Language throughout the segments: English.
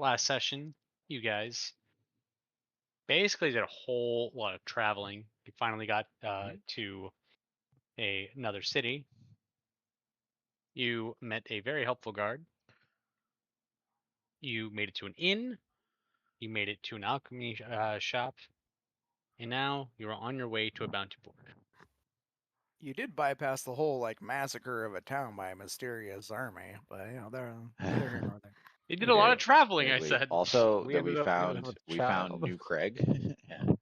last session, you guys basically did a whole lot of traveling. You finally got to another city. You met a very helpful guard. You made it to an inn. You made it to an alchemy shop. And now you're on your way to a bounty board. You did bypass the whole like massacre of a town by a mysterious army, but they're neither here nor there. You did a lot of traveling, I we said. also that ended we up found with a we found child. New Craig. Yeah.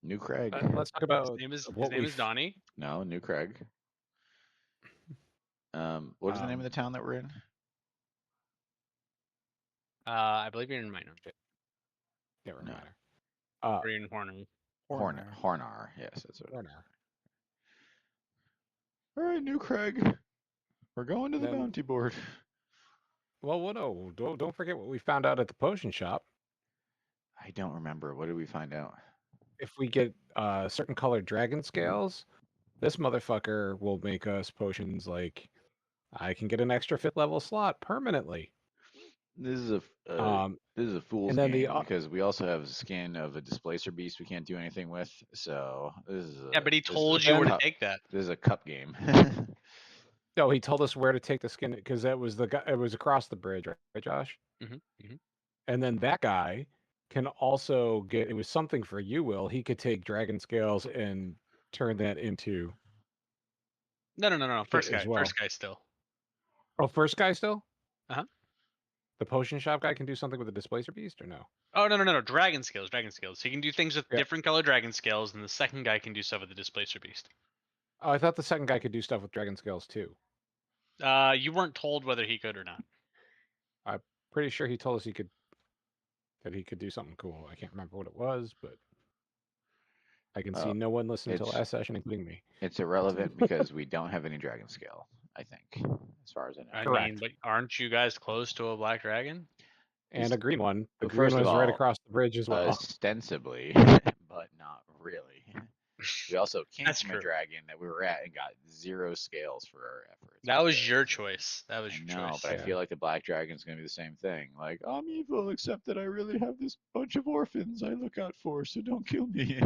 New Craig. Let's talk about His what name we is Donnie. No, New Craig. What is the name of the town that we're in? I believe you're in Minor. Can't No. remember. Or you're in Horner. Hornar. Yes, that's what. Hornar. All right, New Craig. We're going to the Then- bounty board. Well, no, don't forget what we found out at the potion shop. I don't remember. What did we find out? If we get certain colored dragon scales, this motherfucker will make us potions like I can get an extra 5th level slot permanently. This is a fool's and then game the because we also have a skin of a displacer beast we can't do anything with. So this is Yeah, but he told you where to take that. This is a cup game. No, he told us where to take the skin because that was the guy. It was across the bridge, right, Josh? Mm-hmm. And then that guy can also get. It was something for you, Will. He could take dragon scales and turn that into. No. First guy. as well. First guy still. Oh, first guy still. Uh-huh. The potion shop guy can do something with the displacer beast, or no? Oh no. Dragon scales. So he can do things with different color dragon scales, and the second guy can do stuff with the displacer beast. Oh, I thought the second guy could do stuff with dragon scales too. You weren't told whether he could or not. I'm pretty sure he told us that he could do something cool. I can't remember what it was, but I can see no one listened to last session, including me. It's irrelevant because we don't have any dragon scale, I think, as far as I know. I mean, but aren't you guys close to a black dragon? And a green one. The Well, green first of one's right all, across the bridge as well. Ostensibly, but not really. We also came from a dragon that we were at and got 0 scales for our efforts. That was your choice. That was your choice. But I feel like the black dragon's going to be the same thing. Like, I'm evil, except that I really have this bunch of orphans I look out for, so don't kill me.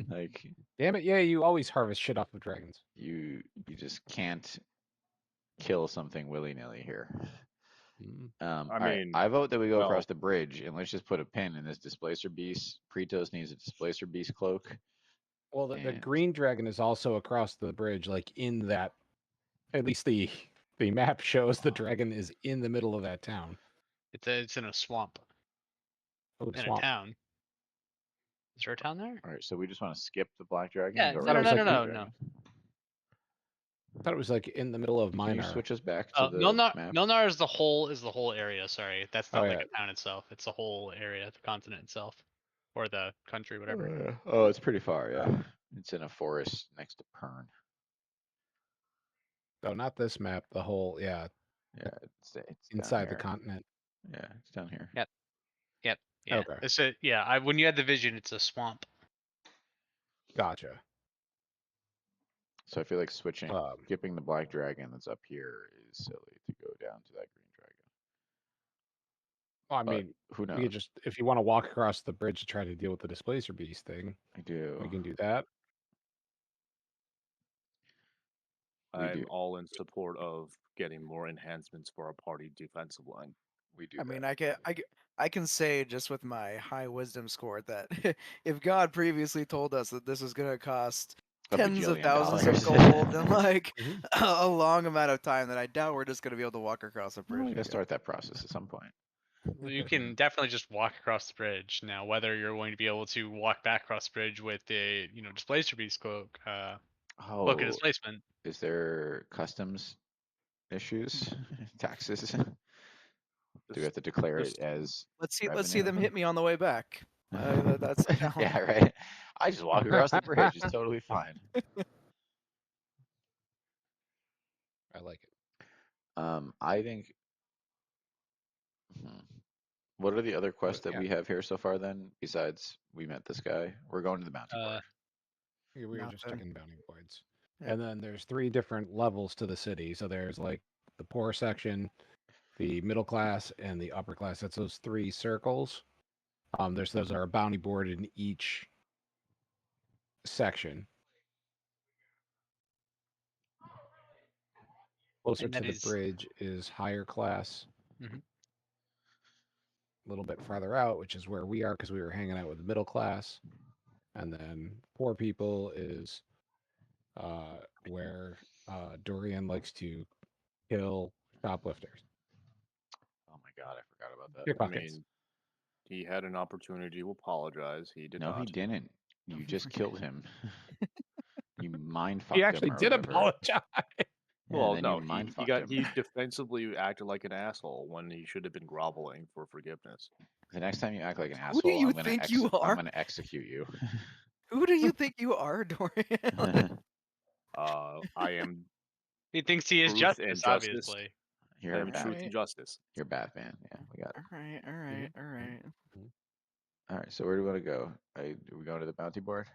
Like, damn it, yeah, you always harvest shit off of dragons. You just can't kill something willy-nilly here. I vote that we go across the bridge and let's just put a pin in this displacer beast. Pretos needs a displacer beast cloak. Well, the green dragon is also across the bridge, like in that. At least the map shows the dragon is in the middle of that town. It's in a swamp. Oh, in a town. Is there a town there? All right, so we just want to skip the black dragon. Yeah, no. I thought it was like in the middle of Minar. Can you switch us back to the map? Milnar is the whole area. Sorry, that's not like a town itself. It's the whole area, the continent itself, or the country, whatever. Oh, it's pretty far. Yeah, it's in a forest next to Pern. Oh, not this map. The whole, yeah, it's inside the continent. Yeah, it's down here. Yep. Yeah. Okay. It's when you had the vision, it's a swamp. Gotcha. So I feel like skipping the black dragon that's up here is silly to go down to that green dragon. Well, I mean, who knows? You just if you want to walk across the bridge to try to deal with the displacer beast thing, we can do that. I'm all in support of getting more enhancements for our party defensive line. We do. I mean, I can say just with my high wisdom score that if God previously told us that this was going to cost tens of thousands of gold and like a long amount of time, that I doubt we're just going to be able to walk across a bridge. We're going to start that process at some point. You can definitely just walk across the bridge. Now, whether you're going to be able to walk back across the bridge with a displacer beast cloak, cloak of displacement. Is there customs issues, taxes? Do we have to declare it as? Let's see them hit me on the way back. That's yeah, right. I just walk across the bridge. It's totally fine. I like it. I think. What are the other quests that we have here so far? Then, besides we met this guy, we're going to the bounty board. We were just checking bounty boards, and then there's 3 different levels to the city. So there's like the poor section, the middle class, and the upper class. That's those 3 circles. Those are a bounty board in each section. Closer to the bridge is higher class. Mhm. A little bit farther out, which is where we are because we were hanging out with the middle class. And then poor people is where Dorian likes to kill shoplifters. Oh my god, I forgot about that. Pickpockets. He had an opportunity to apologize. He did No, not. he didn't. You just killed him. You mind fucked He him actually or did whatever. apologize. Yeah, Well, then no, you mind fucked him. he defensively acted like an asshole when he should have been groveling for forgiveness. The next time you act like an Who do asshole, you I'm gonna think you I'm are? gonna execute you. Who do you think you are, Dorian? I am He thinks he is truth and justice, justice. obviously. You're I a am truth bad, and justice. you're Batman. Yeah, we got it. All right. All right, so where do we want to go? Are we going to the bounty board?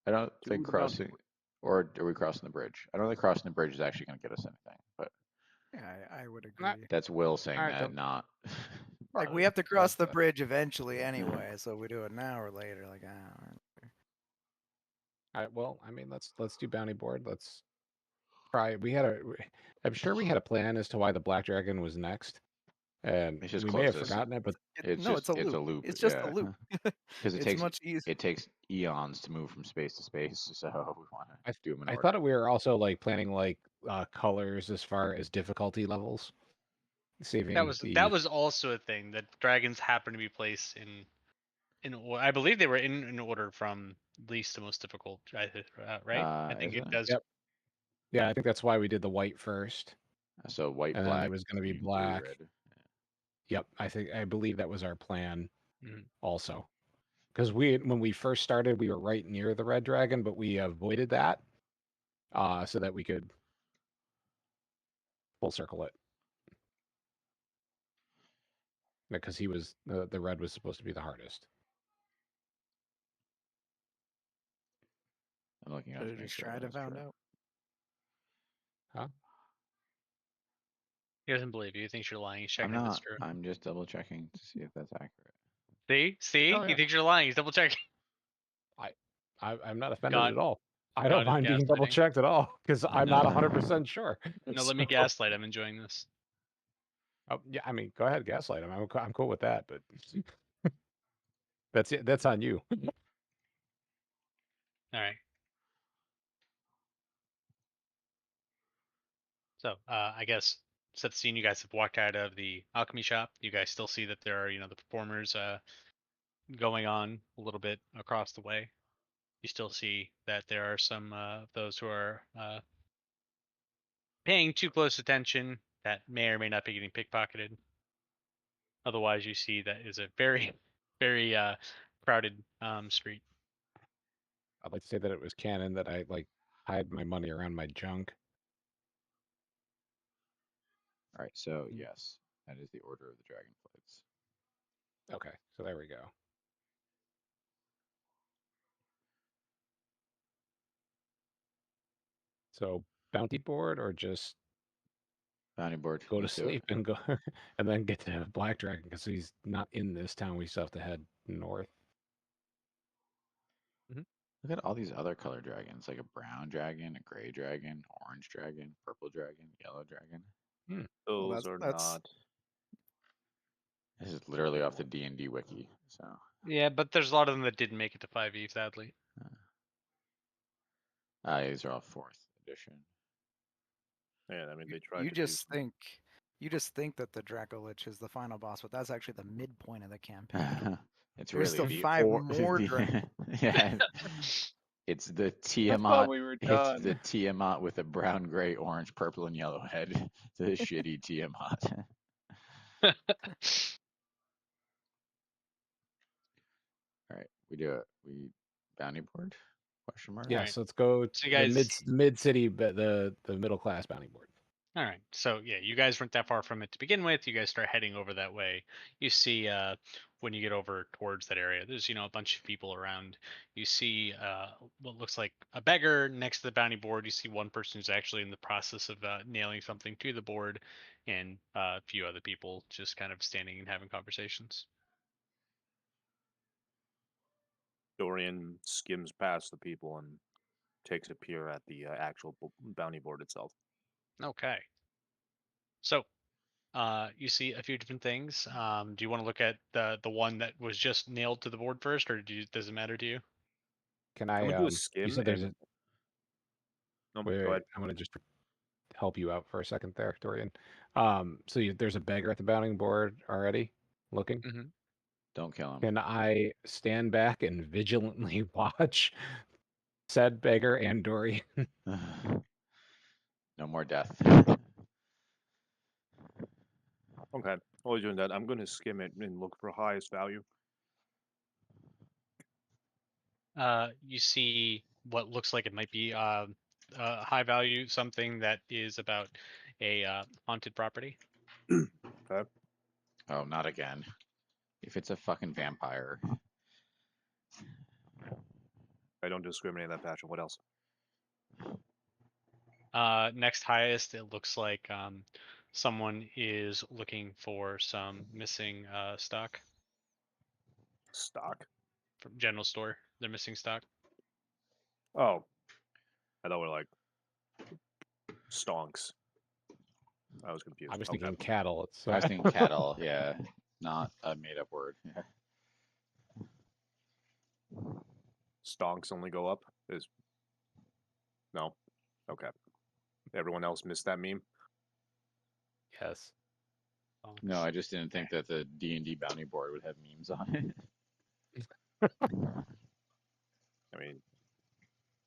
I don't To think the bounty crossing, board. or are we crossing the bridge? I don't think crossing the bridge is actually going to get us anything, but Yeah, I would Not- agree. that's Will saying Alright, that, so- not. Like we have to cross the bridge eventually anyway, so we do it now or later. Like, All right, well, I mean, let's do bounty board. Let's try. I'm sure we had a plan as to why the Black Dragon was next, and It's just we may have closest. forgotten it. But It's no, just it's a loop. It's just yeah. a loop. Because It's much easier. it takes eons to move from space to space, so we want to do them in I order. thought we were also like planning like colors as far as difficulty levels. Saving That was also a thing that dragons happen to be placed I believe they were in order from least to most difficult, right? I think it does. Yep. Yeah, I think that's why we did the white first. So white, and black. Then it was going to be green, black. blue, red. Yep, I believe that was our plan. Mhm. Also, because when we first started, we were right near the red dragon, but we avoided that, so that we could full circle it. Because he was the red was supposed to be the hardest. I'm looking up to make sure. Try to find out. Huh? He doesn't believe you. He thinks you're lying. He's checking I'm if not. it's true. I'm just double checking to see if that's accurate. See, Oh, yeah. He thinks you're lying. He's double checking. I'm not offended God- at all. I God don't is mind being gaslighting. double checked at all because I'm not No. 100% sure. No, let me gaslight. I'm enjoying this. Oh, yeah, I mean, go ahead, gaslight him. I'm cool with that, but that's it. That's on you. All right. So, I guess set the scene. You guys have walked out of the alchemy shop. You guys still see that there are, the performers going on a little bit across the way. You still see that there are some of those who are paying too close attention that may or may not be getting pickpocketed. Otherwise, you see that is a very, very crowded street. I'd like to say that it was canon that I like hide my money around my junk. All right. So yes, that is the order of the dragonflights. Okay, so there we go. So bounty board or just Bounty board. go to Let's do it. sleep and go and then get to Black Dragon because he's not in this town. We still have to head north. Look at all these other color dragons, like a brown dragon, a gray dragon, orange dragon, purple dragon, yellow dragon. Those are not. This is literally off the D&D wiki. So Yeah, but there's a lot of them that didn't make it to 5e, sadly. these are all 4th edition. Yeah, I mean they tried. You just think that the Dracolich is the final boss, but that's actually the midpoint of the campaign. It's There's really still the 5 or- more the- dragons. Yeah, it's the I thought Tiamat. we were It's done. the Tiamat with a brown, gray, orange, purple, and yellow head. The shitty Tiamat. All right, we do it. We bounty board? Question mark. Yeah, Alright. so let's go So to you the guys- mid city, but the middle class bounty board. All right. So yeah, you guys weren't that far from it to begin with. You guys start heading over that way. You see when you get over towards that area, there's a bunch of people around. You see what looks like a beggar next to the bounty board. You see one person who's actually in the process of nailing something to the board, and a few other people just kind of standing and having conversations. Dorian skims past the people and takes a peer at the actual bounty board itself. Okay. So, you see a few different things. Do you want to look at the one that was just nailed to the board first, or does it matter to you? Can I'm I? gonna do a You skim. said there's a. No, Wait, go ahead. I'm gonna just help you out for a second there, Dorian. So there's a beggar at the bounding board already, looking. Mm-hmm. Don't kill him. Can I stand back and vigilantly watch said beggar and Dorian? No more death. Okay. While you're doing that, I'm gonna skim it and look for highest value. You see what looks like it might be high value, something that is about a haunted property. Okay. Oh, not again. If it's a fucking vampire. I don't discriminate that passion. What else? Next highest, it looks like someone is looking for some missing stock Stock. from general store. They're missing stock. Oh, I thought we were like stonks. I was confused. I was Okay. thinking cattle. It's, I was thinking cattle, yeah. Not a made up word. Yeah. Stonks only go up. Is no. Okay. Everyone else missed that meme. yes. No, I just didn't think that the D&D bounty board would have memes on it. I mean,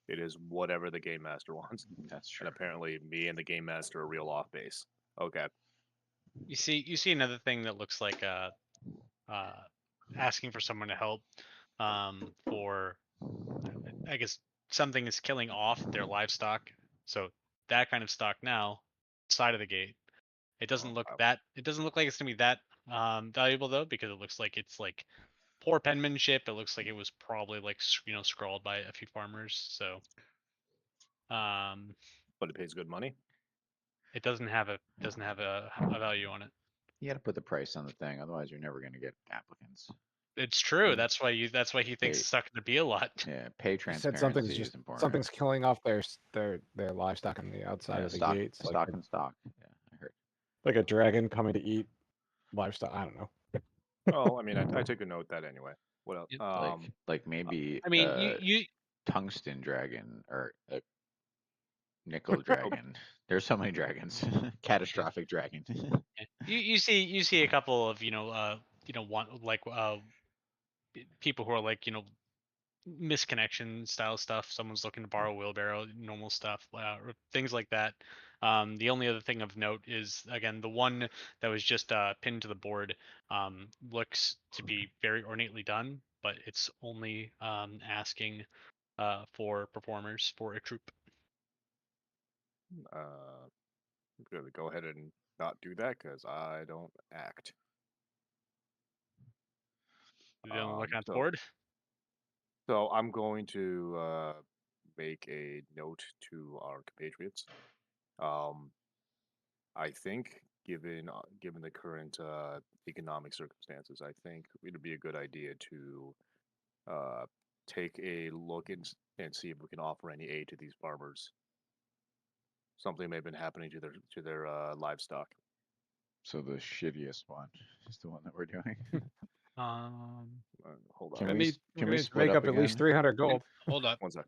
it is whatever the game master wants. That's true. And apparently, me and the game master are real off base. Okay. You see another thing that looks like asking for someone to help for, I guess, something is killing off their livestock. So that kind of stock now, side of the gate. It doesn't look wow. that. It doesn't look like it's gonna be that valuable though, because it looks like it's like poor penmanship. It looks like it was probably like scrawled by a few farmers. So, But it pays good money. it doesn't have a value on it. You got to put the price on the thing, otherwise you're never going to get applicants. It's true. Mm. That's why he thinks it's not going to be a lot. Yeah, pay You said transparency is important. something's killing off their livestock on the outside Yeah, of the stock, gates, stock and stock. Yeah, I heard. like a dragon coming to eat livestock. I don't know. Oh, I mean, I take a note of that anyway. What else? Yep. Like maybe I mean, you tungsten dragon or a nickel dragon. There's so many dragons. Catastrophic dragon. you see a couple of people who are like misconnection style stuff. Someone's looking to borrow a wheelbarrow, normal stuff, or things like that. The only other thing of note is again the one that was just pinned to the board looks to be very ornately done, but it's only asking for performers for a troupe. I'm gonna go ahead and not do that because I don't act. You don't look at the board. So I'm going to make a note to our compatriots. I think, given the current economic circumstances, I think it'd be a good idea to take a look and see if we can offer any aid to these farmers. Something may have been happening to their livestock. So the shittiest one is the one that we're doing. Hold on. Can I we need split make up up at least again? 300 gold. Hold on. 1 sec.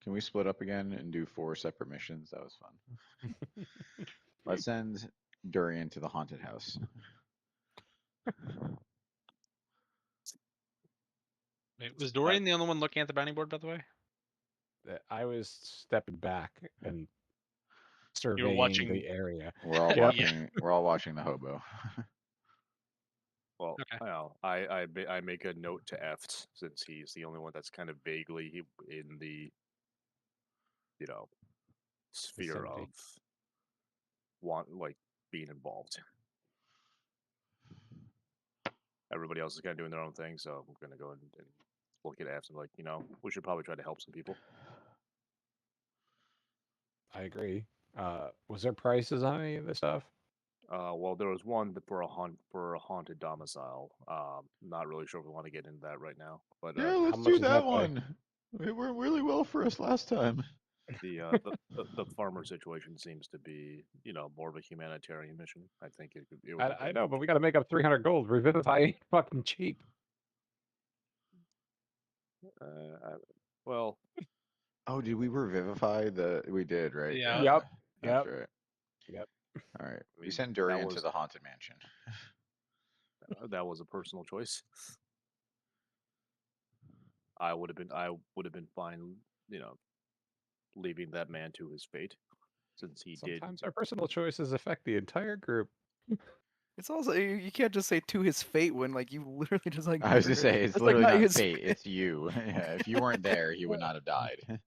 Can we split up again and do 4 separate missions? That was fun. Let's send Durian to the haunted house. Wait, was Dorian the only one looking at the bounty board, by the way? I was stepping back and surveying watching- the area. We're all Yeah. watching. We're all watching the hobo. Well, Okay. well, I make a note to Eft since he's the only one that's kind of vaguely in the sphere Vicinity. of being involved. Everybody else is kind of doing their own thing, so I'm gonna go and look at Eft and we should probably try to help some people. I agree. Was there prices on any of this stuff? Well, there was one for a haunted domicile. Not really sure if we want to get into that right now, but Yeah, how let's much do is that that by? one. It worked really well for us last time. the farmer situation seems to be, more of a humanitarian mission. I think it would be I good. know, but we got to make up 300 gold. Revivify ain't fucking cheap. Well, Oh, did we revivify the? We did, right? Yeah. Yep. That's Yep. right. Yep. All right. I We mean, sent that Durian to was the haunted mansion. that was a personal choice. I would have been fine, leaving that man to his fate, since he did. Sometimes our personal choices affect the entire group. It's also you can't just say to his fate when like you literally just like. I was gonna say it's that's, literally like, not his fate. It's you. Yeah, if you weren't there, he would not have died.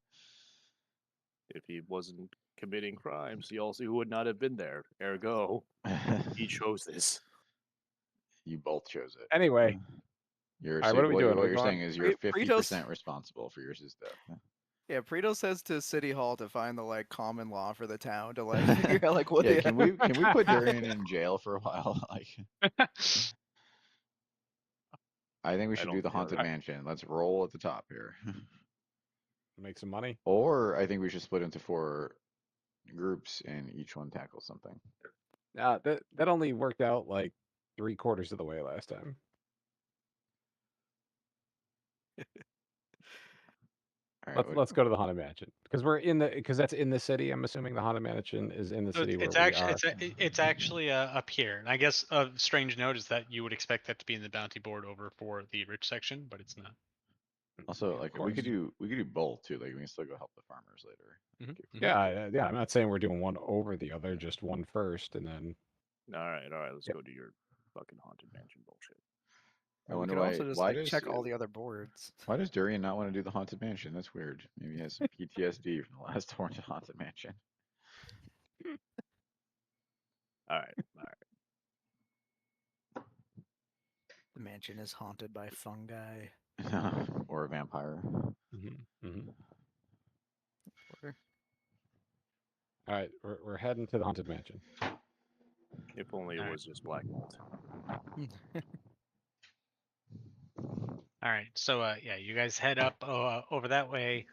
If he wasn't committing crimes, he would not have been there. Ergo, he chose this. You both chose it. Anyway, You're all right, what are we doing? what We're you're going. saying is you're Pre- 50% responsible for your death. Yeah, Preto says to City Hall to find the like common law for the town to like figure out like what Yeah, they can we put Durian in jail for a while? Like, I think we should do the haunted mansion. Let's roll at the top here. Make some money. Or I think we should split into 4 groups and each one tackle something. That only worked out like 3/4 of the way last time. All right, Let's go to the haunted mansion because that's in the city. I'm assuming the haunted mansion is in the So city where it's we actually are. it's actually up here, and I guess a strange note is that you would expect that to be in the bounty board over for the rich section, but it's not. Also, Of like we course. could do both too. Like we can still go help the farmers later. Yeah. I'm not saying we're doing one over the other, just one first, and then. All right. Let's go do your fucking haunted mansion bullshit. I we wonder could why. also just Why like does check all the other boards. Why does Durian not want to do the haunted mansion? That's weird. Maybe he has some PTSD from the last haunted mansion. All right. The mansion is haunted by fungi. Or a vampire. All right, we're heading to the haunted mansion. If only it was just black mold. All right, so yeah, you guys head up over that way.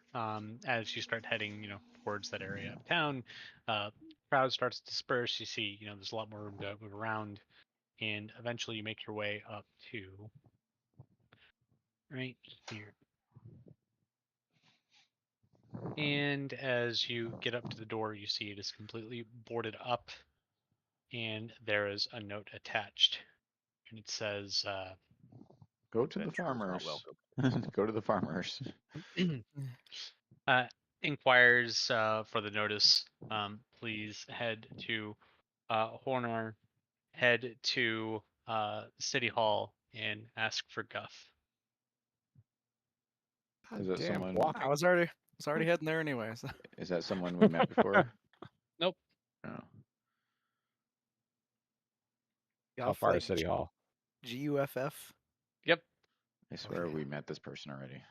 As you start heading, towards that area of town, crowd starts to disperse. You see, there's a lot more room to move around, and eventually you make your way up to right here. And as you get up to the door, you see it is completely boarded up, and there is a note attached, and it says, "Go to the farmers. Go to the farmers." Inquires for the notice. Please head to Horner. Head to City Hall and ask for Guff. Is that someone? I was already heading there anyway. So. Is that someone we met before? Nope. No. How far is City Hall? GUFF. Yep. I swear we met this person already.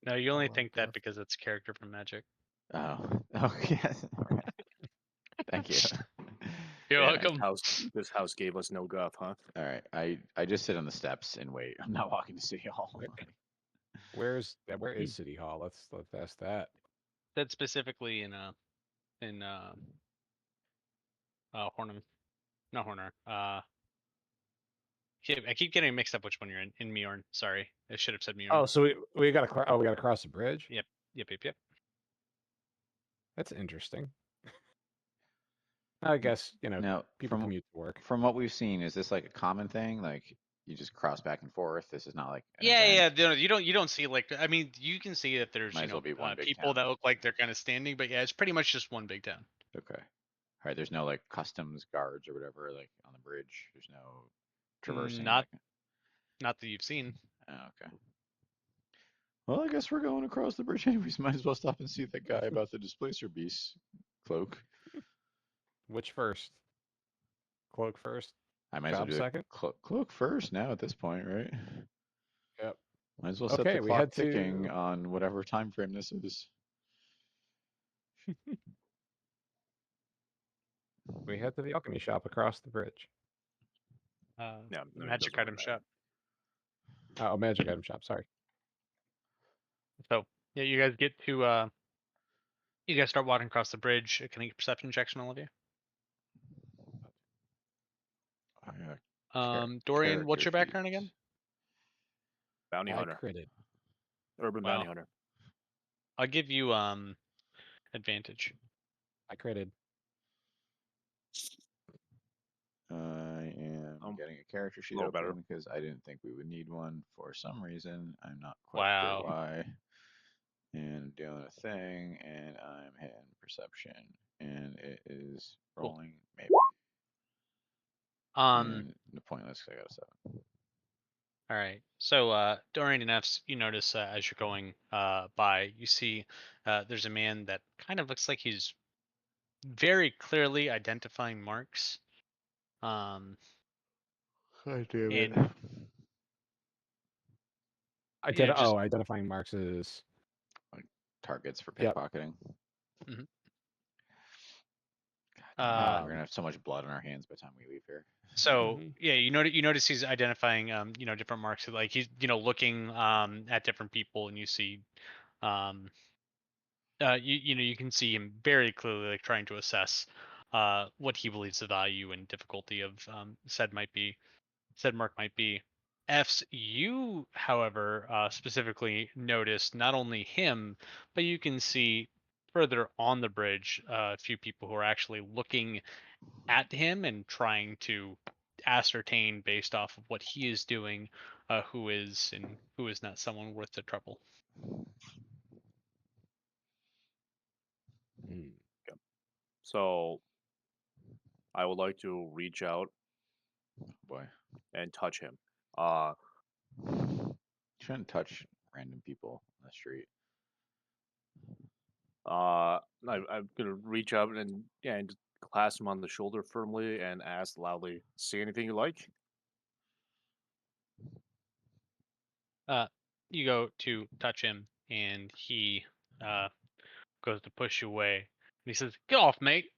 No, you only think that because it's a character from Magic. Oh, yes. Thank you. You're welcome. This house gave us no guff, huh? All right, I just sit on the steps and wait. I'm not walking to City Hall. Where is City Hall? Let's ask that. That's specifically in Horner, not Horner. I keep getting mixed up which one you're in Mjorn. Sorry, I should have said Mjorn. Oh, so we got to cross the bridge. Yep. That's interesting. I guess now, people commute to work. From what we've seen, is this like a common thing? Like you just cross back and forth. This is not like yeah. You don't see like, I mean, you can see that there's people that look like they're kind of standing, but yeah, it's pretty much just one big town. Okay. All right. There's no like customs guards or whatever like on the bridge. There's no traversing. Not that you've seen. Oh, okay. Well, I guess we're going across the bridge anyways. Might as well stop and see that guy about the displacer beast cloak. Which first? Cloak first? I might as well do second? Cloak first now at this point, right? Yep. Might as well set the clock ticking on whatever time frame this is. We head to the alchemy shop across the bridge. Yeah, no, it Magic doesn't really item matter. shop. Oh, magic item shop. Sorry. So yeah, you guys get to you guys start walking across the bridge. Can I get perception checks from all of you? Dorian, what's your Character background sheets. again? Bounty I hunter, critted. urban Wow. bounty hunter. I'll give you advantage. I critted. I am getting a character sheet little open better. because I didn't think we would need one for some reason. I'm not quite Wow. sure why. And doing a thing, and I'm hitting perception, and it is Cool. rolling maybe. Um. And pointless 'cause I got a 7. All right. So Dorian and F's, you notice as you're going by, you see there's a man that kind of looks like he's very clearly identifying marks. God damn it. And yeah, just Identifying marks is Targets for Yep. pickpocketing. Mhm. God, we're gonna have so much blood on our hands by the time we leave here. So Mhm. yeah, you notice he's identifying different marks. Like he's looking at different people, and you see you can see him very clearly like trying to assess what he believes the value and difficulty of said mark might be. F's, you, however, specifically noticed not only him, but you can see further on the bridge a few people who are actually looking at him and trying to ascertain based off of what he is doing, who is and who is not someone worth the trouble. Mm. So I would like to reach out Boy, and touch him. you shouldn't touch random people on the street. I'm gonna reach out and clasp him on the shoulder firmly and ask loudly, "See anything you like?" You go to touch him, and he goes to push you away. And he says, "Get off, mate."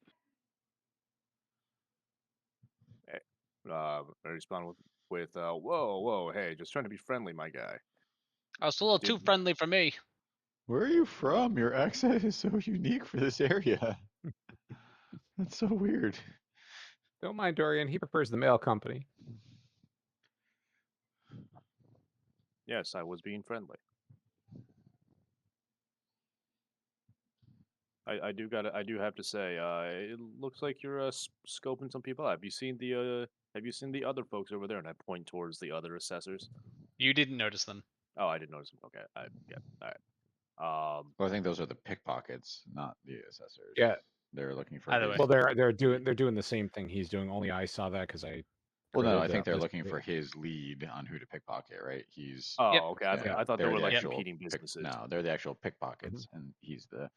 I respond with "Whoa, whoa, hey, just trying to be friendly, my guy." That's a little too Did- friendly for me. Where are you from? Your accent is so unique for this area. That's so weird. Don't mind Dorian. He prefers the mail company. Yes, I was being friendly. I do have to say, it looks like you're scoping some people out. Have you seen the other folks over there? And I point towards the other assessors. You didn't notice them. Oh, I didn't notice them. Okay, yeah, all right. Well, I think those are the pickpockets, not the assessors. Yeah. They're looking for. Either his- way. Well, they're doing the same thing he's doing. Only I saw that because I. Well, no, critted I think they're this- looking for his lead on who to pickpocket, right? He's. Oh, Yep. okay. yeah, I thought they they're were the like actual competing businesses. No, they're the actual pickpockets, and he's the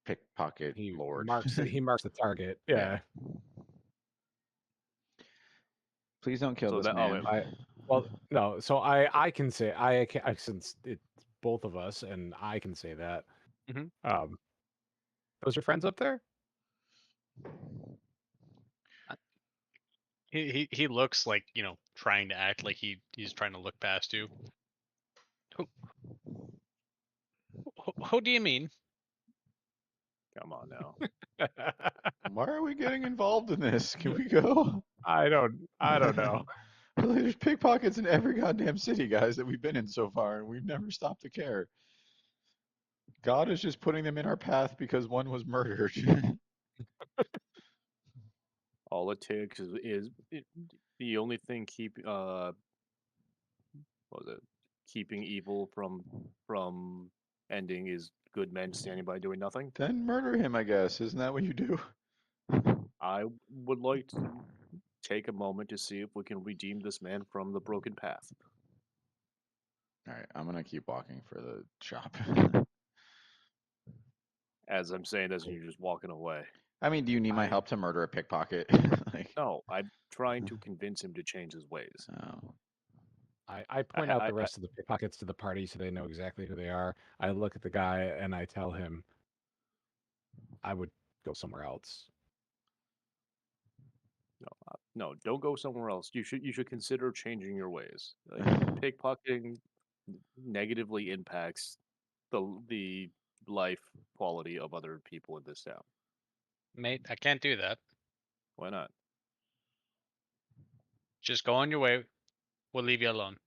pickpocket He lord. marks the target. Yeah. Yeah. Please don't kill So this that- oh, man. wait. Well, no. So I can say I since it's both of us, and I can say that. Mhm. Those your friends up there? He looks like trying to act like he's trying to look past you. Who do you mean? Come on now. Why are we getting involved in this? Can we go? I don't know. Really, there's pickpockets in every goddamn city, guys, that we've been in so far, and we've never stopped to care. God is just putting them in our path because one was murdered. All it takes is the only thing keeping evil from ending is good men standing by doing nothing. Then murder him, I guess. Isn't that what you do? I would like to take a moment to see if we can redeem this man from the broken path. All right, I'm gonna keep walking for the shop. As I'm saying this, and you're just walking away. I mean, do you need my help to murder a pickpocket? Like, No, I'm trying to convince him to change his ways. oh. I point out the rest of the pickpockets to the party so they know exactly who they are. I look at the guy and I tell him I would go somewhere else. No, don't go somewhere else. You should consider changing your ways. Like, pickpocketing negatively impacts the life quality of other people in this town. Mate, I can't do that. Why not? Just go on your way. We'll leave you alone.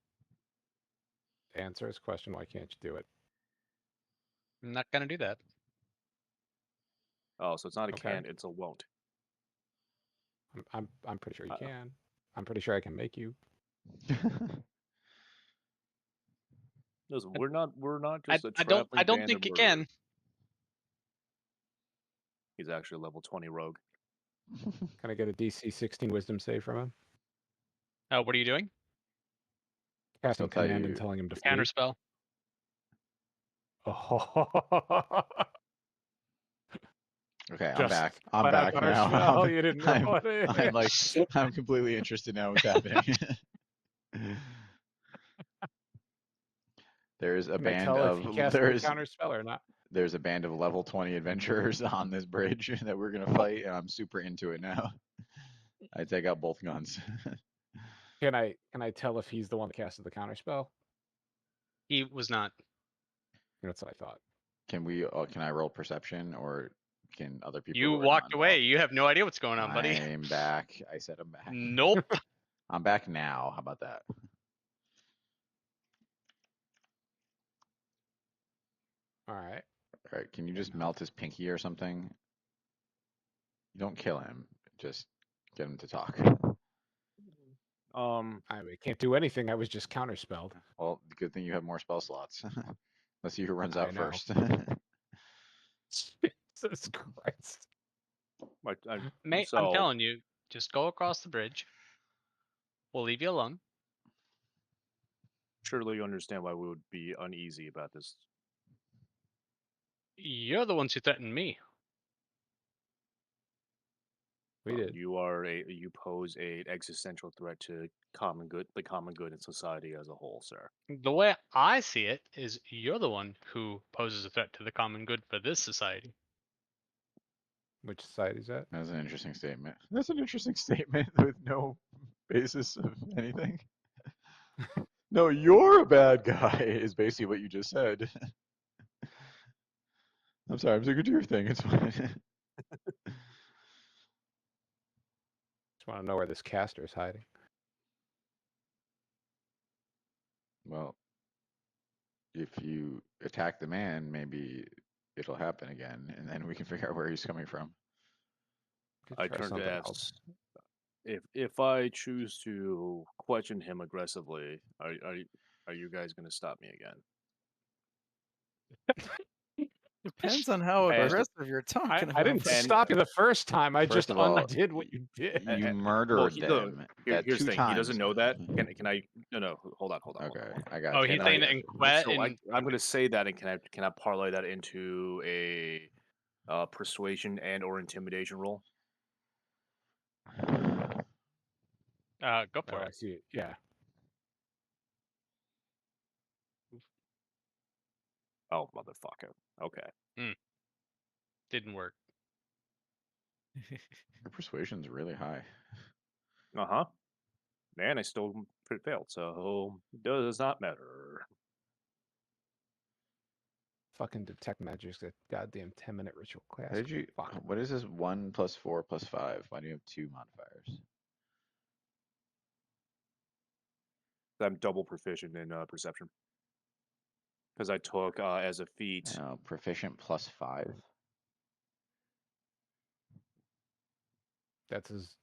To answer his question, why can't you do it? I'm not gonna do that. Oh, so it's not a Okay. can't, it's a won't. I'm pretty sure you Uh, can. I'm pretty sure I can make you. Listen, we're not I, just a I don't. traveling I don't band think of you murderers. can. He's actually a level 20 rogue. Can I get a DC 16 Wisdom save from him? What are you doing? Casting He'll tell command and you- telling him to Counter flee. spell. Oh. Okay, I'm Just back. I'm flat out back counter now. spell, you didn't I'm, want it. I'm like, I'm completely interested now what's happening. There's a Can I band tell of if he cast a there's counter spell or not? there's a band of level 20 adventurers on this bridge that we're gonna fight, and I'm super into it now. I take out both guns. Can I tell if he's the one that casted the counter spell? He was not. That's what I thought. Can I roll perception, or can other people? You who are walked not away. involved- You have no idea what's going on, buddy. I'm back. I said I'm back. Nope. I'm back now. How about that? All right. All right. Can you just melt his pinky or something? You don't kill him. Just get him to talk. I can't do anything. I was just counterspelled. Well, good thing you have more spell slots. Let's see who runs I out know. first. Jesus Christ. Mate, I'm telling you, just go across the bridge. We'll leave you alone. Surely you understand why we would be uneasy about this. You're the ones who threatened me. We did. You pose a existential threat to the common good in society as a whole, sir. The way I see it is you're the one who poses a threat to the common good for this society. Which society is that? That's an interesting statement. That's an interesting statement with no basis of anything. No, you're a bad guy, is basically what you just said. I'm sorry, I'm so good to your thing. It's fine. Just want to know where this caster is hiding. Well, if you attack the man, maybe it'll happen again, and then we can figure out where he's coming from. Could I try turn something to ask else. if I choose to question him aggressively, are you guys going to stop me again? Depends on how And- aggressive you're talking about. I didn't stop you the first time. I First just of all, undid what you did. You well, murdered he- them. Here's two the thing. times. He doesn't know that. Can I? No. Hold on. Okay, I got Oh, you. he's Can saying I- that in Quet So and I'm going to say that, and can I parlay that into a persuasion and or intimidation roll? go Oh, for I it. see it. Yeah. Oh, motherfucker. Okay. Didn't work. Your persuasion's really high. Uh-huh. Man, I still failed, so it does not matter. Fucking detect magic's a goddamn 10-minute ritual class. How did you? Fuck. What is this? 1 + 4 + 5. Why do you have 2 modifiers? I'm double proficient in perception. Because I took as a feat. Oh, proficient +5. That's his.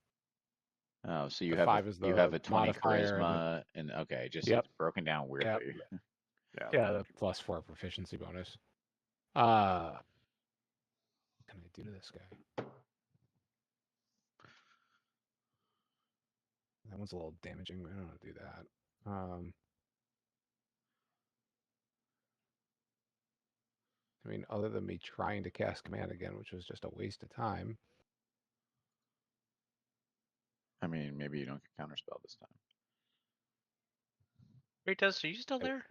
Oh, so you The have 5 is you have the a 20 modifier and the- charisma, and okay, just Yep. it's broken down weirdly. Yeah, the +4 proficiency bonus. What can I do to this guy? That one's a little damaging. I don't want to do that. I mean, other than me trying to cast command again, which was just a waste of time. I mean, maybe you don't get counterspell this time. Ritos, are you still there?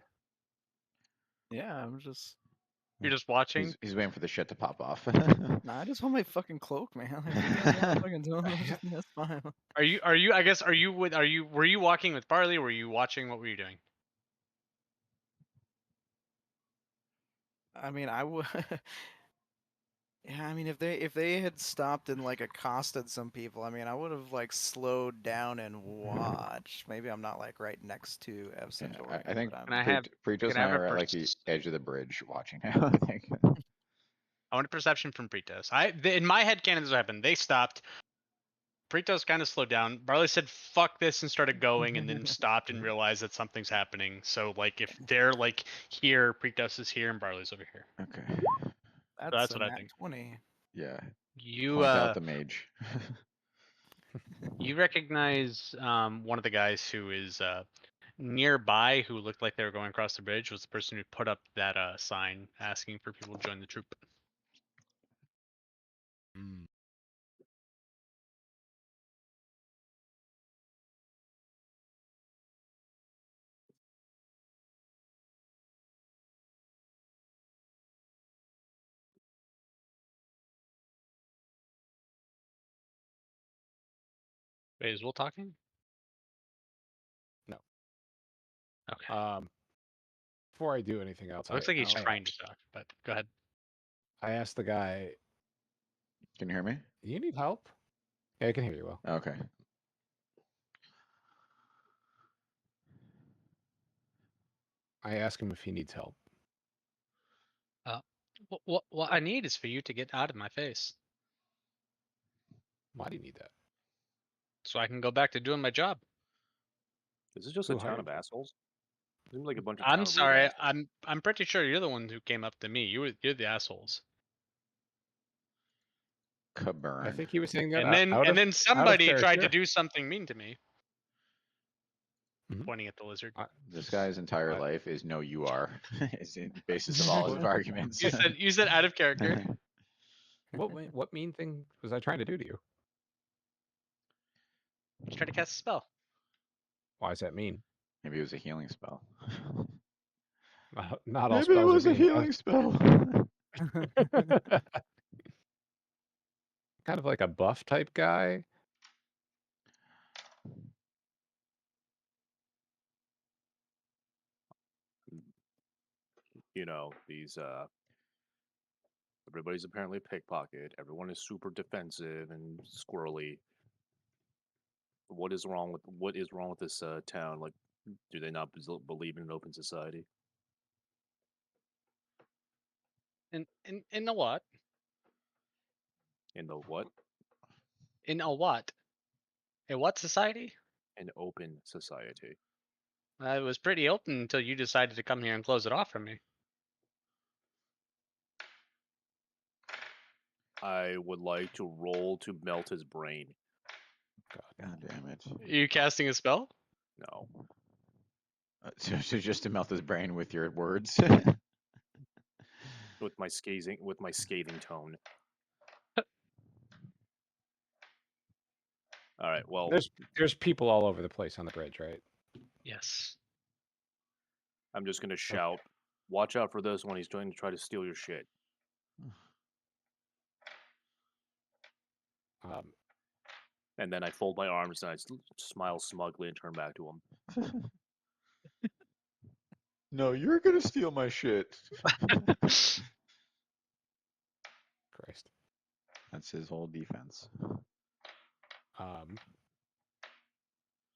Yeah, I'm just You're just watching. He's waiting for the shit to pop off. Nah, I just want my fucking cloak, man. If you guys want to fucking do it, that's fine. Are you? I guess. Are you with? Are you? Were you walking with Barley? Were you watching? What were you doing? I mean, I would. Yeah, I mean, if they had stopped and like accosted some people, I mean, I would have like slowed down and watched. Maybe I'm not like right next to Ev Yeah, Centauri, I think but I'm. And I have. Pretos Can and I I have a are at like the edge of the bridge watching now. I think. I want a perception from Pretos. In my head canon, this happened. They stopped. Pretos kind of slowed down. Barley said "fuck this" and started going, and then stopped and realized that something's happening. So like, if they're like here, Pretos is here, and Barley's over here. Okay. That's what a I nat think. 20. Yeah. You Point out the mage. you recognize one of the guys who is nearby, who looked like they were going across the bridge, was the person who put up that sign asking for people to join the troop. Wait, is Will talking? No. Okay. Before I do anything else, It looks like he's I trying to talk, but go ahead. asked the guy, Can you hear me? "Do you need help?" Yeah, I can hear you well. Okay. I asked him if he needs help. What I need is for you to get out of my face, Why do you need that? so I can go back to doing my job. Is this just Who a town hired of you? assholes? Seems like a bunch of I'm town sorry. rude assholes. I'm pretty sure you're the one who came up to me. You're the assholes. Caburn. I think he was saying that And then somebody tried to character. do something mean to me. Mhm. Pointing at the lizard. This guy's entire What? life is "no, you are." Is the basis of all his arguments. You said out of character. What mean thing was I trying to do to you? Just try to cast a spell. Why does that mean? Maybe it was a healing spell. Not all Maybe it spells was are a mean. healing spell. Kind of like a buff type guy. You know, these everybody's apparently a pickpocket. Everyone is super defensive and squirrely. What is wrong with this town? Like, do they not believe in an open society? In a what? In the what? In a what? A what society? An open society. It was pretty open until you decided to come here and close it off from me. I would like to roll to melt his brain. God damn it. Are you casting a spell? No. So just to melt his brain with your words. With my scathing tone. All right. Well, There's people all over the place on the bridge, right? Yes. I'm just gonna shout, "Watch out for this one! He's going to try to steal your shit." And then I fold my arms and I smile smugly and turn back to him. No, you're gonna steal my shit. Christ. That's his whole defense.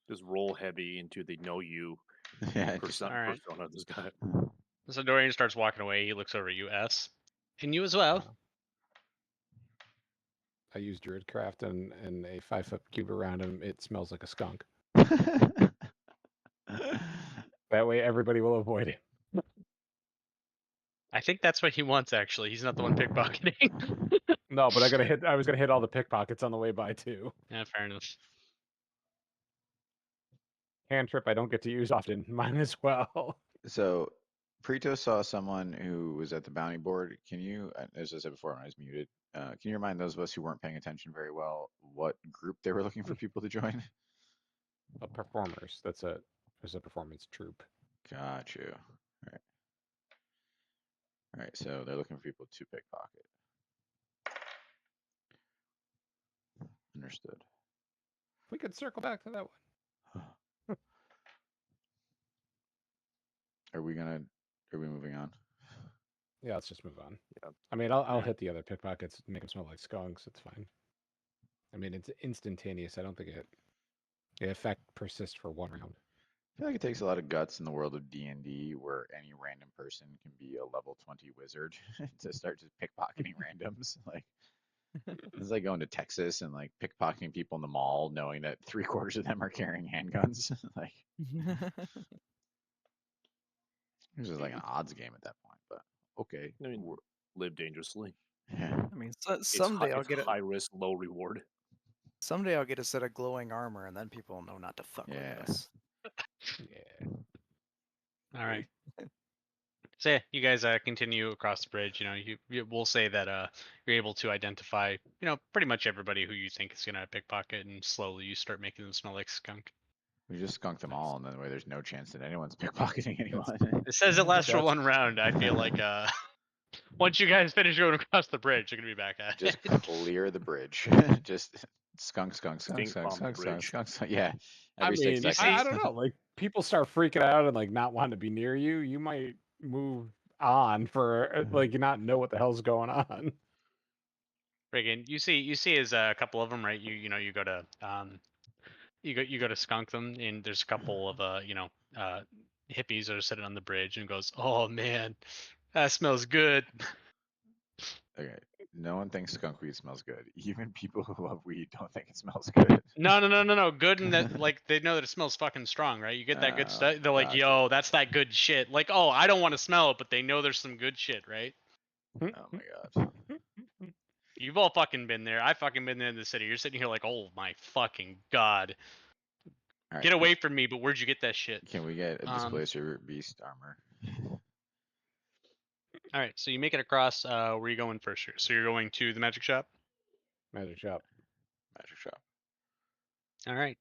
Just roll heavy into the know you Yeah, Alright. persona of this guy. So Dorian starts walking away. He looks over at you, S. And you as well. I use Druidcraft and a 5-foot cube around him. It smells like a skunk. That way everybody will avoid it. I think that's what he wants, actually. He's not the one pickpocketing. No, but I was gonna hit all the pickpockets on the way by too. Yeah, fair enough. Cantrip I don't get to use often. Mine as well. So, Preto saw someone who was at the bounty board. Can you, as I said before when I was muted, can you remind those of us who weren't paying attention very well what group they were looking for people to join? Performers. There's a performance troupe. Got you. All All right, so they're looking for people to pickpocket. Understood. We could circle back to that one. Are we moving on? Yeah, let's just move on. Yeah. I mean, I'll hit the other pickpockets, make them smell like skunks. It's fine. I mean, it's instantaneous. I don't think the effect persists for 1 round. I feel like it takes a lot of guts in the world of D&D where any random person can be a level 20 wizard to start just pickpocketing randoms. Like, it's like going to Texas and like pickpocketing people in the mall, knowing that 3/4 of them are carrying handguns. Like, this is like an odds game at that point. But okay, I mean, live dangerously. yeah. I mean, It's someday I'll it's get high risk, low reward. Someday I'll get a set of glowing armor, and then people will know not to fuck Yeah. with us. Yeah. All right. So yeah, you guys continue across the bridge. You know, we'll say that you're able to identify, you know, pretty much everybody who you think is gonna pickpocket, and slowly you start making them smell like skunk. We just skunked them all, and then way there's no chance that anyone's pickpocketing anyone. It says it lasts for That's- 1 round. I feel like once you guys finish going across the bridge, you're gonna be back at Just it. clear the bridge. Just skunk, skunk, skunk, Stink skunk, bomb the skunk, skunk, bridge. skunk, skunk. Yeah. I Every mean, 6 I seconds. don't know. Like, people start freaking out and like not wanting to be near you. You might move on for like you not know what the hell's going on. Friggin', you see as a couple of them, right? You know, you go to you go to skunk them, and there's a couple of hippies that are sitting on the bridge, and goes, "Oh man, that smells good." Okay. No one thinks skunk weed smells good. Even people who love weed don't think it smells good. No. Good in that, like, they know that it smells fucking strong, right? You get that good Oh, stuff. They're like, gotcha. "Yo, that's that good shit." Like, oh, I don't want to smell it, but they know there's some good shit, right? Oh my god. You've all fucking been there. I fucking been there in the city. You're sitting here like, "Oh my fucking god, All right. get away from me!" But where'd you get that shit? Can we get a displacer beast armor? All right, so you make it across. Where are you going first? So you're going to the magic shop. Magic shop. Magic shop. All right.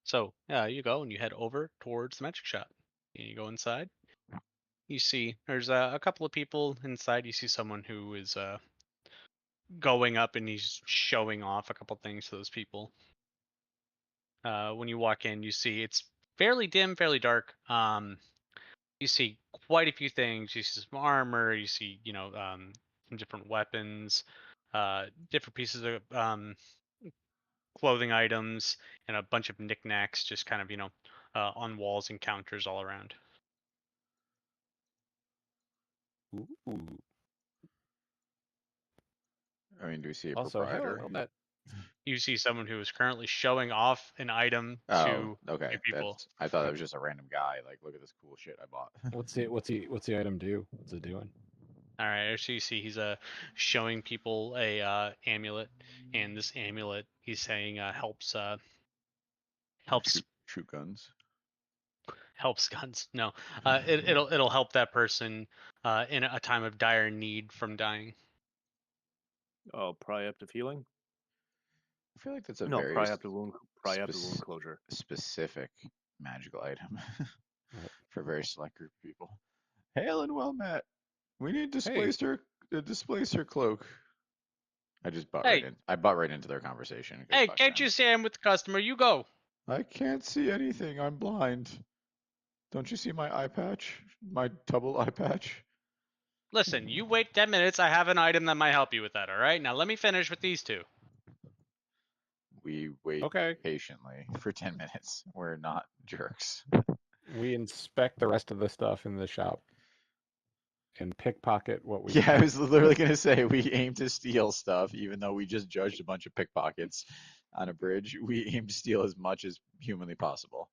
So you go and you head over towards the magic shop. And you go inside. You see there's a couple of people inside. You see someone who is going up and he's showing off a couple things to those people. When you walk in, you see it's fairly dim, fairly dark. You see quite a few things. You see some armor. You see, some different weapons, different pieces of clothing items, and a bunch of knickknacks just kind of, on walls and counters all around. Ooh. I mean, do we see a Also, proprietor? You see someone who is currently showing off an item Oh, to okay. people. I thought it was just a random guy. Like, look at this cool shit I bought. What's the item do? What's it doing? All right, so you see he's showing people a amulet, and this amulet he's saying helps shoot guns. helps guns. No, it'll help that person in a time of dire need from dying. Oh, preemptive healing? I feel like that's a No, very preemptive wound closure. specific magical item for a very select group of people. Hail and well met. We need displacer cloak. I just butt right in. I butt right into their conversation. Hey, can't you say I'm with the customer? You go. I can't see anything. I'm blind. Don't you see my eye patch? My double eye patch? Listen, you wait 10 minutes. I have an item that might help you with that, all right? Now let me finish with these two. We wait Okay. patiently for 10 minutes. We're not jerks. We inspect the rest of the stuff in the shop and pickpocket what we Yeah, I was literally going to say we aim to steal stuff, even though we just judged a bunch of pickpockets on a bridge. We aim to steal as much as humanly possible.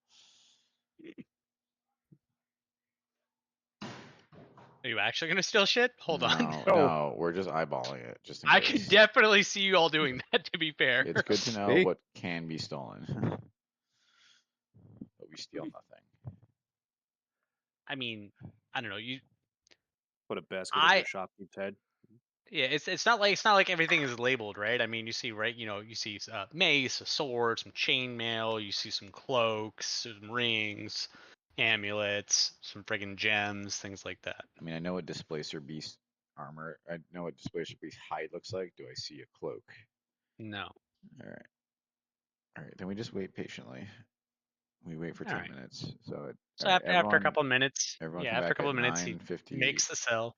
Are you actually gonna steal shit? Hold on. No, we're just eyeballing it. Just in I case. can definitely see you all doing that, to be fair. It's good to know what can be stolen. But we steal nothing. I mean, I don't know. You Put a basket in your shopkeep's head. Yeah, it's not like everything is labeled, right? I mean, you see, right? You see mace, a sword, some chainmail. You see some cloaks, some rings. amulets, some friggin' gems, things like that. I mean, I know what Displacer Beast armor. I know what Displacer Beast hide looks like. Do I see a cloak? No. All right. All right. Then we just wait patiently. We wait for All 10 right. minutes. So So all right, after a couple of minutes, everyone yeah, come after a back couple at of minutes, he 9:50 makes the sale.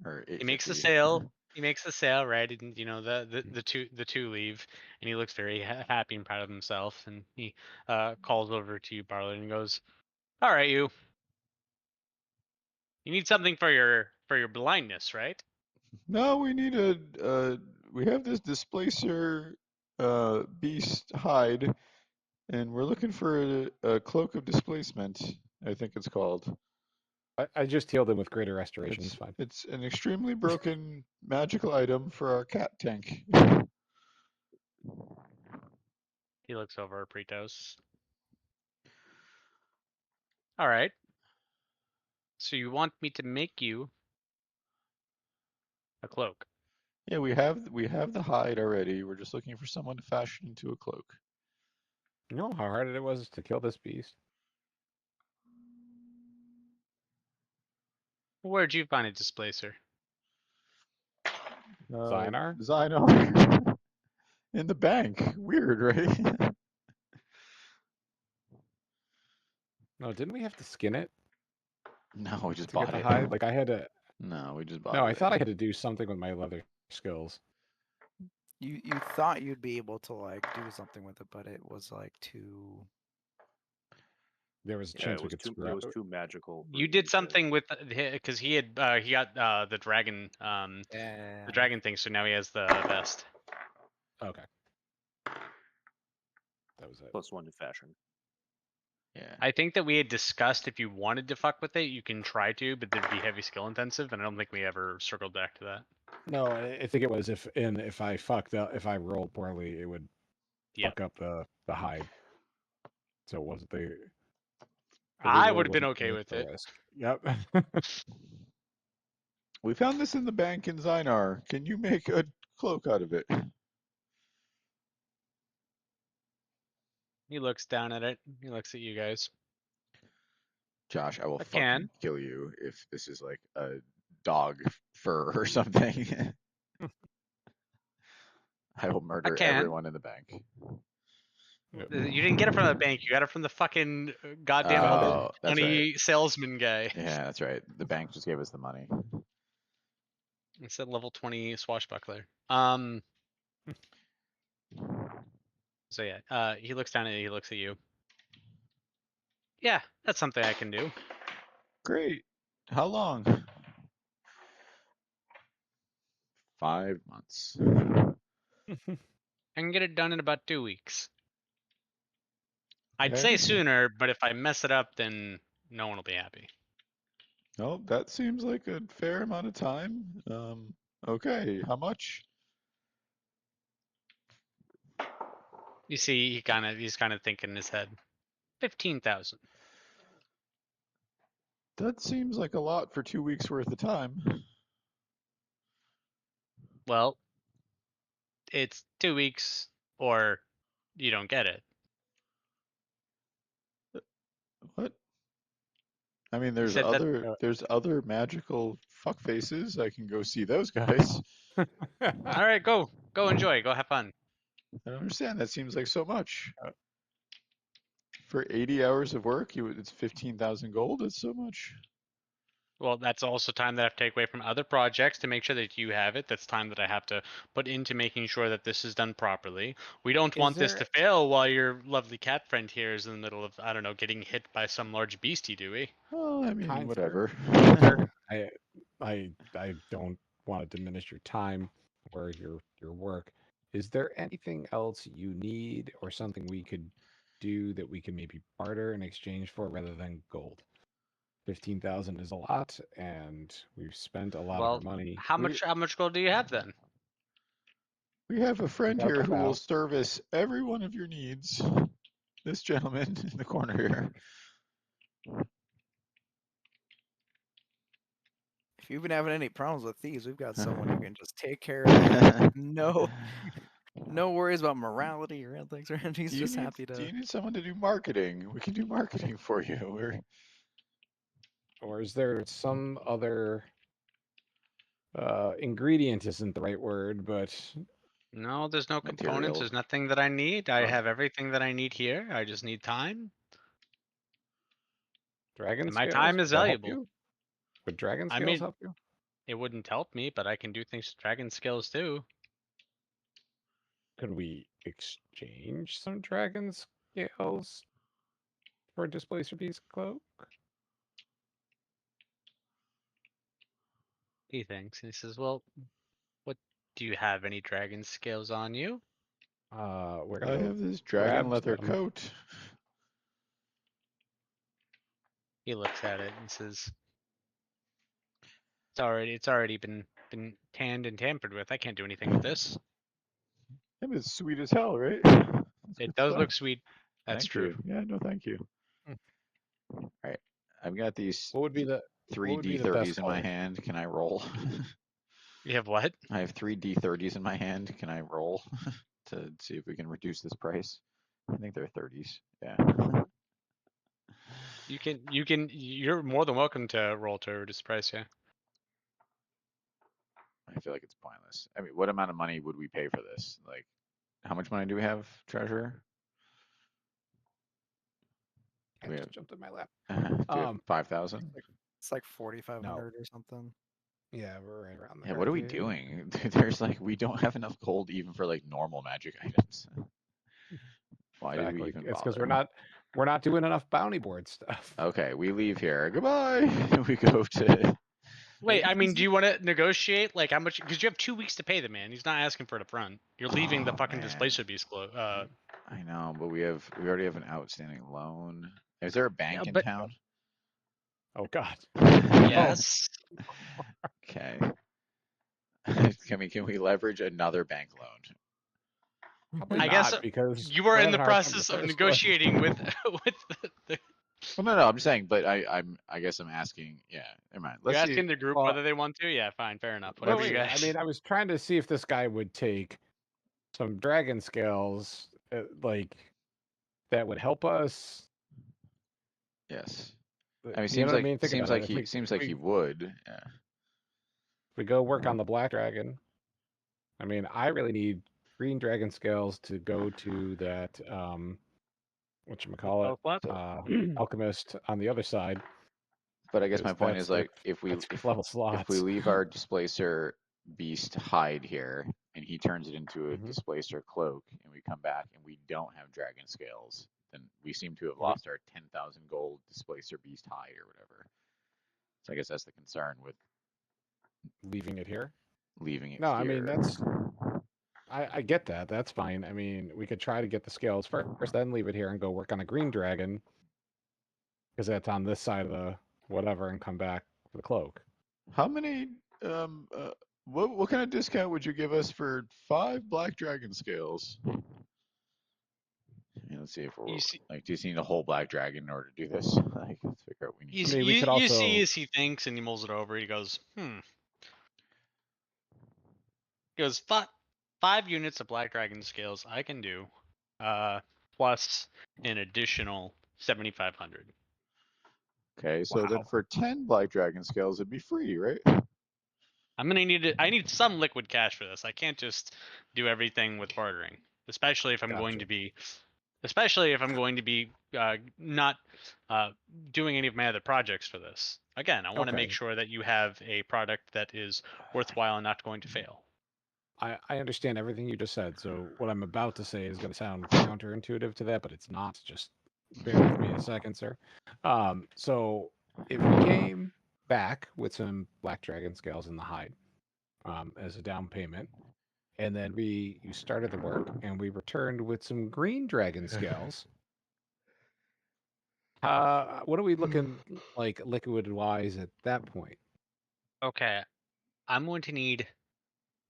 or He makes the 8:50. sale. He makes the sale, right? And the two leave, and he looks very happy and proud of himself. And he calls over to you, Barley, and goes, "All right, you need something for your blindness, right?" No, we need we have this Displacer Beast hide, and we're looking for a cloak of displacement. I think it's called. I just healed him with greater restoration. It's fine. It's an extremely broken magical item for our cat tank. He looks over at Pretos. All right. So you want me to make you a cloak? Yeah, we have the hide already. We're just looking for someone to fashion into a cloak. You know how hard it was to kill this beast? Where'd you find a displacer? Zynar? Zynar. In the bank. Weird, right? No, didn't we have to skin it No, we just to get bought the it. hide? Like I had to. No, we just bought No, it. I thought I had to do something with my leather skills. You thought you'd be able to like do something with it, but it was like too. There was a Yeah, chance it we was could too. screw It up. was too magical. for You me did to- something with because he had he got the dragon Yeah. the dragon thing, so now he has the vest. Okay. That was it. +1 to fashion. Yeah. I think that we had discussed if you wanted to fuck with it, you can try to, but there'd be heavy skill intensive, and I don't think we ever circled back to that. No, I think it was if I fucked up, if I rolled poorly, it would Yep. fuck up the hide. So it wasn't the. I reroll would have been wasn't okay worth with the it. risk. Yep. We found this in the bank in Zynar. Can you make a cloak out of it? He looks down at it. He looks at you guys. Josh, I will I fucking can. kill you if this is like a dog fur or something. I will murder can. everyone in the bank. You didn't get it from the bank. You got it from the fucking goddamn Oh, that's money salesman guy. Yeah, that's right. The bank just gave us the money. It said level 20 swashbuckler. So yeah, he looks down at you. He looks at you. Yeah, that's something I can do. Great. How long? 5 months. I can get it done in about 2 weeks. I'd Okay. say sooner, but if I mess it up, then no one will be happy. Oh, that seems like a fair amount of time. Okay, how much? You see, he's kind of thinking in his head. 15,000. That seems like a lot for 2 weeks worth of time. Well, it's 2 weeks, or you don't get it. What? I mean, there's said that- other magical fuck faces. I can go see those guys. All right, go enjoy, go have fun. I don't understand. That seems like so much. For 80 hours of work, it's 15,000 gold. It's so much. Well, that's also time that I have to take away from other projects to make sure that you have it. That's time that I have to put into making sure that this is done properly. We don't want this to fail while your lovely cat friend here is in the middle of, I don't know, getting hit by some large beastie, do we? Well, I mean, Kind whatever. I don't want to diminish your time or your work. Is there anything else you need or something we could do that we can maybe barter in exchange for rather than gold? 15,000 is a lot, and we've spent a lot of our money. How much gold do you have then? We have a friend Without here the who will vow. service every one of your needs. This gentleman in the corner here. If you've been having any problems with thieves, we've got someone who can just take care of that. No worries about morality or anything. He's just happy Do to. you need someone to do marketing? We can do marketing for you. or is there some other ingredient isn't the right word, but No, there's no components. Material. There's nothing that I need. I Oh. have everything that I need here. I just need time. dragon And my scales? time Would is that help valuable. you? Would dragon I scales mean, help you? it wouldn't help me, but I can do things with dragon skills too. Could we exchange some dragon scales for a displacer beast cloak? He thinks. And he says, well, what do you have any dragon scales on you? We're I gonna have this dragon grab leather some. coat. He looks at it and says, it's already been tanned and tampered with. I can't do anything with this. That is sweet as hell, right? It does look sweet. That's Thank true. you. Yeah, no, thank you. All right, I've got these What would be the three what would be the best D30s in my color? hand. Can I roll? You have what? I have 3 D30s in my hand. Can I roll to see if we can reduce this price? I think they're 30s. Yeah. You're more than welcome to roll to reduce the price, yeah. I feel like it's pointless. I mean, what amount of money would we pay for this? Like, how much money do we have, Treasurer? I We just jumped in my lap. Do we have 5,000? It's like 4,500 or something. Yeah, we're right around there. Yeah, what are we dude. doing? There's like, we don't have enough gold even for like normal magic items. Why did we Exactly. even It's because bother? we're not doing enough bounty board stuff. Okay, we leave here. Goodbye. We go to. Wait, I mean, do you want to negotiate like how much? Because you have 2 weeks to pay the man. He's not asking for it up front. You're leaving the Oh, fucking man. displacer beast I know, but we already have an outstanding loan. Is there a bank in but- town? Oh God. Yes. Okay. Can we leverage another bank loan? Probably I not, guess because You were we're in the having a hard time process the of first one. negotiating with with the Well, no, I'm saying, but I guess I'm asking. Yeah, never mind. You're Let's see. asking the group Well- whether they want to? Yeah, fine, fair enough. No, Whatever you wait, guys. I mean, I was trying to see if this guy would take some dragon scales, like that would help us. Yes. You I mean, know seems what like I mean? Think seems about like it. he seems like he would. Yeah. We go work on the black dragon. I mean, I really need green dragon scales to go to that whatchamacallit, alchemist on the other side. But I guess my Because point that's is like their if we next level if slots. we leave our displacer beast hide here and he turns it into a Mhm. displacer cloak and we come back and we don't have dragon scales, then we seem to have Well- lost our 10,000 gold displacer beast hide or whatever. So I guess that's the concern with leaving it here. leaving it No, here. I mean I get that. That's fine. I mean, we could try to get the scales first, then leave it here and go work on a green dragon, because that's on this side of the whatever, and come back for the cloak. How many what kind of discount would you give us for 5 black dragon scales? Yeah, let's see if we're You see- like, do you need a whole black dragon in order to do this? Like, let's figure out what we need. You, I mean, we you, could you also- see as he thinks and he mulls it over. He goes, He goes, 5 units of black dragon scales I can do, plus an additional 7,500. Okay, so then Wow. for 10 black dragon scales, it'd be free, right? I'm gonna need it. I need some liquid cash for this. I can't just do everything with bartering, especially if I'm going Gotcha. to be, not doing any of my other projects for this. Again, I want to make Okay. sure that you have a product that is worthwhile and not going to fail. I understand everything you just said. So what I'm about to say is going to sound counterintuitive to that, but it's not. Just bear with me a second, sir. So if we came back with some black dragon scales in the hide, as a down payment, and then you started the work, and we returned with some green dragon scales. What are we looking like liquid wise at that point? Okay, I'm going to need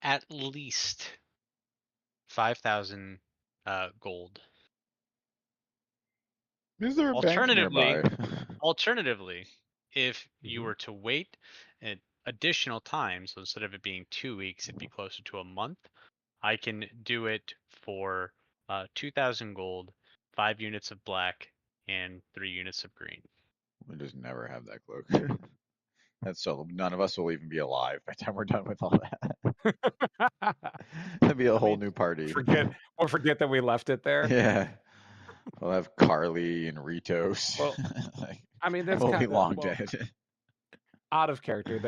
at least 5,000 gold. Is there a bank Alternatively- nearby? Alternatively, if you Mhm. were to wait an additional time, so instead of it being 2 weeks, it'd be closer to a month, I can do it for 2,000 gold, 5 units of black, and 3 units of green. We'll just never have that cloak. That's so none of us will even be alive by the time we're done with all that. That'd be a I whole mean, new party. we'll forget that we left it there. Yeah. We'll have Carly and Ritos. Well, Like, I mean, that's we'll be kind long of dead. out of character.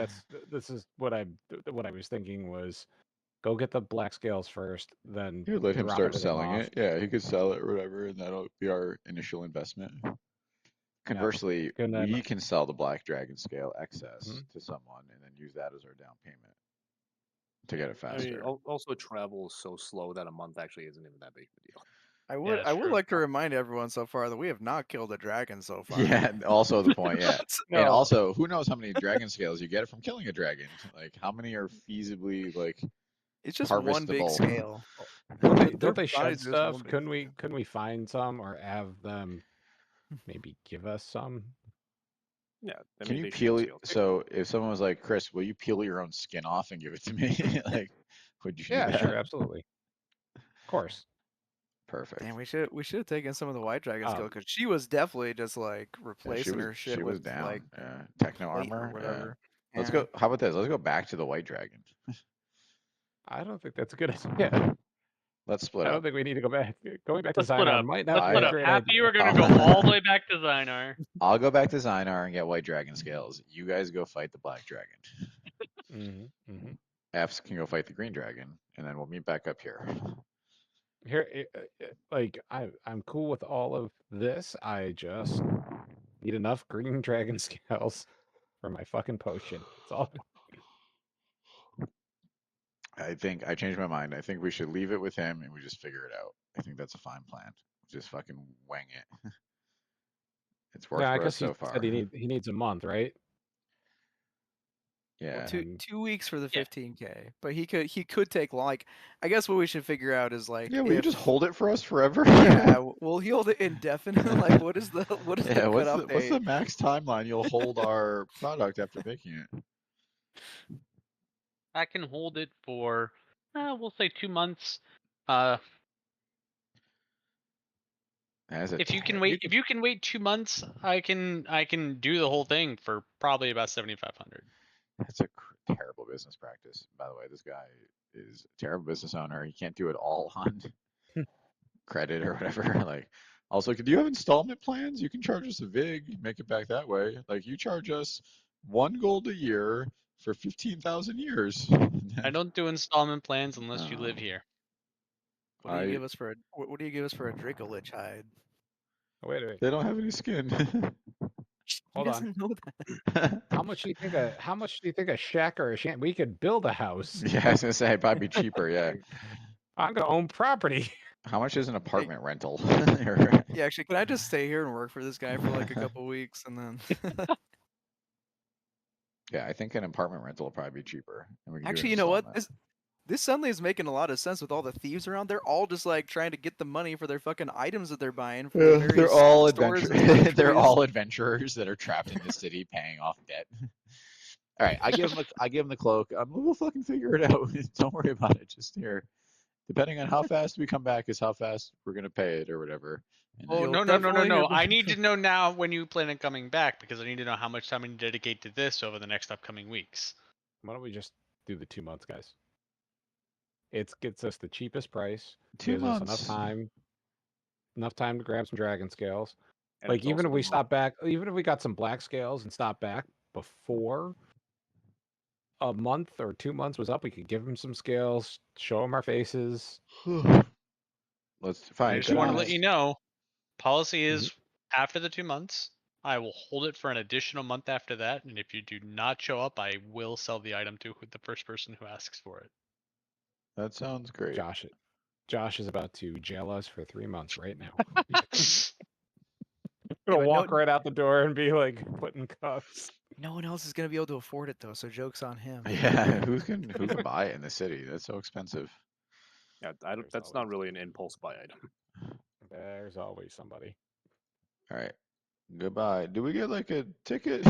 This is what I was thinking was go get the black scales first, then Here, let him drop start it to them selling off. it. Yeah, he could sell it or whatever, and that'll be our initial investment. Conversely, And then- we can sell the Black Dragon scale excess Mhm. to someone and then use that as our down payment to get it I faster. mean, also travel is so slow that a month actually isn't even that big of a deal. I would that's I would true. like to remind everyone so far that we have not killed a dragon so far. Yeah, also the point, yeah. No. And also, who knows how many dragon scales you get from killing a dragon? Like, how many are feasibly, like, It's just one big harvestable? scale. Don't Their they shed bodies are just stuff? one big Couldn't we find some or have them maybe give us some? Yeah, I Can mean, you they peel should it? scale. So, if someone was like, Chris, will you peel your own skin off and give it to me? Like, would you do Yeah, that? sure, absolutely. Of course. Perfect. Damn, we should have taken some of the white dragon skill Um, because she was definitely just like Yeah, replacing her shit she was with down. like Yeah. Techno plate armor. or whatever. Yeah. Let's Yeah. go. How about this? Let's go back to the white dragon. I don't think that's a good idea. Let's split I up. don't think we need to go back. Going back to Let's split Zynar up. might Let's not be split a up. great Happy idea. we're gonna go all the way back to Zynar. I'll go back to Zynar and get white dragon scales. You guys go fight the black dragon. Fs can go fight the green dragon, and then we'll meet back up here. Here, like I'm cool with all of this. I just need enough green dragon scales for my fucking potion. That's all. I think I changed my mind. I think we should leave it with him and we just figure it out. I think that's a fine plan. Just fucking wing it. It's worked Yeah, I for us guess so he far. said he needs a month, right? Yeah. Well, And- 2 weeks for the Yeah. 15K, but he could take like. I guess what we should figure out is like. Yeah, will you if- just hold it for us forever? Yeah, we'll hold it indefinitely. Like, what is the Yeah, cutoff what's date? the max timeline you'll hold our product after making it? I can hold it for, we'll say 2 months. As a If you can ter- wait, if you can wait 2 months, I can do the whole thing for probably about 7,500. That's a terrible business practice. By the way, this guy is a terrible business owner. He can't do it all on credit or whatever. Like, also, do you have installment plans? You can charge us a VIG, make it back that way. Like, you charge us 1 gold a year for 15,000 years. I don't do installment plans unless you live Oh. here. What do you I- give us for a what do you give us for a Dracolich hide? Wait. They don't have any skin. He Hold on. doesn't know that. How much do you think a shack or a shanty? We could build a house. Yeah, I was gonna say it'd probably be cheaper. Yeah. I'm gonna own property. How much is an apartment rental? Yeah, actually, can I just stay here and work for this guy for like a couple weeks and then? Yeah, I think an apartment rental will probably be cheaper. And we can do an Actually, you know what? installment. This suddenly is making a lot of sense with all the thieves around. They're all just like trying to get the money for their fucking items that they're buying. From the Yeah, they're various all stores and adventurers. They're countries. all adventurers that are trapped in the city paying off debt. All right, I give him the cloak. We'll fucking figure it out. Don't worry about it. Just here, depending on how fast we come back, is how fast we're gonna pay it or whatever. And Oh then- You'll no! definitely- I need to know now when you plan on coming back because I need to know how much time I need to dedicate to this over the next upcoming weeks. Why don't we just do the 2 months, guys? It gets us the cheapest price. 2 Gives us months. enough time to grab some dragon scales. And Like it's even also if we remote. stop back, even if we got some black scales and stop back before a month or 2 months was up, we could give them some scales, show them our faces. Let's fine. I just 2 want to months. let you know, policy is after the 2 months, I will hold it for an additional month after that, and if you do not show up, I will sell the item to the first person who asks for it. That sounds great. Josh is about to jail us for 3 months right now. but Gonna no- walk right out the door and be like put in cuffs. No one else is gonna be able to afford it though, so joke's on him. Yeah, who can buy it in the city? That's so expensive. Yeah, There's that's not always- really an impulse buy item. There's always somebody. All right. Goodbye. Do we get like a ticket?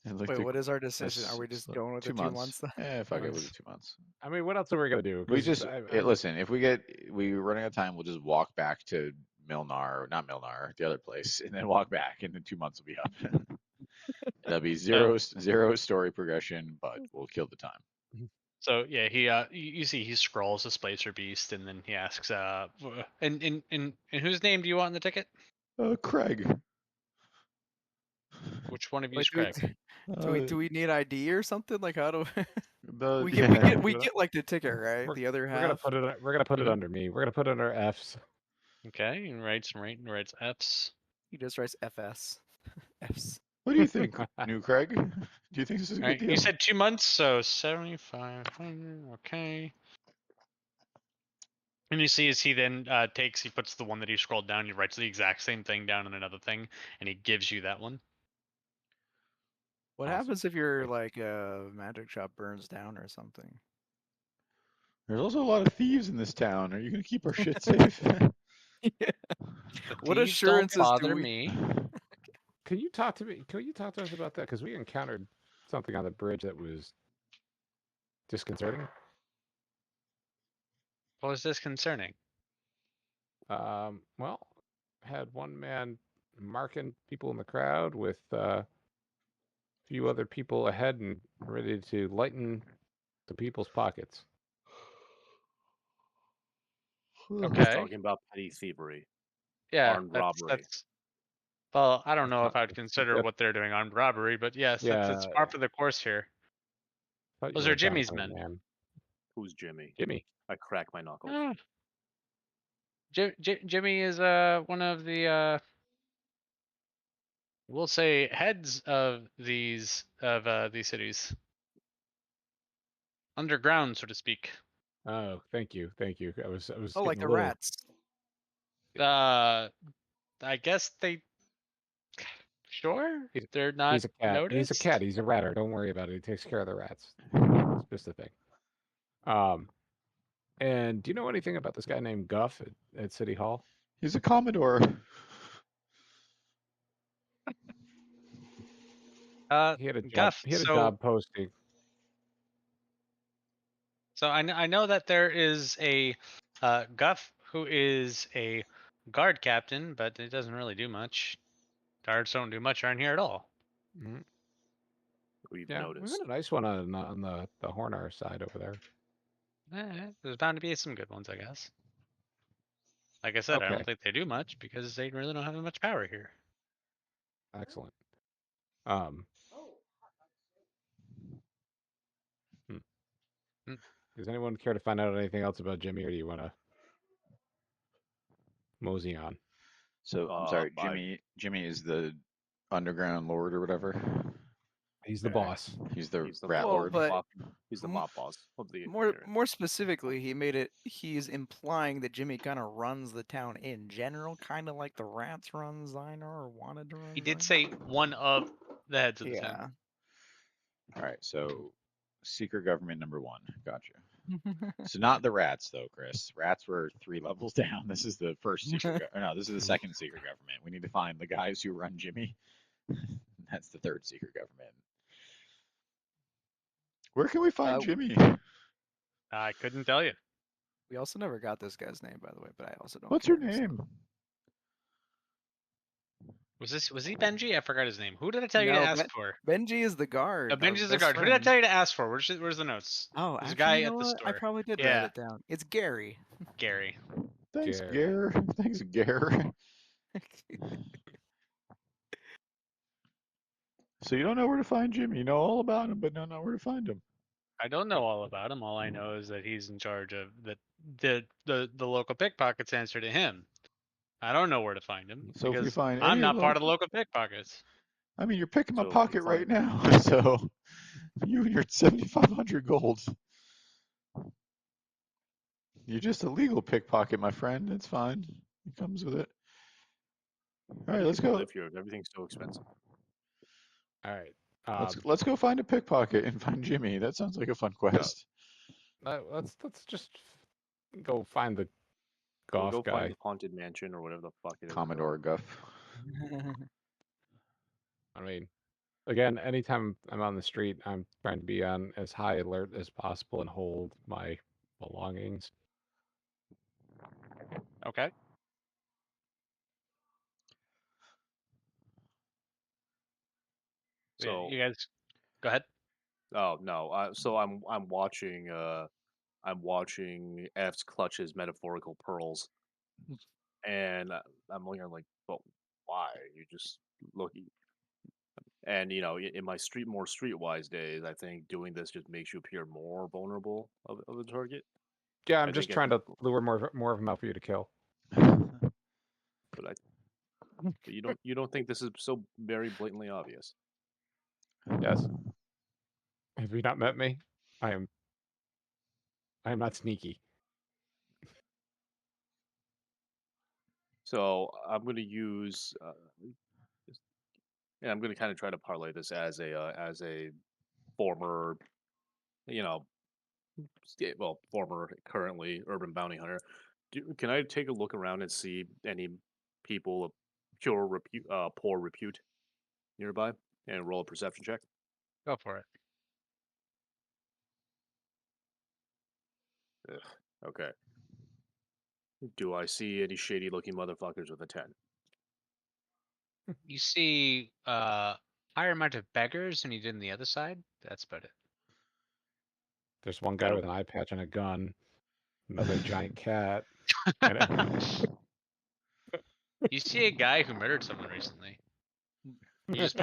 And, like, Wait, the- what is our decision? that's- Are we it's just like going with the 2 months? Then? Yeah, fuck it, we'll do Nice. 2 months. I mean, what else are we gonna do? We 'Cause just I- listen. If we running out of time, we'll just walk back to not Milnar, the other place, and then walk back, and then 2 months will be up. It'll be So- zero story progression, but we'll kill the time. So yeah, he you see he scrolls the Splacer Beast, and then he asks, and whose name do you want in the ticket? Craig. Which one of you Wait, is Craig? do we need ID or something? Like, how do The, we yeah. get like the ticket, right? The other We're gonna half. put it. We're gonna put it under me. We're gonna put it under F's. Okay, he writes F's. He just writes FS. Fs. What do you think, new Craig? Do you think this is a All good right, deal? you said 2 months, so 7,500. Okay. And you see as he then he puts the one that he scrolled down, he writes the exact same thing down on another thing, and he gives you that one. What Awesome. happens if your like magic shop burns down or something? There's also a lot of thieves in this town. Are you gonna keep our shit safe? What Thieves assurances don't do bother we? me. Can you talk to me? Can you talk to us about that? Because we encountered something on the bridge that was disconcerting. What was disconcerting? Well, had one man marking people in the crowd with a few other people ahead and ready to lighten the people's pockets. He's Okay. talking about petty thievery. Yeah, Armed robbery. Well, I don't know if not- I'd consider that- what they're doing armed robbery, but yes, it's Yeah. par for the course here. Thought you Those were are a Jimmy's dynamite men. man. Who's Jimmy? Jimmy. I crack my knuckles. Ah. Jimmy is one of the we'll say heads of these cities, underground, so to speak. Oh, thank you. I was Oh, like getting the a little- rats. I guess they. Sure, they're not. He's a cat. Noticed? He's a cat. He's a ratter. Don't worry about it. He takes care of the rats. It's just a thing. And do you know anything about this guy named Guff at City Hall? He's a Commodore. He had a job. Guff. He had a So, job posting. so I know that there is a Guff who is a guard captain, but it doesn't really do much. Guards don't do much around here at all. Mhm. We've Yeah, we noticed. got a nice one on the Hornar side over there. There's bound to be some good ones, I guess. Like I said, I Okay. don't think they do much because they really don't have much power here. Excellent. Does anyone care to find out anything else about Jimmy, or do you want to mosey on? So I'm sorry, I- Jimmy is the underground lord or whatever. He's the Yeah. boss. He's the He's the rat Well, lord. but He's the m- mob boss of the more area. more specifically, he's implying that Jimmy kind of runs the town in general, kind of like the rats run Zynar or wanted to run. He did Zynar. say one of the heads of the Yeah. town. All right, so secret government number 1. Gotcha. So not the rats though, Chris. Rats were 3 levels down. This is the first secret. No, this is the second secret government. We need to find the guys who run Jimmy. That's the third secret government. Where can we find Jimmy? I couldn't tell you. We also never got this guy's name, by the way, but I also don't. What's your care, so- name? Was he Benji? I forgot his name. Who did I tell you No, to ask for? Benji is the guard. Benji's the best guard. Who did I friend. tell you to ask for? Where's the notes? Oh, There's a actually, guy you at know the what? I store. probably did Yeah. write it down. It's Gary. Gary. Thanks, Gary. Gare. Thanks, Gare. So you don't know where to find Jimmy. You know all about him, but don't know where to find him. I don't know all about him. All I know is that he's in charge of the local pickpockets answer to him. I don't know where to find him So if we because find I'm any not of part of them- the local pickpockets. I mean, you're picking my So if we pocket right find- now. So you and your 7,500 gold. You're just a legal pickpocket, my friend. It's fine. It comes with it. All right, let's People go. live here. Everything's so expensive. All right. Let's go find a pickpocket and find Jimmy. That sounds like a fun quest. Let's just go find the We'll golf go guy. find the haunted mansion or whatever the fuck it is. Commodore Guff. I mean, again, anytime I'm on the street, I'm trying to be on as high alert as possible and hold my belongings. Okay. Yeah, So, you guys, go ahead. oh no, so I'm watching F's clutch his metaphorical pearls, and I'm looking at like, but why? You just looking, and in my more streetwise days, I think doing this just makes you appear more vulnerable of the target. Yeah, I I'm just think at trying the, to lure more of them out for you to kill. but you don't think this is so very blatantly obvious? Yes. Have you not met me? I am not sneaky. So I'm going to use, and I'm going to kind of try to parlay this as a former, you know, well, former, currently urban bounty hunter. Can I take a look around and see any people of poor repute nearby, and roll a perception check? Go for it. Ugh, okay. Do I see any shady looking motherfuckers with a 10? You see higher amount of beggars than you did on the other side. That's about it. There's one I guy don't. with an eye patch and a gun, another giant cat, and You see a guy who murdered someone recently. You just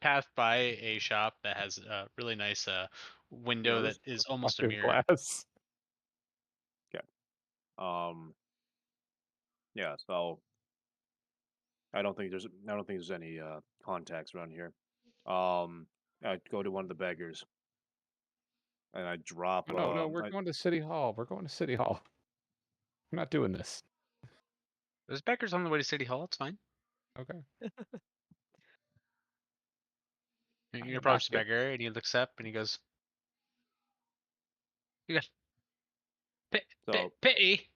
passed by a shop that has a really nice window that Mirrors? is almost a fucking mirror. glass. Um. Yeah. So I don't think there's any contacts around here. I go to one of the beggars and I drop. No, we're going to City Hall. We're going to City Hall. I'm not doing this. There's beggars on the way to City Hall. It's fine. Okay. You approach the beggar and he looks up and he goes, "You got So pity."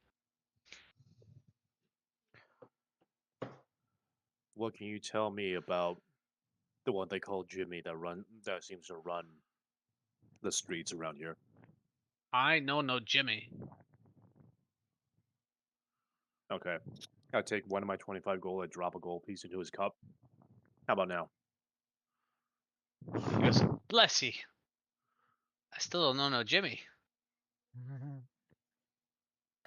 what can you tell me about the one they call Jimmy that seems to run the streets around here? I know no Jimmy. Okay. I take one of my 25 gold, I drop a gold piece into his cup. How about now? He goes, "Bless ye. I still don't know no Jimmy."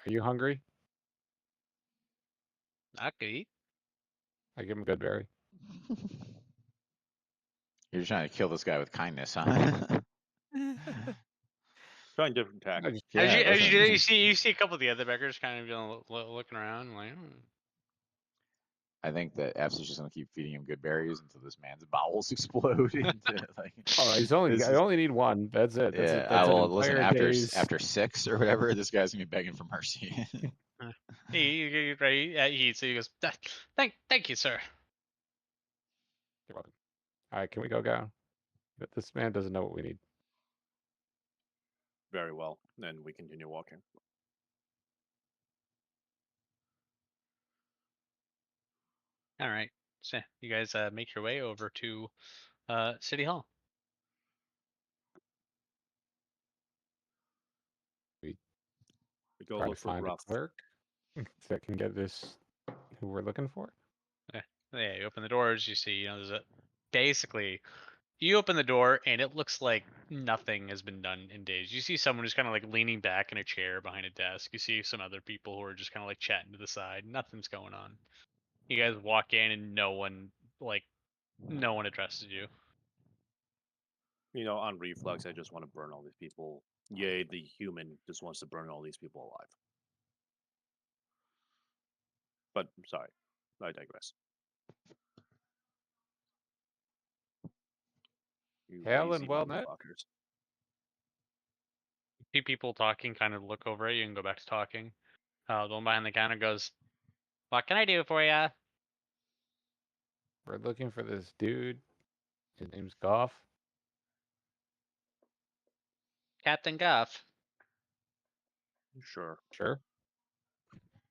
Are you hungry? I could eat. I give him good berry. You're trying to kill this guy with kindness, huh? Trying different I tactics. just- As Yeah, you do, listen. you see a couple of the other beggars kind of looking around like. I think that Epps is just gonna keep feeding him good berries until this man's bowels explode into like. Oh, This I is, only need one. That's it. That's yeah, it. I That's an will listen entire day's. after 6 or whatever. This guy's gonna be begging for mercy. So he goes, thank you, sir." You're welcome. All right, can we go down? This man doesn't know what we need. Very well. Then we continue walking. All right. So you guys make your way over to City Hall. We go Try to look for find a Gruff. clerk that can get this who we're looking for. Yeah, you open the doors. You see, there's basically you open the door and it looks like nothing has been done in days. You see someone who's kind of like leaning back in a chair behind a desk. You see some other people who are just kind of like chatting to the side. Nothing's going on. You guys walk in and no one addresses you. On reflex, I just want to burn all these people. Yay, the human just wants to burn all these people alive. But sorry, I digress. You Hail lazy and well met. motherfuckers. See people talking, kind of look over at you and go back to talking. The one behind the counter goes, "What can I do for you?" We're looking for this dude. His name's Goff. "Captain Guff. Sure. Sure.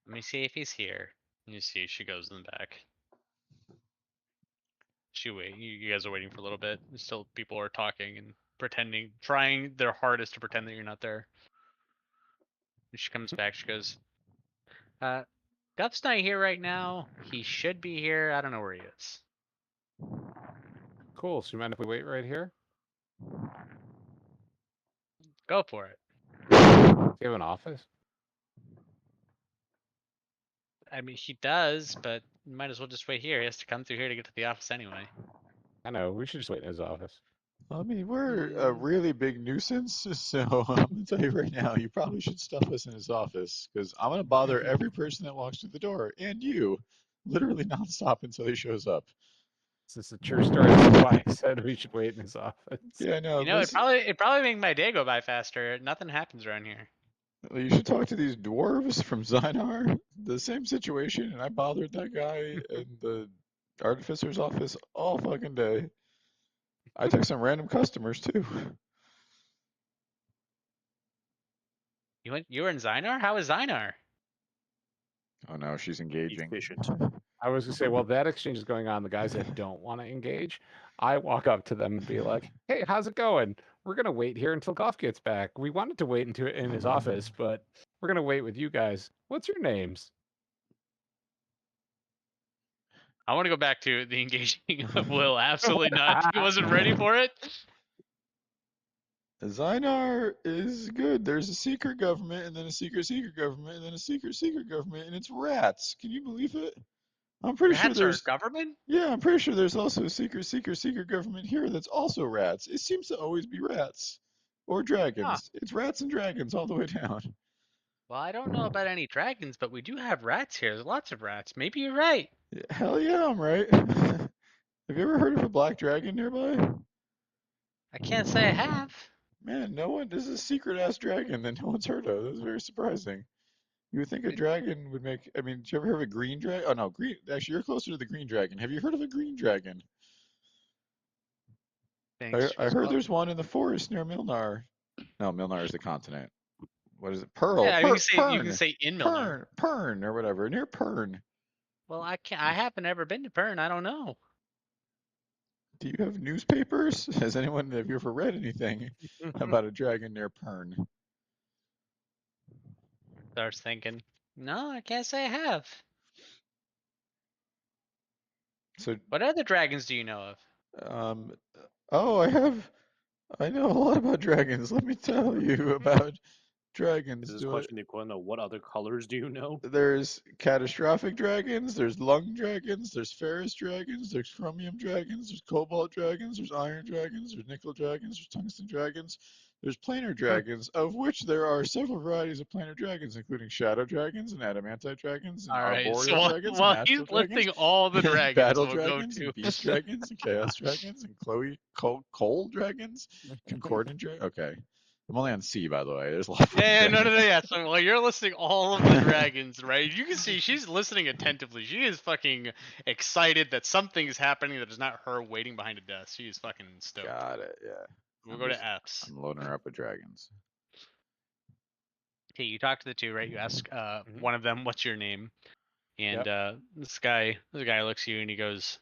Let me see if he's here." You see, she goes in the back. You guys are waiting for a little bit. Still, people are talking and trying their hardest to pretend that you're not there. And she comes back. She goes, "Guff's not here right now. He should be here. I don't know where he is." Cool. So you mind if we wait right here? Go for it. Do you have an office? I mean, he does, but might as well just wait here. He has to come through here to get to the office anyway. I know. We should just wait in his office. I mean, we're a really big nuisance, so I'm gonna tell you right now, you probably should stuff us in his office, because I'm gonna bother every person that walks through the door, and you, literally nonstop until he shows up. This is a true story. That's why I said we should wait in his office. Yeah, no, You know, it probably make my day go by faster. Nothing happens around here. you should talk to these dwarves from Zynar. The same situation, and I bothered that guy in the artificer's office all fucking day. I took some random customers too. You were in Zynar? How is Zynar? Oh no, she's engaging. Efficient. I was gonna say, while that exchange is going on, the guys that don't want to engage, I walk up to them and be like, "Hey, how's it going? We're gonna wait here until Goff gets back. We wanted to wait into in his office, but we're gonna wait with you guys. What's your names?" I want to go back to the engaging of Will. Absolutely not. He wasn't ready for it. Zynar is good. There's a secret government, and then a secret government, and then a secret government, and it's rats. Can you believe it? I'm pretty sure Rats are there's. government? Yeah, I'm pretty sure there's also a secret government here that's also rats. It seems to always be rats. Or dragons. Huh. It's rats and dragons all the way down. Well, I don't know about any dragons, but we do have rats here. There's lots of rats. Maybe you're right. Hell yeah, I'm right. Have you ever heard of a black dragon nearby? I can't say I have. Man, no one. This is a secret ass dragon that no one's heard of. That's very surprising. You would think a dragon would make. I mean, did you ever hear of a green dragon? Oh no, green. Actually, you're closer to the green dragon. Have you heard of a green dragon? Thanks. I heard there's one in the forest near Milnar. No, Milnar is the continent. What is it? Pearl. Yeah, Pern, you can say in Milner. Pern, or whatever. Near Pern. Well, I haven't ever been to Pern. I don't know. Do you have newspapers? Have you ever read anything about a dragon near Pern? Starts thinking. No, I can't say I have. So, What other dragons do you know of? oh, I know a lot about dragons. Let me tell you about dragons. Is this question the equivalent of what other colors do you know? There's catastrophic dragons, there's lung dragons, there's ferrous dragons, there's chromium dragons, there's cobalt dragons, there's iron dragons, there's nickel dragons, there's tungsten dragons, there's planar dragons, of which there are several varieties of planar dragons, including shadow dragons and adamantite dragons and arboreal dragons. While and he's astral dragons, listing all the and dragons, battle we'll dragons, go and to. beast dragons, and chaos dragons, and coal dragons, concordant dragons. Okay. I'm only on C, by the way. There's a lot of Yeah, no. dragons. Yeah. So while you're listing all of the dragons, right? You can see she's listening attentively. She is fucking excited that something's happening that is not her waiting behind a desk. She is fucking stoked. Got it, yeah. We'll go to F's. I'm loading her up with dragons. Okay, you talk to the two, right? You ask one of them, "What's your name?" And this guy looks at you and he goes,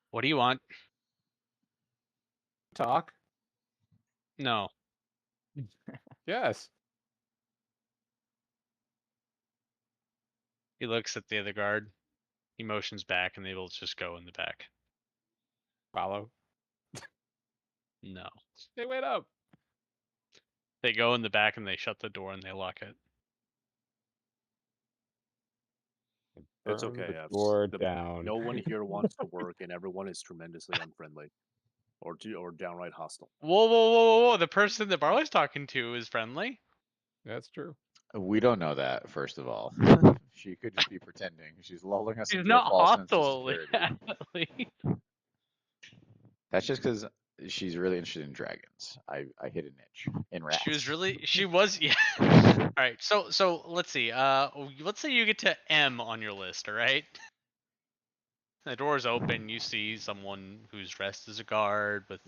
"What do you want?" Talk. No. Yes. He looks at the other guard. He motions back, and they will just go in the back. Follow. No. They wait up. They go in the back and they shut the door and they lock it. It's Burn okay. the door down. No one here wants to work, and everyone is tremendously unfriendly, or downright hostile. Whoa! The person that Barley's talking to is friendly. That's true. We don't know that, first of all. She could just be pretending. She's lulling us She's into not a false sense of hostile. security. That's just because she's really interested in dragons. I hit a niche in rats. She was yeah. All right, so let's see. Let's say you get to M on your list. All right. The door's open. You see someone who's dressed as a guard with,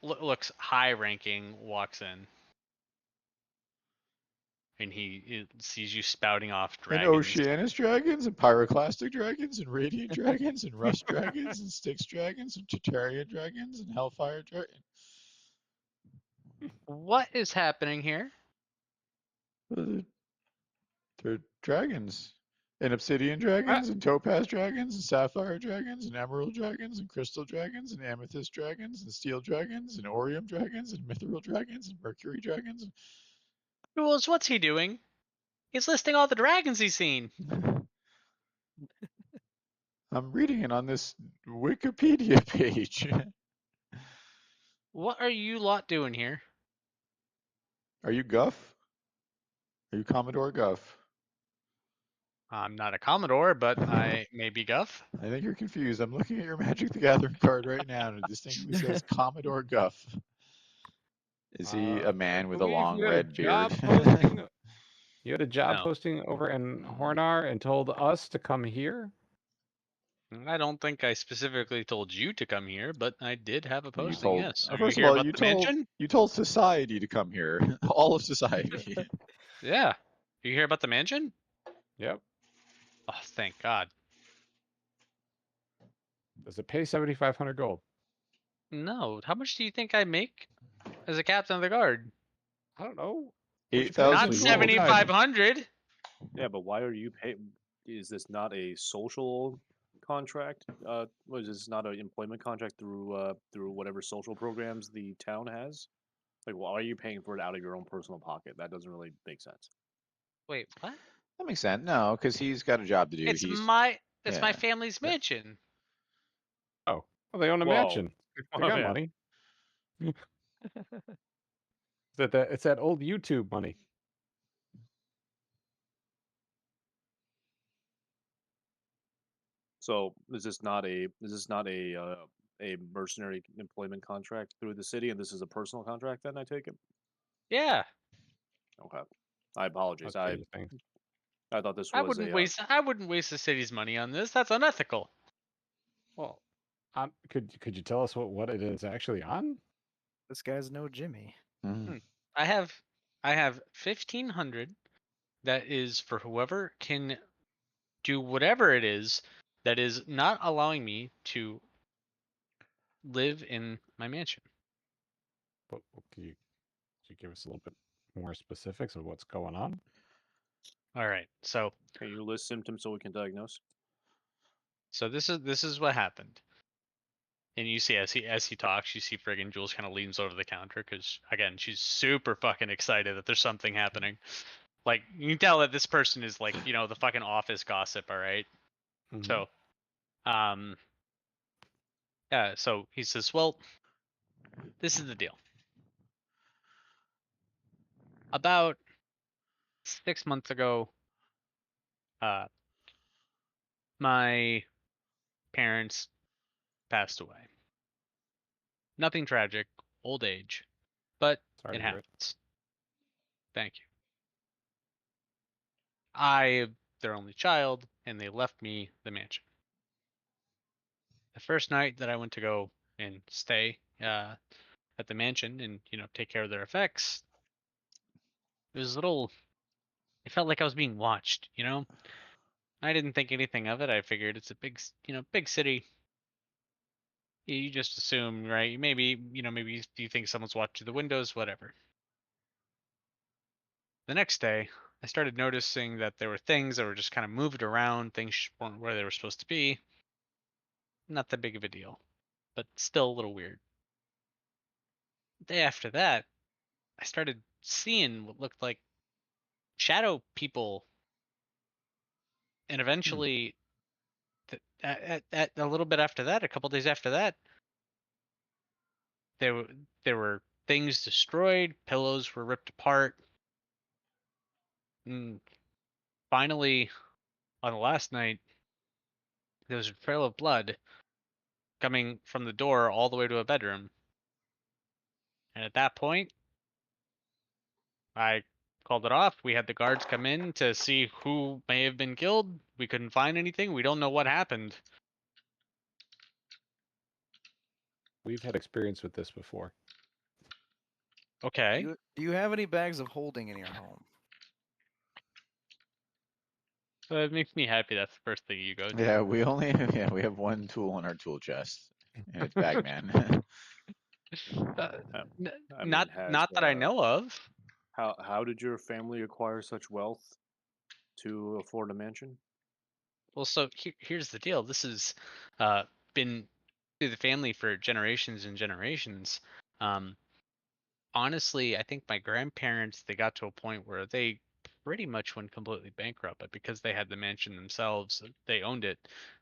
looks high ranking, walks in. And he sees you spouting off dragons. And Oceanus dragons, and pyroclastic dragons, and radiant dragons, and rust dragons, and Styx dragons, and Tartarian dragons, and hellfire dragons. What is happening here? They're dragons. And obsidian dragons, and topaz dragons, and sapphire dragons, and emerald dragons, and crystal dragons, and amethyst dragons, and steel dragons, and orium dragons, and mithril dragons, and mercury dragons. Jules, what's he doing? He's listing all the dragons he's seen. I'm reading it on this Wikipedia page. What are you lot doing here? Are you Guff? Are you Commodore Guff? I'm not a Commodore, but I may be Guff. I think you're confused. I'm looking at your Magic the Gathering card right now, and it distinctly says Commodore Guff. Is he a man with a believe long you had a red job beard? posting- You had a job No. posting over in Hornar and told us to come here? I don't think I specifically told you to come here, but I did have a You posting. told, Yes. Are you first of here all, about you the told mansion? you told society to come here, all of society. Yeah. You hear about the mansion? Yep. Oh, thank God. Does it pay 7,500 gold? No. How much do you think I make as a captain of the guard? I don't know. 8,000 Not gold. 7,500. Yeah, but why are you paying? Is this not a social contract? Was this not an employment contract through whatever social programs the town has? Like, why are you paying for it out of your own personal pocket? That doesn't really make sense. Wait, what? That makes sense. No, because he's got a job to do. It's He's my yeah. family's mansion. Oh, well, they own a Whoa. mansion. They Oh, got yeah. money. It's that old YouTube money. So is this not a mercenary employment contract through the city, and this is a personal contract? Then I take it. Yeah. Okay. I apologize. That's what you think. I thought this I was wouldn't a waste the city's money on this. That's unethical. Well, could you tell us what it is actually on? This guy's no Jimmy. Mhm. I have 1,500 that is for whoever can do whatever it is that is not allowing me to live in my mansion. But could you give us a little bit more specifics of what's going on? All right. So Can you list symptoms so we can diagnose? this is what happened. And you see as he talks, you see friggin' Jules kind of leans over the counter because again, she's super fucking excited that there's something happening. Like you can tell that this person is like, the fucking office gossip, all right? Mhm. So yeah, so he says, well, this is the deal. About 6 months ago, my parents passed away. Nothing tragic, old age, but Sorry it to hear it. happens. Thank you. I their only child, and they left me the mansion. The first night that I went to go and stay at the mansion and take care of their effects, it was a little. It felt like I was being watched. I didn't think anything of it. I figured it's a big city. You just assume, right? Maybe you think someone's watching the windows, whatever. The next day, I started noticing that there were things that were just kind of moved around. Things weren't where they were supposed to be. Not that big of a deal, but still a little weird. The day after that, I started seeing what looked like shadow people, and eventually, at a little bit after that, a couple days after that, there were things destroyed, pillows were ripped apart, and finally, on the last night, there was a trail of blood coming from the door all the way to a bedroom. And at that point, I called it off. We had the guards come in to see who may have been killed. We couldn't find anything. We don't know what happened. We've had experience with this before. Okay. Do you have any bags of holding in your home? So it makes me happy that's the first thing you go to. Yeah, we have one tool in our tool chest, and it's Bagman. Not that I know of. How did your family acquire such wealth to afford a mansion? Well, so here's the deal. This has been through the family for generations and generations. Um, honestly, I think my grandparents, they got to a point where they pretty much went completely bankrupt, but because they had the mansion themselves, they owned it.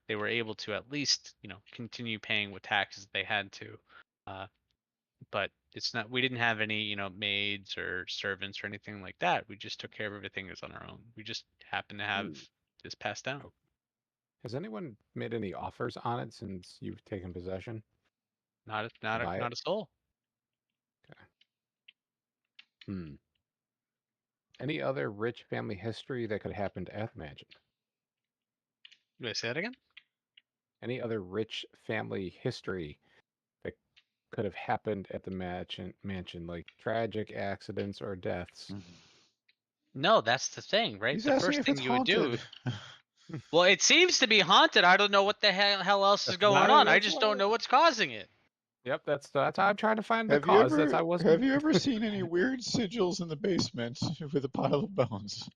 They were able to at least, continue paying what taxes they had to. Uh, but it's not. We didn't have any, maids or servants or anything like that. We just took care of everything as on our own. We just happened to have Ooh. this passed down. Oh. Has anyone made any offers on it since you've taken possession? Not Buy it? a soul. Hmm. Any other rich family history that could have happened at the mansion? Did I say that again? Any other rich family history that could have happened at the mansion, like tragic accidents or deaths? No, that's the thing, right? He's The asking first if thing it's you would do. haunted. Well, it seems to be haunted. I don't know what the hell else is going on. I just don't know what's causing it. Yep, that's how I'm trying to find the Have you cause. ever I wasn't. seen any weird sigils in the basement with a pile of bones?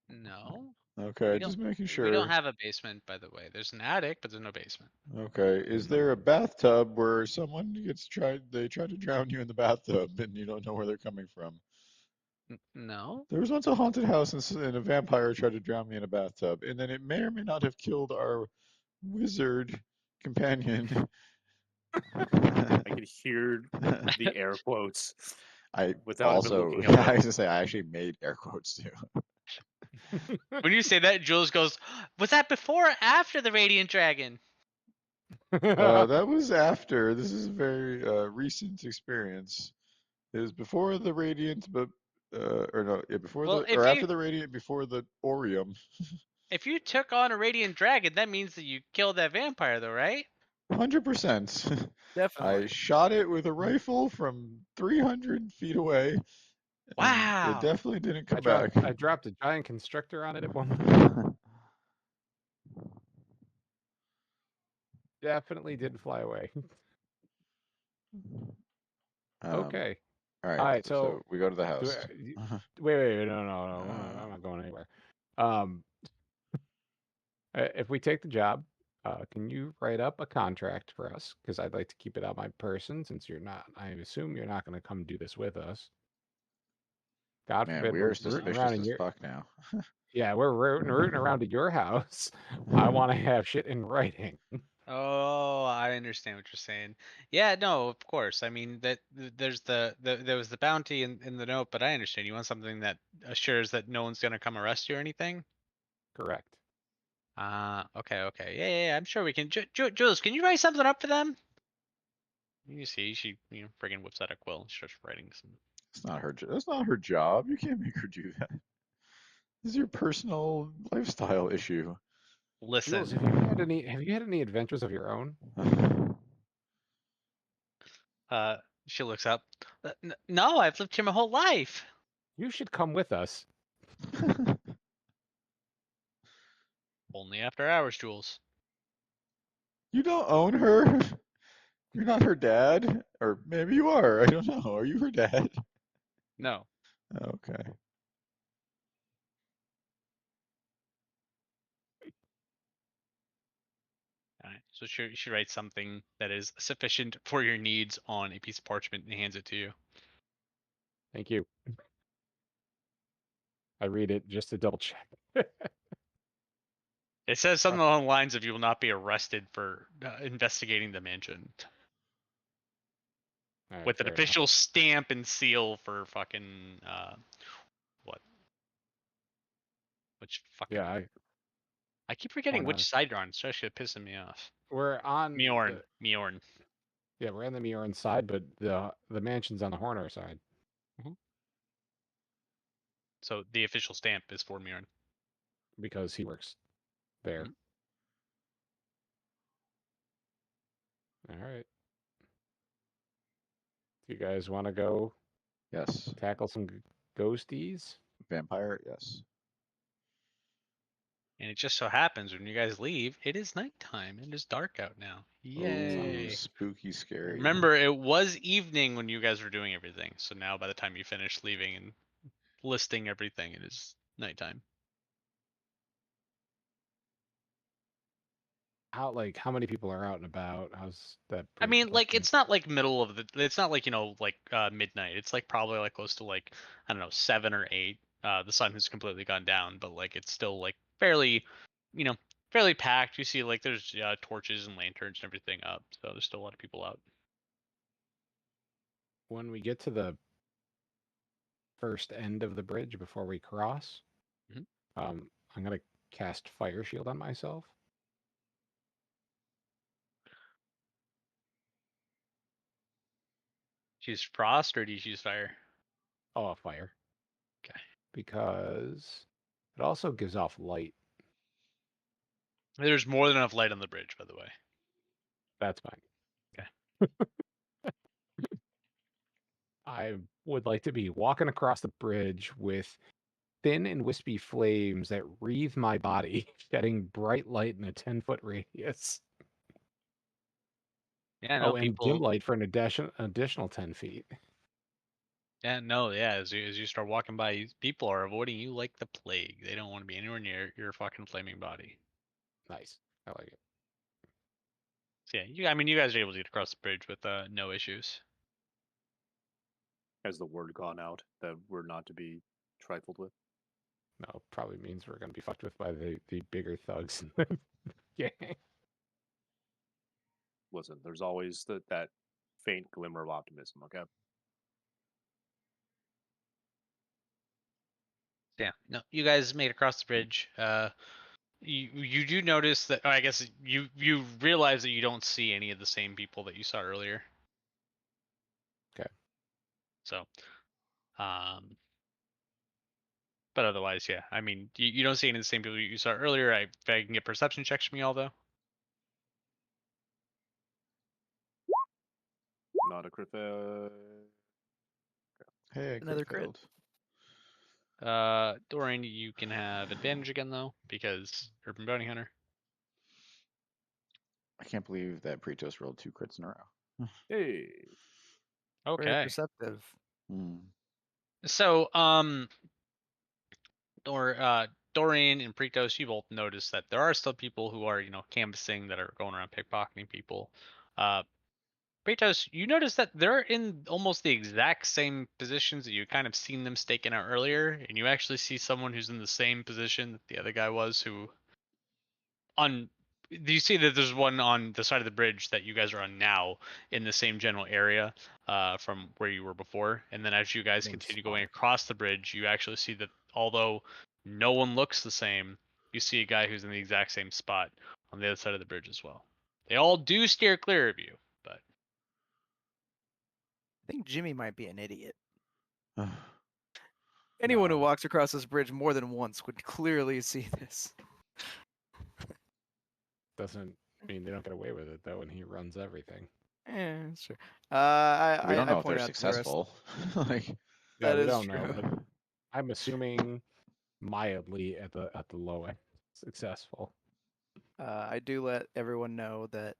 No, Okay, we just making we don't sure. have a basement, by the way. There's an attic, but there's no basement. Okay, is there a bathtub where someone they try to drown you in the bathtub and you don't know where they're coming from? No. There was once a haunted house and a vampire tried to drown me in a bathtub, and then it may or may not have killed our wizard companion. I could hear the air quotes I without even also, looking I was at gonna say, I actually made air quotes too. When you say that, Jules goes, "Was that before or after the Radiant Dragon?" That was after. This is a very recent experience. It was before the Radiant, but or no, yeah, before Well, or after the Radiant, before the Orium. if you took on a Radiant Dragon, that means that you killed that vampire, though, right? 100%. Definitely. I shot it with a rifle from 300 feet away. And it Wow. definitely didn't come I dropped a giant constrictor on it at one point. Definitely did fly away. Okay. All All right. right. So we go to the Do house. wait, no, I'm not going anywhere. If we take the job, can you write up a contract for us? Because I'd like to keep it on my person since you're not. I assume you're not going to come do this with us. God Man, forbid we we're are rooting suspicious around in as your. fuck now. Yeah, we're rooting around at your house. I want to have shit in writing. Oh, I understand what you're saying. Yeah, no, of course. I mean there's there was the bounty in the note, but I understand you want something that assures that no one's gonna come arrest you or anything. Correct. Okay. Yeah. I'm sure we can. Jules, can you write something up for them? You see, she friggin' whips out a quill and starts writing some. It's not her. That's not her job. You can't make her do that. This is your personal lifestyle issue. Listen, Jules, have you had any adventures of your own? she looks up. No, I've lived here my whole life. You should come with us. Only after hours, Jules. You don't own her. You're not her dad, or maybe you are. I don't know. Are you her dad? No. Okay. All right. So she writes something that is sufficient for your needs on a piece of parchment and hands it to you. Thank you. I read it just to double check. It says something along the lines of you will not be arrested for investigating the mansion. Right, With an fair official stamp and seal for fucking what? Which fucking? Yeah, I keep forgetting which Horner. side you're on. It's actually pissing me off. We're on Mjorn. Yeah, we're on the Mjorn side, but the mansion's on the Horner side. So the official stamp is for Mjorn. Because he works there. All right. Do you guys want to go Yes. tackle some ghosties? Vampire. Yes. And it just so happens when you guys leave, it is nighttime. It is dark out now. Yay. Ooh, spooky, scary. Remember, it was evening when you guys were doing everything. So now by the time you finish leaving and listing everything, it is nighttime. how many people are out and about? How's that? I mean, bridge like looking? it's not like middle of the. It's not like midnight. It's like probably like close to like I don't know 7 or 8. The sun has completely gone down, but like it's still like fairly, you know, fairly packed. You see like there's torches and lanterns and everything up, so there's still a lot of people out. When we get to the first end of the bridge before we cross, Mhm. I'm gonna cast Fire Shield on myself. Choose frost or do you choose fire? Oh, fire. Okay. Because it also gives off light. There's more than enough light on the bridge, by the way. That's fine. Okay. I would like to be walking across the bridge with thin and wispy flames that wreathe my body, shedding bright light in a 10-foot radius. Yeah, Oh, no, and dim people. light for an additional 10 feet. Yeah, no, yeah. As you start walking by, people are avoiding you like the plague. They don't want to be anywhere near your fucking flaming body. Nice. I like it. So yeah, you guys are able to get across the bridge with no issues. Has the word gone out that we're not to be trifled with? No, probably means we're going to be fucked with by the bigger thugs in the gang. Listen, there's always that faint glimmer of optimism. Okay. Yeah, no, you guys made it across the bridge. You do notice that. I guess you realize that you don't see any of the same people that you saw earlier. Okay. So, but otherwise, yeah. I mean, you don't see any of the same people you saw earlier. If I can get perception checks from y'all though. Not a crit fail. Hey, Another crit crit. failed. Dorian, you can have advantage again though because Urban Bounty Hunter. I can't believe that Pretos rolled 2 crits in a row. Hey. Very Okay. perceptive. Hmm. So, Dorian and Pretos, you both notice that there are still people who are, canvassing that are going around pickpocketing people. Pretos, you notice that they're in almost the exact same positions that you kind of seen them staking out earlier, and you actually see someone who's in the same position that the other guy was. Do you see that there's one on the side of the bridge that you guys are on now in the same general area from where you were before? And then as you guys Same continue going spot. across the bridge, you actually see that although no one looks the same, you see a guy who's in the exact same spot on the other side of the bridge as well. They all do steer clear of you, but I think Jimmy might be an idiot. Anyone who No. walks across this bridge more than once would clearly see this. Doesn't mean they don't get away with it, though, and he runs everything. Sure. We I don't know if point they're out to the rest. successful. Like, Yeah, That we is don't know, true. but I'm assuming mildly at the low end successful. I do let everyone know that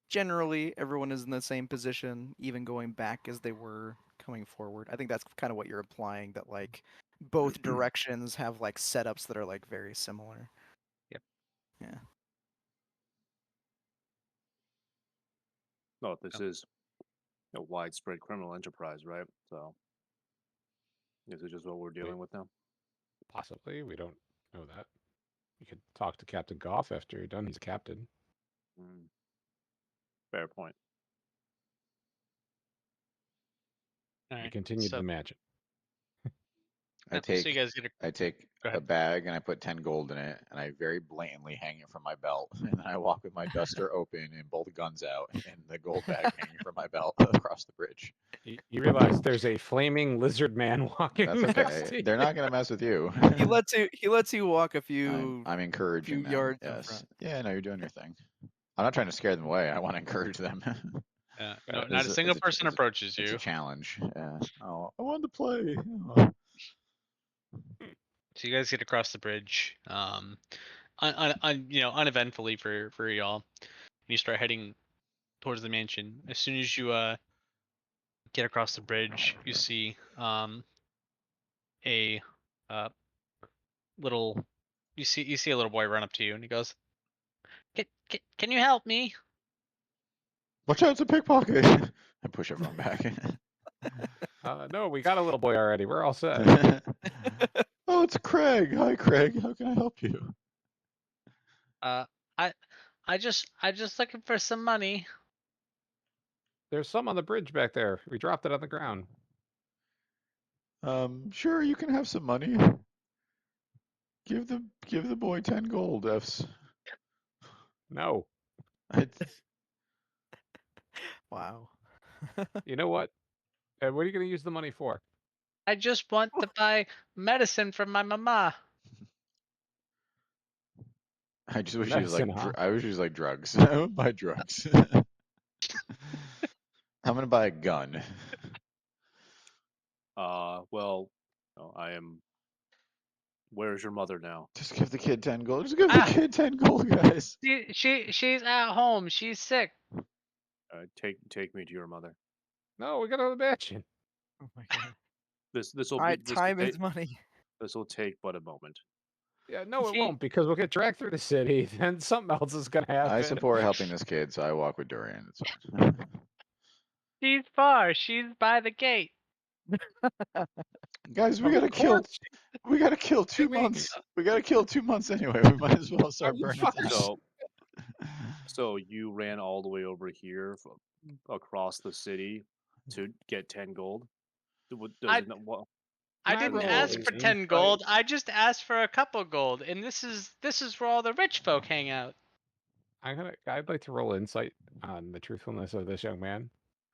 generally everyone is in the same position, even going back as they were coming forward. I think that's kind of what you're implying, that like both directions have like setups that are like very similar. Yep. Yeah. No, this is a widespread criminal enterprise, right? So, this is just what we're dealing with now. Possibly, we don't know that. We could talk to Captain Goff after you're done. He's a captain. Mm. Fair point. all We right. continued So, the magic. I so take you guys get I take Go a ahead. bag and I put 10 gold in it, and I very blatantly hang it from my belt. And then I walk with my duster open and both guns out, and the gold bag hanging from my belt across the bridge. You realize there's a flaming lizard man walking That's next okay. to you. They're not gonna mess with you. He lets you walk a I'm few encouraging them. yards in Yes. front. Yeah, no, you're doing your thing. I'm not trying to scare them away. I want to encourage them. No, It's not a single person it's approaches a you. challenge. Yeah. Oh, I want to play. Oh. So you guys get across the bridge, uneventfully for y'all. And you start heading towards the mansion. As soon as you get across the bridge, you see a little you see a little boy run up to you, and he goes, Can you help me? Watch out, it's a pickpocket. I push everyone back. No, we got a little boy already. We're all set. Oh, it's Craig. Hi, Craig. How can I help you? I just looking for some money. There's some on the bridge back there. We dropped it on the ground. Sure, you can have some money. Give the boy 10 gold, Fs. No. Wow. You know what? What are you going to use the money for? I just want to buy medicine for my mama. I just wish he was like Medicine, huh? I wish he was like drugs. I would buy drugs. I'm gonna buy a gun. Well, no, I am. Where's your mother now? Just give the kid 10 gold. Just give the kid 10 gold, guys. She's at home. She's sick. Take me to your mother. No, we got to the mansion. Oh my god. This will All right, be time is money. this will take but a moment. Yeah, no, it She- won't because we'll get dragged through the city. Then something else is going to happen. I support helping this kid, so I walk with Dorian. It's fine. She's far. She's by the gate. Guys, we Of gotta kill. course. We gotta kill 2 I mean, months. We gotta kill 2 months anyway. We might as well start you burning fucking things. So you ran all the way over here across the city to get 10 gold. I Can I didn't roll ask an for 10 insight? gold. I just asked for a couple gold, and this is where all the rich folk hang out. I'd like to roll insight on the truthfulness of this young man.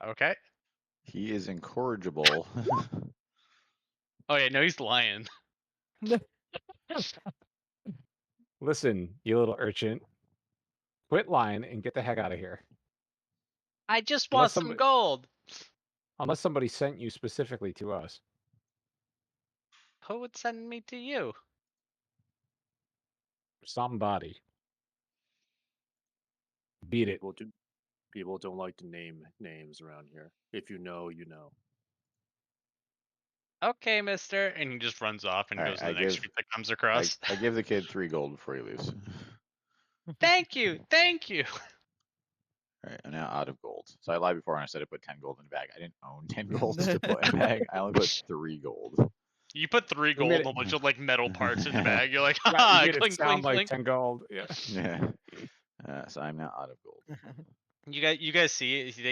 Okay. He is incorrigible. Oh yeah, no, he's lying. Listen, you little urchin. Quit lying and get the heck out of here. I just Unless want some somebody- gold. Unless somebody sent you specifically to us. Who would send me to you? Somebody. Beat it. People don't like to name names around here. If you know, you know. Okay, mister. And he just runs off and Alright, goes to the I next give- street that comes across. I give the kid 3 gold before he leaves. Thank you. Thank you. Alright, I'm now out of gold. So I lied before and I said I put 10 gold in the bag. I didn't own 10 gold to put in the bag. I only put 3 gold. You put 3 We gold made and a it- bunch of like metal parts in the bag. You're like, Yeah, you ah, made it clink, sound clink, like clink. 10 gold. Yeah. Yeah. So I'm now out of gold. You guys see it. He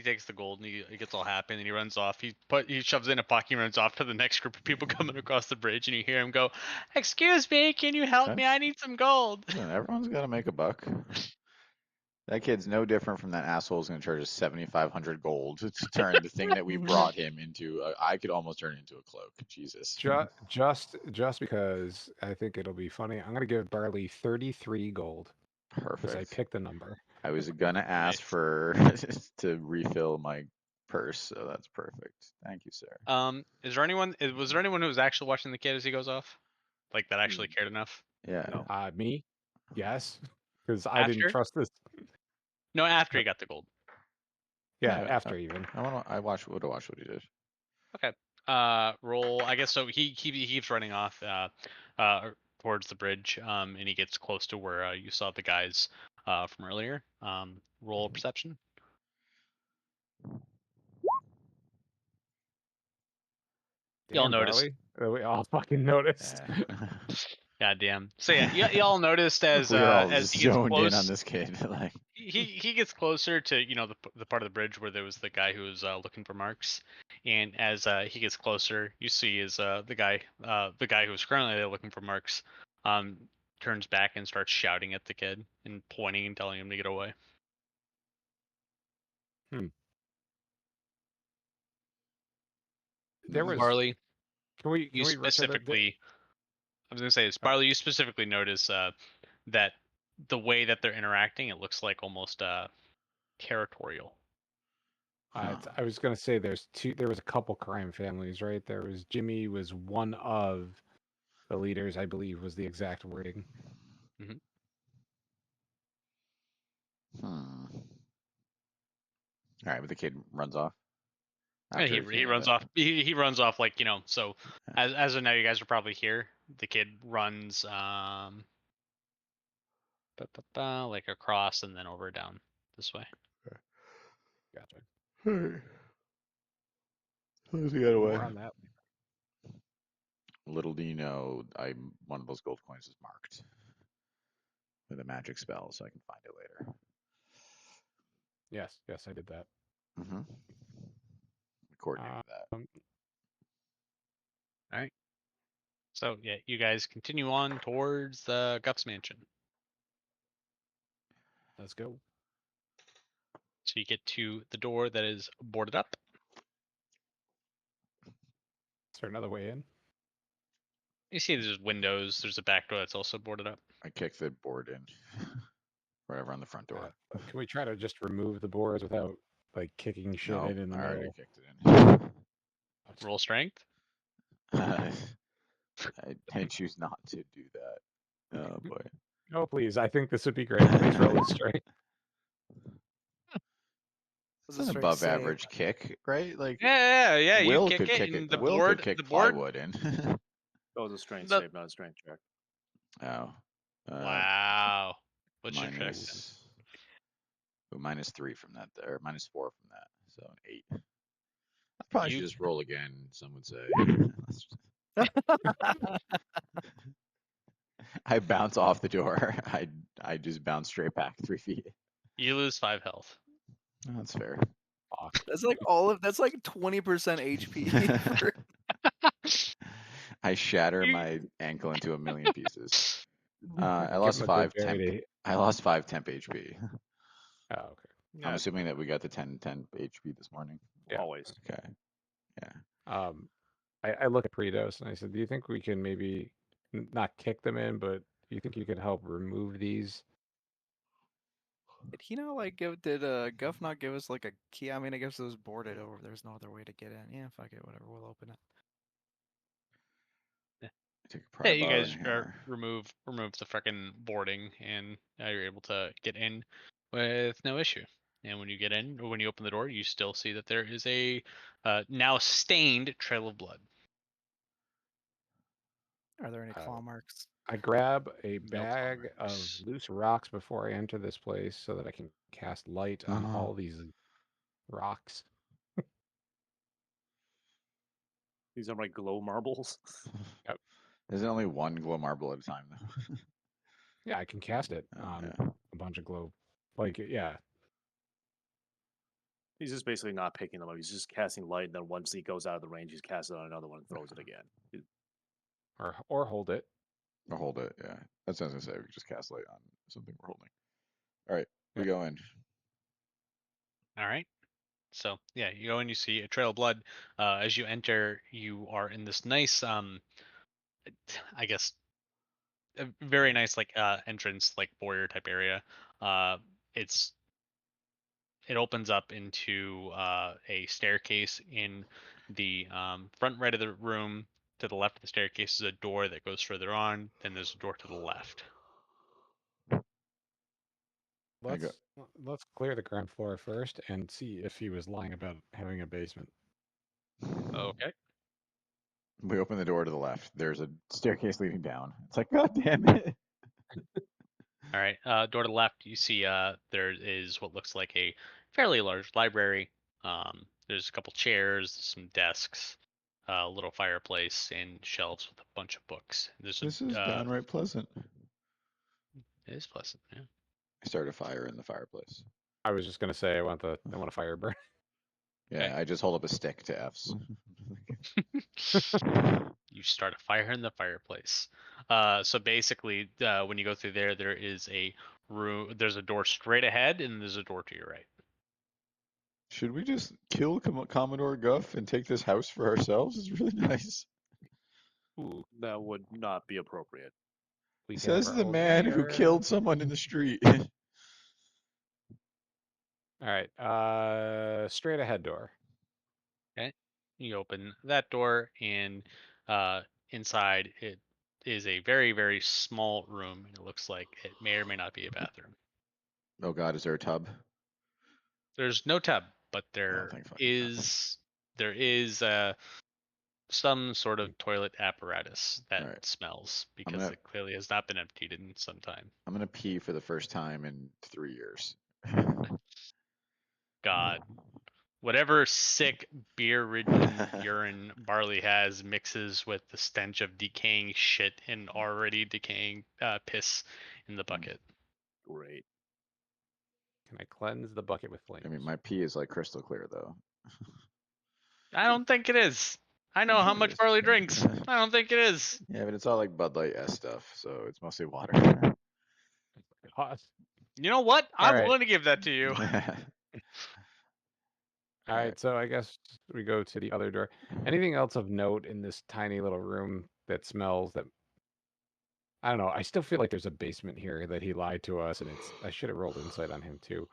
takes the gold and he gets all happy and he runs off. He shoves it in a pocket. He runs off to the next group of people coming across the bridge and you hear him go, "Excuse me, can you help me? I need some gold." Listen, everyone's got to make a buck. That kid's no different from that asshole who's going to charge us 7,500 gold to turn the thing that we brought him into. I could almost turn it into a cloak. Jesus. Just because I think it'll be funny, I'm gonna give Barley 33 gold because I Perfect. picked the number. I was gonna ask for to refill my purse, so that's perfect. Thank you, sir. Was there anyone who was actually watching the kid as he goes off, like that actually cared enough? Yeah. No. Me? Yes, because I didn't After? trust this. No, after he got the gold. Yeah, Yeah, after even. I watched what he did. Roll. I guess so. He keeps running off towards the bridge. And he gets close to where you saw the guys from earlier. Roll perception. Y'all Damn, notice. Barley. We all fucking noticed. Yeah. God damn. So yeah, y'all noticed as We're all as he gets zoned in on close. this kid. Like, He gets closer to the part of the bridge where there was the guy who was looking for marks, and as he gets closer, you see is the guy who was currently there looking for marks, turns back and starts shouting at the kid and pointing and telling him to get away. There was. Barley, Can we you retro the- specifically. I was gonna say this. Barley, you specifically notice that the way that they're interacting, it looks like almost territorial. I was gonna say there was a couple crime families, right? There was Jimmy was one of the leaders, I believe was the exact wording. All right, but the kid runs off. Yeah, he runs off. He runs off like So as of now, you guys are probably here. The kid runs. like across and then over down this way. Gotcha. Let's get away. More on that. Little do you know, one of those gold coins is marked with a magic spell, so I can find it later. Yes, I did that. Mm-hmm. Coordinated that. All right. So yeah, you guys continue on towards the Guff's mansion. Let's go. So you get to the door that is boarded up. Is there another way in? You see there's windows. There's a back door that's also boarded up. I kick the board in. Whatever on the front door. Can we try to just remove the boards without like kicking shit No, in the I already middle? kicked it in. Roll strength. I choose not to do that. Oh boy. Oh please, I think this would be great. Please roll it straight. It's an above average kick, right? Like Yeah. Will You kick could it, kick and it. the Will board, could kick the board. plywood in. That was a strength The- save, not a strength check. Oh. Wow. What's your check? then? -3 from that there, -4 from that. So an 8. I probably should You- just roll again, some would say. I bounce off the door. I just bounce straight back 3 feet. You lose 5 health. Oh, that's fair. Fuck. That's like that's like 20% HP. I shatter You- my ankle into a million pieces. I Give lost him a 5 good temp. charity. I lost 5 temp HP. Oh, okay. I'm assuming that we got the 10 HP this morning. Yeah. Always. Okay. I look at Predos and I said, do you think we can maybe not kick them in, but do you think you could help remove these? Did he not did Guff not give us like a key? I mean, I guess it was boarded over. There's no other way to get in. Yeah, fuck it, whatever. We'll open it. Take a Yeah, pry you bar guys in here. remove the freaking boarding, and now you're able to get in with no issue. And when you get in, or when you open the door, you still see that there is a now stained trail of blood. Are there any claw marks? I grab a No bag of marks. loose rocks before I enter this place so that I can cast light on Uh-huh. all these rocks. These are my glow marbles. There's only one glow marble at a time, though. Yeah, I can cast it Oh, on yeah. a bunch of glow. Like, yeah. He's just basically not picking them up. He's just casting light, and then once he goes out of the range, he's casting on another one and throws it again. Or hold it. Or hold it, yeah. That's what I was gonna say. We could just cast light on something we're holding. All right, we go in. All right. So yeah, you go and you see a trail of blood. As you enter, you are in this nice, I guess, a very nice like entrance, like foyer type area. It opens up into a staircase in the front right of the room. To the left of the staircase is a door that goes further on. Then there's a door to the left. Let's clear the ground floor first and see if he was lying about having a basement. Okay. We open the door to the left. There's a staircase leading down. It's like, God damn it. All right. Door to the left, you see there is what looks like a fairly large library. There's a couple chairs, some desks, a little fireplace, and shelves with a bunch of books. This This is downright pleasant. It is pleasant. Yeah. I start a fire in the fireplace. I was just gonna say I want a fire burn. Yeah, Okay. I just hold up a stick to F's. You start a fire in the fireplace. So basically, when you go through there, there is a room. There's a door straight ahead, and there's a door to your right. Should we just kill Commodore Guff and take this house for ourselves? It's really nice. Ooh, that would not be appropriate. We can Says have the our own man who mayor. killed someone in the street. All right. Straight ahead door. You open that door, and inside it is a very, very small room. It looks like it may or may not be a bathroom. Oh God, is there a tub? There's no tub, but there thank fucking God. is some sort of toilet apparatus that Alright. smells because gonna- it clearly has not been emptied in some time. I'm gonna pee for the first time in 3 years. God. Whatever sick beer-ridden urine Barley has mixes with the stench of decaying shit and already decaying piss in the bucket. Great. Can I cleanse the bucket with flames? I mean, my pee is like crystal clear though. I don't think it is. I know I'm how sure it much is. Barley drinks. I don't think it is. Yeah, but it's all like Bud Light S stuff, so it's mostly water. God. You know what? All I'm right. willing to give that to you. All right, so I guess we go to the other door. Anything else of note in this tiny little room that smells that I don't know. I still feel like there's a basement here that he lied to us, and I should have rolled insight on him too.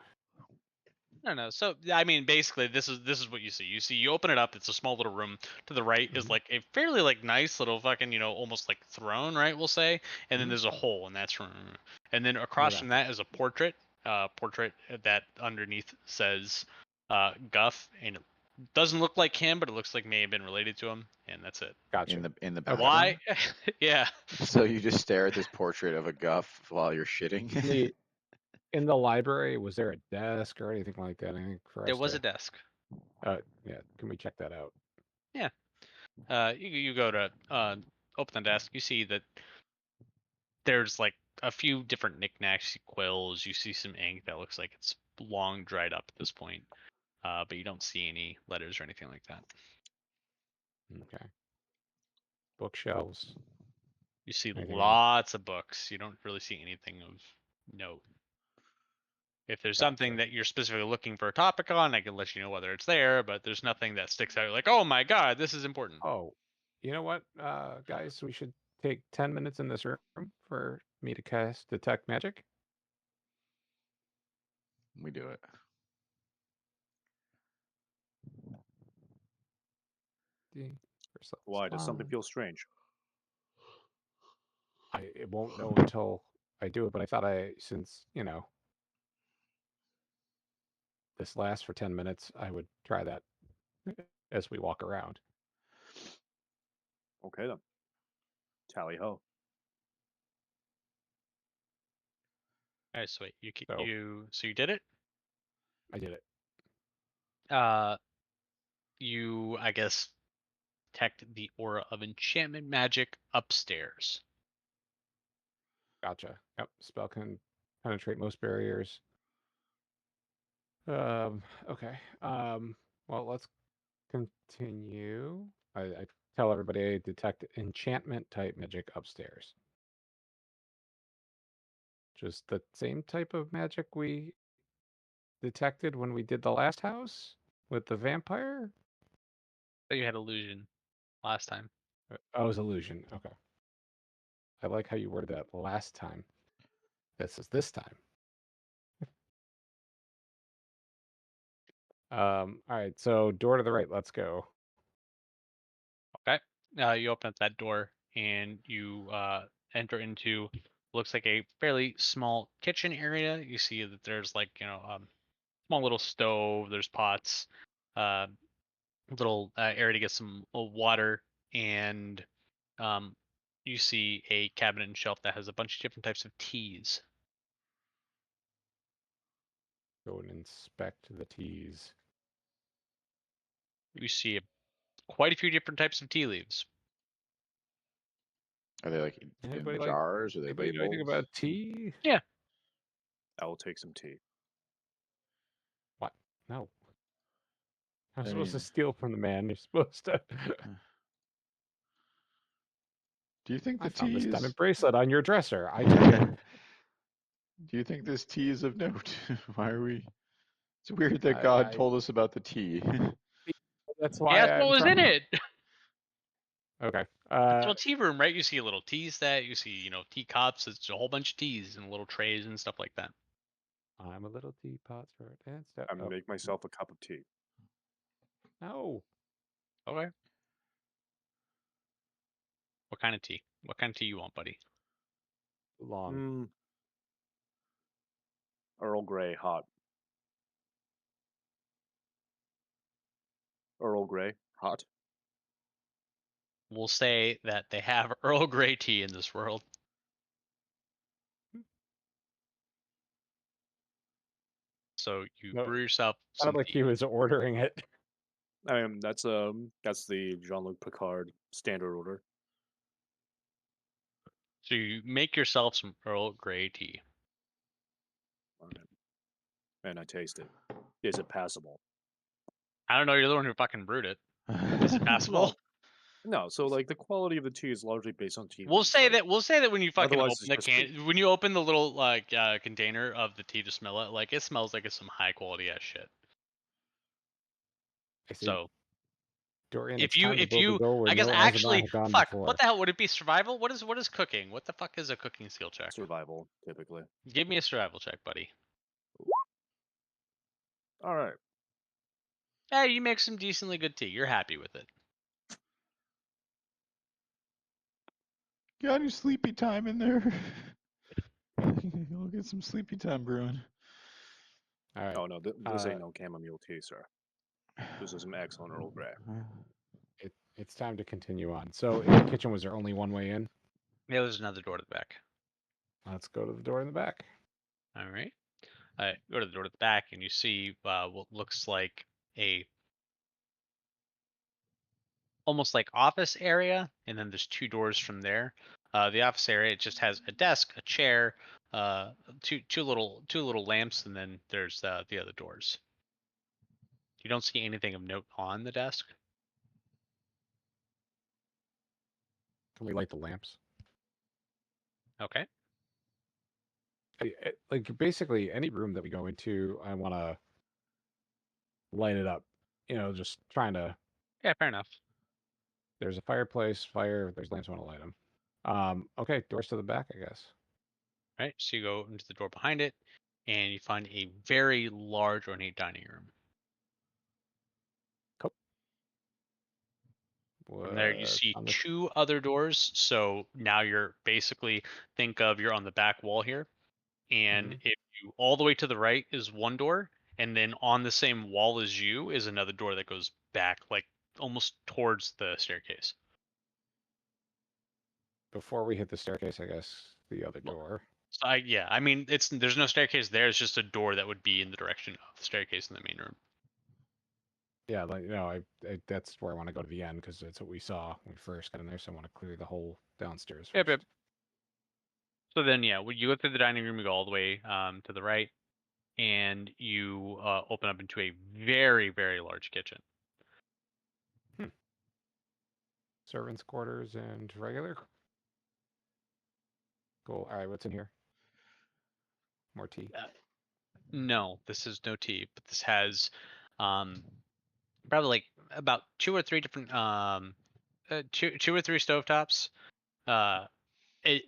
I don't know. So I mean, basically, this is what you see. You open it up. It's a small little room. To the right is Mhm. like a fairly like nice little fucking almost like throne, right? We'll say. And then Mhm. there's a hole, and that's room. And then Look across at from that is a portrait. Portrait that underneath says Guff, and it doesn't look like him, but it looks like may have been related to him, and that's it. Gotcha. in the Okay. bathroom. Why? Yeah. So you just stare at this portrait of a guff while you're shitting. In the library, was there a desk or anything like that? Anything for There us was to? a desk. Yeah. Can we check that out? Yeah. You go to open the desk. You see that there's like a few different knickknacks, quills. You see some ink that looks like it's long dried up at this point, but you don't see any letters or anything like that. Okay. Bookshelves. You see Anything else? lots of books. You don't really see anything of note. If there's something Gotcha. that you're specifically looking for a topic on, I can let you know whether it's there, but there's nothing that sticks out like, oh my god, this is important. Oh, you know what, guys? We should take 10 minutes in this room for me to cast Detect Magic. We do it. Why? Does something feel strange? It won't know until I do it, but I thought since, this lasts for 10 minutes, I would try that as we walk around. Okay then. Tally ho. All right, so wait, So- so you did it. I did it. You I guess detect the aura of enchantment magic upstairs. Gotcha. Yep. Spell can penetrate most barriers. Okay. Well, let's continue. I tell everybody I detect enchantment type magic upstairs. Just the same type of magic we detected when we did the last house with the vampire? So you had illusion last time. Oh, it was illusion. Okay. I like how you worded that last time. This is this time. All right, so door to the right, let's go. Okay. You open up that door and you enter into looks like a fairly small kitchen area. You see that there's like small little stove. There's pots, uh, little area to get some water, and um, you see a cabinet and shelf that has a bunch of different types of teas. Go and inspect the teas. You see quite a few different types of tea leaves. Are they like in Anybody jars? Are they Anybody know anything labels? about tea? I will take some tea. What? No. I'm I supposed to mean- steal from the man. You're supposed to. Do you think I the found tea this is? diamond bracelet on your dresser. I took it. Do you think this tea is of note? Why are we? It's weird that God I- told us about the tea. That's why Yeah, that's what I'm was in trying. it. Okay. It's a tea room, right? You see a little tea set. You see, teacups. It's a whole bunch of teas and little trays and stuff like that. I'm a little teapot for a dance. I'm gonna make myself a cup of tea. No. Okay. What kind of tea? What kind of tea you want, buddy? Long. Earl Grey hot. Earl Grey hot. we'll say that they have Earl Grey tea in this world. So you No, brew yourself some sounded like tea. he was ordering it. I mean, that's the Jean-Luc Picard standard order. So you make yourself some Earl Grey tea. All right. And I taste it. Is it passable? I don't know. You're the one who fucking brewed it. Is it passable? Well, no. So like the quality of the tea is largely based on tea We'll leaves. say like, that. We'll say that when you fucking Otherwise, open the it's just can, when you open the little like container of the tea to smell it, like it smells like it's some high quality ass shit. I see. So Dorian, if it's time to if build a you, door where I guess no Azamar actually, has gone fuck, before. what the hell would it be? Survival? What is cooking? What the fuck is a cooking skill check? survival, typically. Give me a survival check, buddy. All right. Hey, you make some decently good tea. You're happy with it. Got any sleepy time in there? We'll get some sleepy time brewing. All right. Oh no, this ain't no chamomile tea, sir. This is some excellent Earl Grey. It's time to continue on. So in the kitchen, was there only one way in? Yeah, there's another door to the back. Let's go to the door in the back. All right. Go to the door to the back, and you see what looks like a almost like office area, and then there's two doors from there. The office area, it just has a desk, a chair, two little lamps, and then there's the other doors. You don't see anything of note on the desk. Can we light the lamps? Okay. Like basically any room that we go into, I want to light it up. You know, just trying to. Yeah, fair enough. There's a fireplace, there's lamps, I want to light them. Okay, doors to the back, I guess. All right. So you go into the door behind it, and you find a very large ornate dining room. Cool. From there, you What's see on the- two other doors. So now you're basically you're on the back wall here, and Mhm. if you all the way to the right is one door, and then on the same wall as you is another door that goes back, like almost towards the staircase. Before we hit the staircase, I guess the other Well, door. So I mean, there's no staircase there. It's just a door that would be in the direction of the staircase in the main room. Yeah, like that's where I want to go to the end because that's what we saw when we first got in there. So I want to clear the whole downstairs Yep, first. yep. So then, yeah, when you go through the dining room, you go all the way to the right, and you open up into a very, very large kitchen. Servants' quarters and regular. Cool. All right, what's in here? More tea. No, this is no tea, but this has probably like about two or three different two or three stovetops, it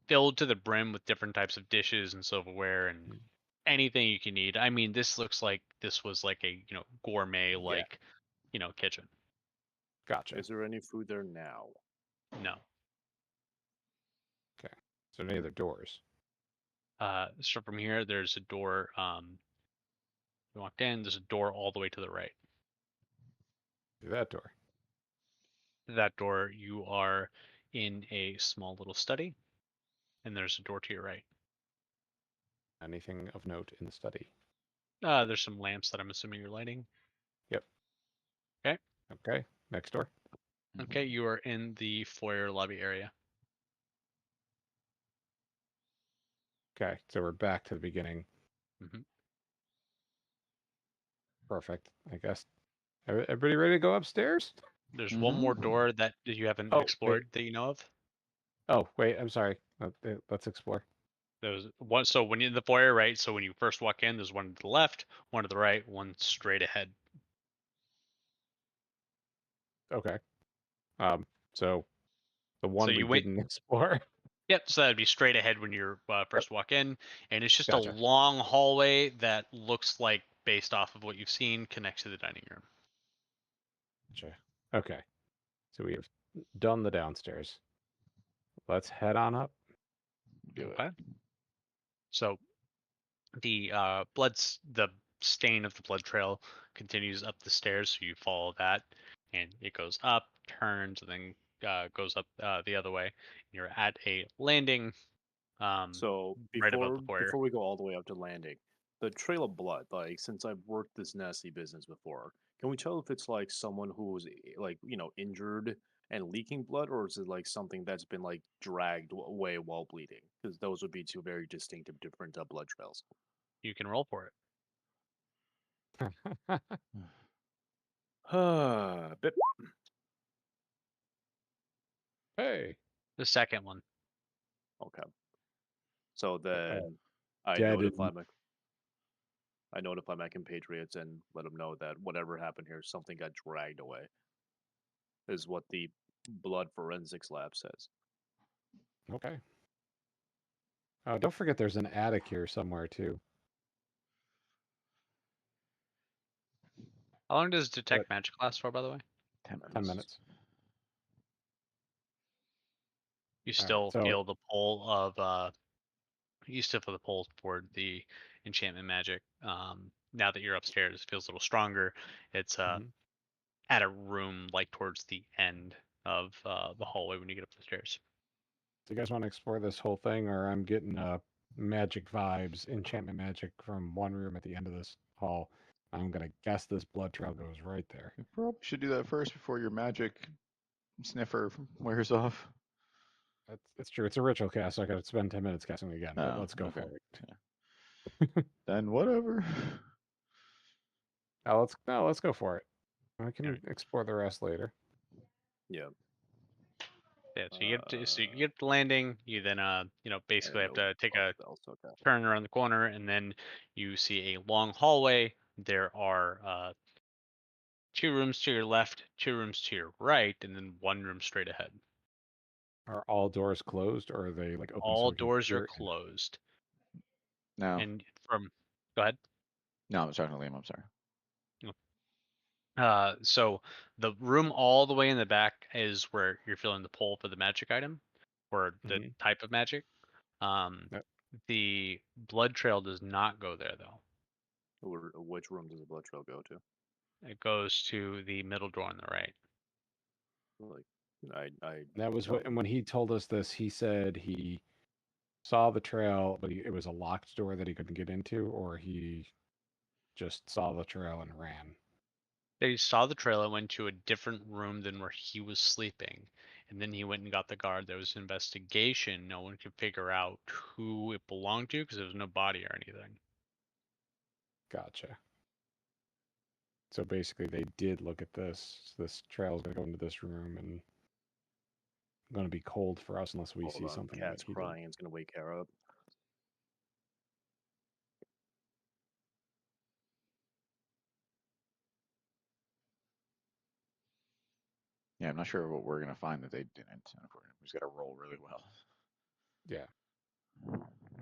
filled to the brim with different types of dishes and silverware and anything you can need. I mean, this looks like this was like a gourmet like kitchen. Gotcha. Is there any food there now? No. Okay. So any other doors? So from here, there's a door. You walked in. There's a door all the way to the right. Through that door. That door, you are in a small little study, and there's a door to your right. Anything of note in the study? There's some lamps that I'm assuming you're lighting. Yep. Okay. Okay. Next door. Okay, you are in the foyer lobby area. Okay, so we're back to the beginning. Mm-hmm. Perfect. I guess. Everybody ready to go upstairs? There's one more door that you haven't explored that you know of. Oh, wait. I'm sorry. Let's explore. There's one. So when you're in the foyer, right? So when you first walk in, there's one to the left, one to the right, one straight ahead. Okay. So the one you we wait- didn't explore. Yep. So that'd be straight ahead when you're first walk in, and it's just Gotcha. a long hallway that looks like, based off of what you've seen, connects to the dining room. Gotcha. Okay. So we have done the downstairs. Let's head on up. Do it. Okay. So the the stain of the blood trail continues up the stairs, so you follow that, and it goes up, turns and then goes up the other way. You're at a landing So right above the foyer. before we go all the way up to landing, the trail of blood, like since I've worked this nasty business before, can we tell if it's like someone who was like, injured and leaking blood, or is it like something that's been like dragged away while bleeding? Because those would be two very distinctive different blood trails. You can roll for it. Bit Hey, The second one. okay. So then I dead notify in- my I notify my compatriots and let them know that whatever happened here, something got dragged away. Is what the blood forensics lab says. Okay. Oh, don't forget there's an attic here somewhere too. How long does detect magic last for, by the way? 10 minutes. 10 minutes. You All right, still so- feel the pull of you still feel the pull toward the enchantment magic. Now that you're upstairs, it feels a little stronger. It's Mhm. at a room like towards the end of the hallway when you get up the stairs. Do you guys want to explore this whole thing, or I'm getting magic vibes, enchantment magic from one room at the end of this hall? I'm gonna guess this blood trail goes right there. You probably should do that first before your magic sniffer wears off. That's true. It's a ritual cast, so I gotta spend 10 minutes casting again. But Oh, let's go okay. for it. Then whatever. Let's go for it. I can Alright. explore the rest later. Yeah. Yeah, so you get to the landing. You then basically have to take a Okay. turn around the corner, and then you see a long hallway. There are 2 rooms to your left, 2 rooms to your right, and then 1 room straight ahead. Are all doors closed, or are they like open? so All we can doors are peer in? closed. No. And go ahead. No, I'm talking to Liam. I'm sorry. So the room all the way in the back is where you're feeling the pull for the magic item, or the Mhm. type of magic. Yep. The blood trail does not go there though. Which room does the blood trail go to? It goes to the middle door on the right. Like, I That was tell what, and when he told us this, he said he saw the trail, but it was a locked door that he couldn't get into, or he just saw the trail and ran. They saw the trail and went to a different room than where he was sleeping. And then he went and got the guard. There was an investigation. No one could figure out who it belonged to because there was no body or anything. Gotcha. So basically, they did look at this. This trail is going to go into this room, and going to be cold for us unless we hold see on. something. Cat's that he did. crying. It's gonna wake Kara up. Yeah, I'm not sure what we're gonna find that they didn't. We just gotta roll really well. Yeah.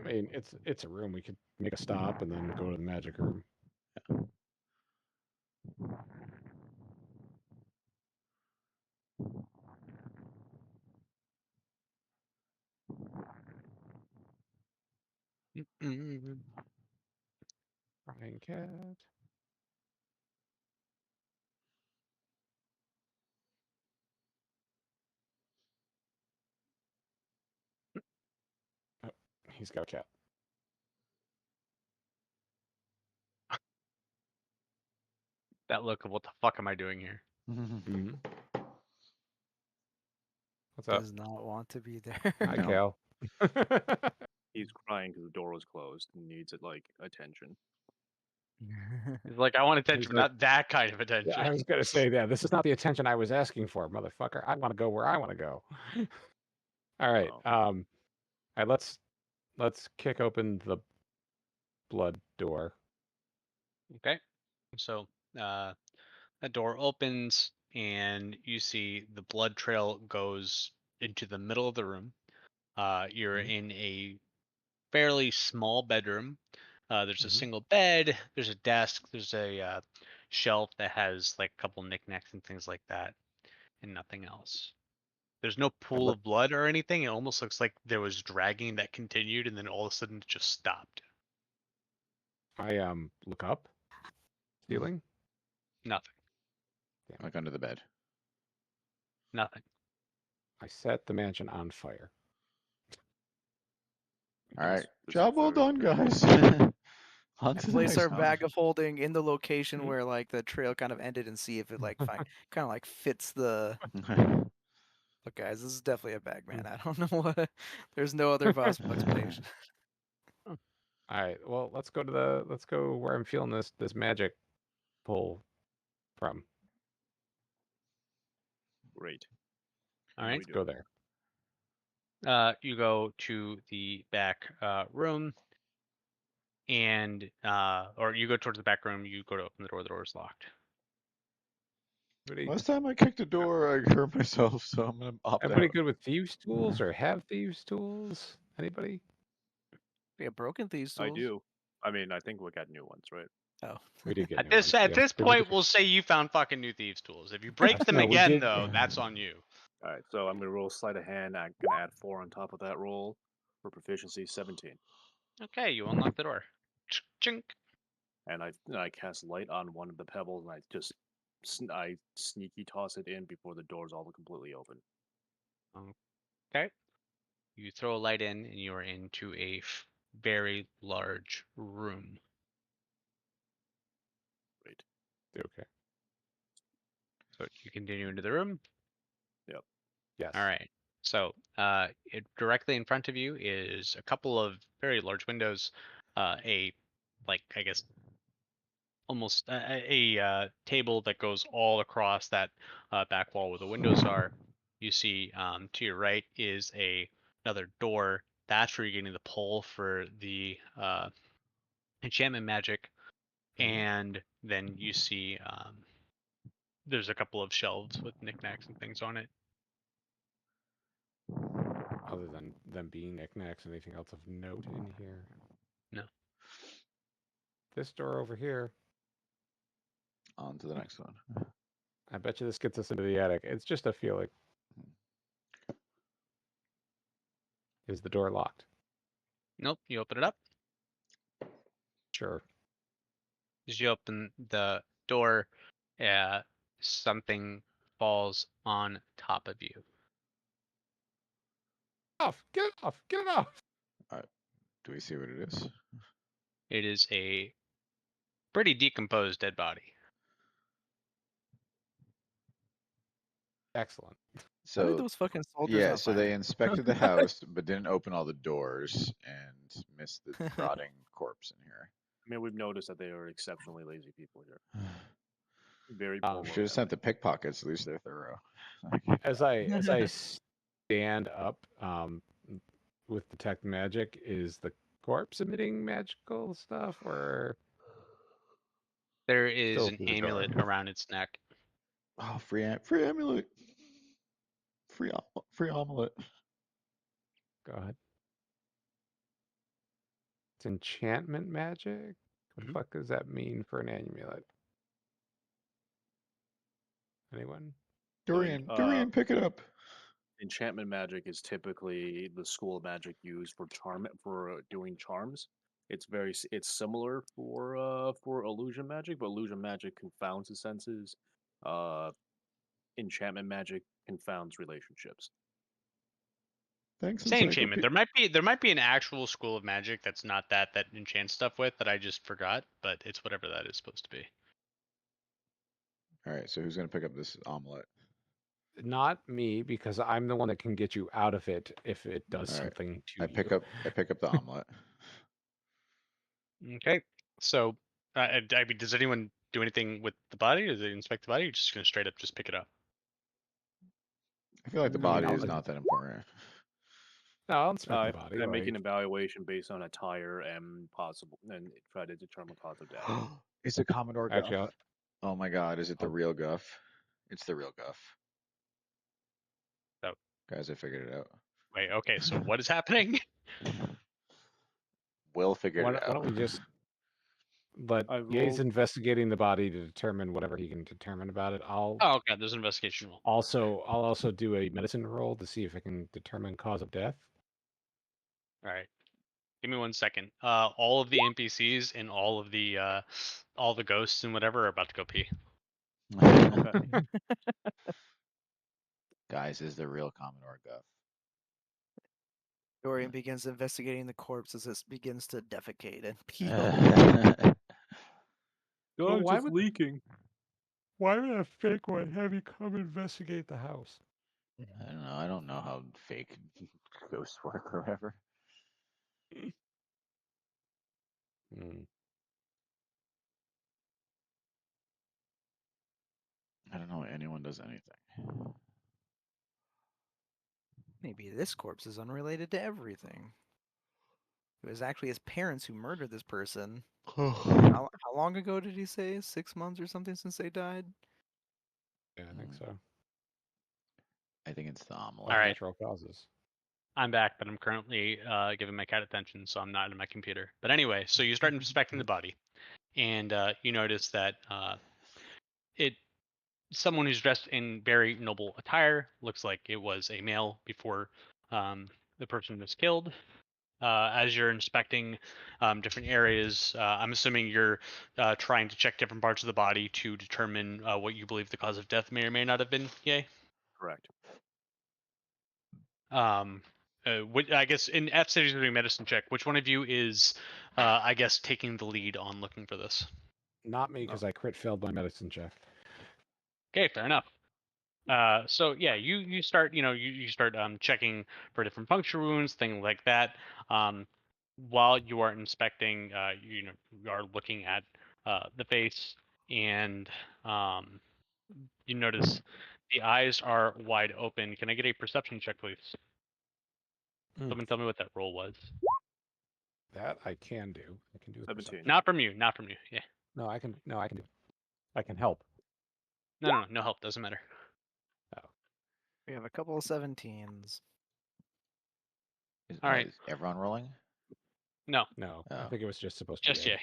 I mean, it's a room. We could make a stop and then go to the magic room. Crying cat. Oh, he's got a cat. That look of what the fuck am I doing here? Mm-hmm. What's up? Does not want to be there. Hi, No. Cal. He's crying because the door was closed and needs it like attention. It's like I want attention, like- not that kind of attention. Yeah, I was gonna say that. This is not the attention I was asking for, motherfucker. I want to go where I want to go. All right. Oh. All right. Let's kick open the blood door. Okay. So that door opens and you see the blood trail goes into the middle of the room. You're Mhm. in a fairly small bedroom. There's a Mhm. single bed, there's a desk, there's a shelf that has like a couple knickknacks and things like that, and nothing else. There's no pool look- of blood or anything. It almost looks like there was dragging that continued and then all of a sudden it just stopped. I look up. Ceiling. Nothing. Like under the bed. Nothing. I set the mansion on fire. All right, This is job well very done, guys. On I to the place next our one. bag of holding in the location Mhm. where like the trail kind of ended and see if it like kind of like fits the. Look, guys, this is definitely a bag, man. I don't know what. There's no other possible explanation. All right. Well, let's go where I'm feeling this magic pull from. Great. All What do right. we do? Go there. You go to the back room, and or you go towards the back room. You go to open the door. The door is locked. Everybody, Last time I kicked a door, I hurt myself, so I'm gonna opt everybody out. good with thieves' tools or have thieves' tools? Anybody? We have broken these I tools. do. I mean, I think we got new ones, right? Oh, We did get At new this ones. at Yes, this but we point, did- we'll say you found fucking new thieves' tools. If you break them No, we again, did- though, that's on you. All right, so I'm gonna roll sleight of hand. I'm gonna add 4 on top of that roll for proficiency 17, Okay, you unlock the door. Chink. and I cast light on one of the pebbles, and I just I sneaky toss it in before the doors all completely open. Okay. You throw a light in, and you are into a very large room. Great. Okay. So you continue into the room. Yes. All right. So, directly in front of you is a couple of very large windows. I guess, almost a table that goes all across that back wall where the windows are. You see, to your right is another door. That's where you're getting the pull for the enchantment magic, and then you see there's a couple of shelves with knickknacks and things on it. Other than them being knickknacks, anything else of note in here? No. This door over here. On to the next one. I bet you this gets us into the attic. It's just a feeling. Is the door locked? Nope. You open it up. Sure. As you open the door, something falls on top of you. Off! Get it off! Get it off! Do we see what it is? It is a pretty decomposed dead body. Excellent. how did So those fucking soldiers? yeah, not so find they it? inspected the house but didn't open all the doors and missed the rotting corpse in here. I mean, we've noticed that they are exceptionally lazy people here. Very Um, poor. Should have sent the pickpockets. At least they're thorough. As I stand up, with detect magic, is the corpse emitting magical stuff, or There is Still an through the amulet door. around its neck. Oh, free amulet. Free omelet. go ahead? It's enchantment magic. What the fuck does that mean for an amulet? Anyone? Durian, pick it up. Enchantment magic is typically the school of magic used for doing charms. It's similar for illusion magic, but illusion magic confounds the senses. Enchantment magic confounds relationships. Thanks, Same enchantment. encyclopedia. There might be an actual school of magic that's not that enchants stuff with that I just forgot, but it's whatever that is supposed to be. All right, so who's gonna pick up this omelet? Not me, because I'm the one that can get you out of it if it does All right, something to I pick you. up the omelet. Okay. So, I mean, does anyone do anything with the body? Does they inspect the body? Or you're just gonna straight up just pick it up? I feel like the I mean, body I'll- is not that important. No, I'll inspect the body. I make an like- evaluation based on attire and try to determine cause of death. It's a Commodore Guff. Actually, Oh my God, is it the I'll- real Guff? It's the real Guff. Oh. Guys, I figured it out. Wait. Okay. So what is happening? Will figured why it don't out. we just let I Ye's rolled- investigating the body to determine whatever he can determine about it. Oh, okay. There's an investigation roll. I'll also do a medicine roll to see if I can determine cause of death. All right. Give me 1 second. All of the NPCs and all the ghosts and whatever are about to go pee. Okay. Guys, is the real Commodore Guff. Dorian begins investigating the corpse as it begins to defecate and peel. Well, why it's would- leaking. Why would a fake one have you come investigate the house? I don't know. I don't know how fake ghosts work or whatever. Hmm. I don't know. Anyone does anything. Maybe this corpse is unrelated to everything. It was actually his parents who murdered this person. How long ago did he say? 6 months or something since they died? Yeah, I think so. I think it's the omelet. All right. Natural causes. I'm back, but I'm currently giving my cat attention, so I'm not in my computer. But anyway, so you start inspecting the body, and you notice that someone who's dressed in very noble attire, looks like it was a male before the person was killed. As you're inspecting different areas, I'm assuming you're trying to check different parts of the body to determine what you believe the cause of death may or may not have been. Yay. Correct. I guess in F cities doing medicine check, which one of you is, I guess, taking the lead on looking for this? Not me, because I crit failed my medicine check. Okay, fair enough. So yeah, you start you start checking for different puncture wounds, things like that. While you are inspecting, you are looking at the face, and you notice the eyes are wide open. Can I get a perception check, please? Someone tell me what that roll was. That I can do. I can do. 17. Not from you. Not from you. Yeah. No, I can. No, I can do. I can help. No help. Doesn't matter. We have a couple of 17s. All right. Is everyone rolling? No, No, Oh. I think it was just supposed to just be. Jay.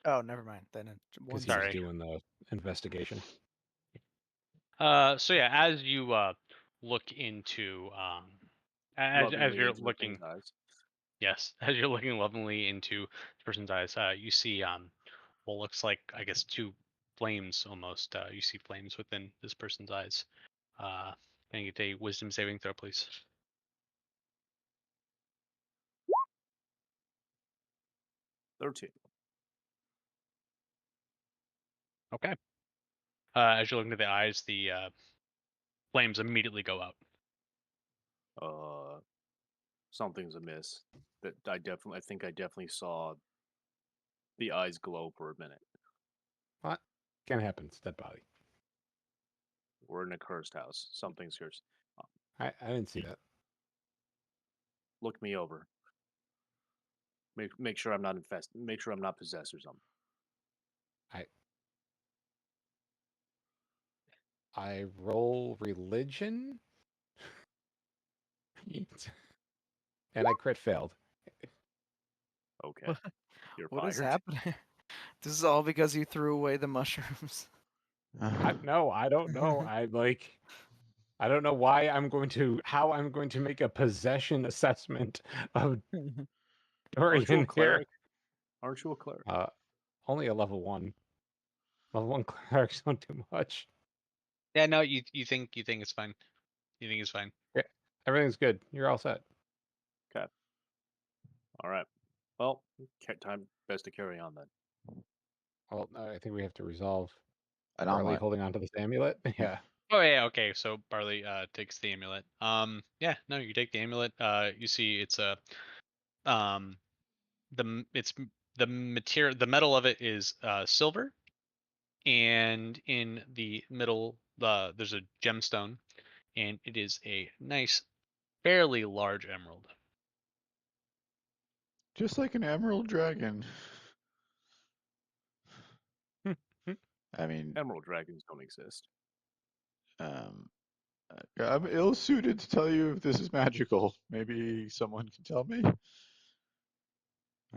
Oh, never mind. Then it's Because one. he was Sorry. doing the investigation. So yeah, as you look into as Lovingly you're into the looking, thing's eyes. yes, as you're looking lovingly into the person's eyes, you see what looks like, I guess, two flames almost. You see flames within this person's eyes. Can you get a wisdom saving throw, please? $13. Okay. As you're looking at the eyes, the flames immediately go out. Something's amiss. That I think I definitely saw the eyes glow for a minute. What? Can't happen. It's dead body. We're in a cursed house. Something's cursed. I didn't see that. Look me over. Make sure I'm not infested. Make sure I'm not possessed or something. I roll religion, and I crit failed. Okay. You're What is fired. happening? This is all because you threw away the mushrooms. No, I don't know. I don't know why how I'm going to make a possession assessment of Aren't you a Dorian here. cleric? Aren't you a cleric? Only a level 1. Level 1 clerics don't do much. Yeah, no, you think it's fine. You think it's fine. Yeah, everything's good. You're all set. All right. Well, time best to carry on then. Well, I think we have to resolve An Barley omelet. holding on to this amulet. Yeah. Oh yeah, okay. So Barley takes the amulet. Yeah, no, you take the amulet. You see it's a it's the material, the metal of it is silver, and in the middle there's a gemstone, and it is a nice, fairly large emerald. Just like an emerald dragon. I mean, Emerald dragons don't exist. I'm ill-suited to tell you if this is magical. Maybe someone can tell me.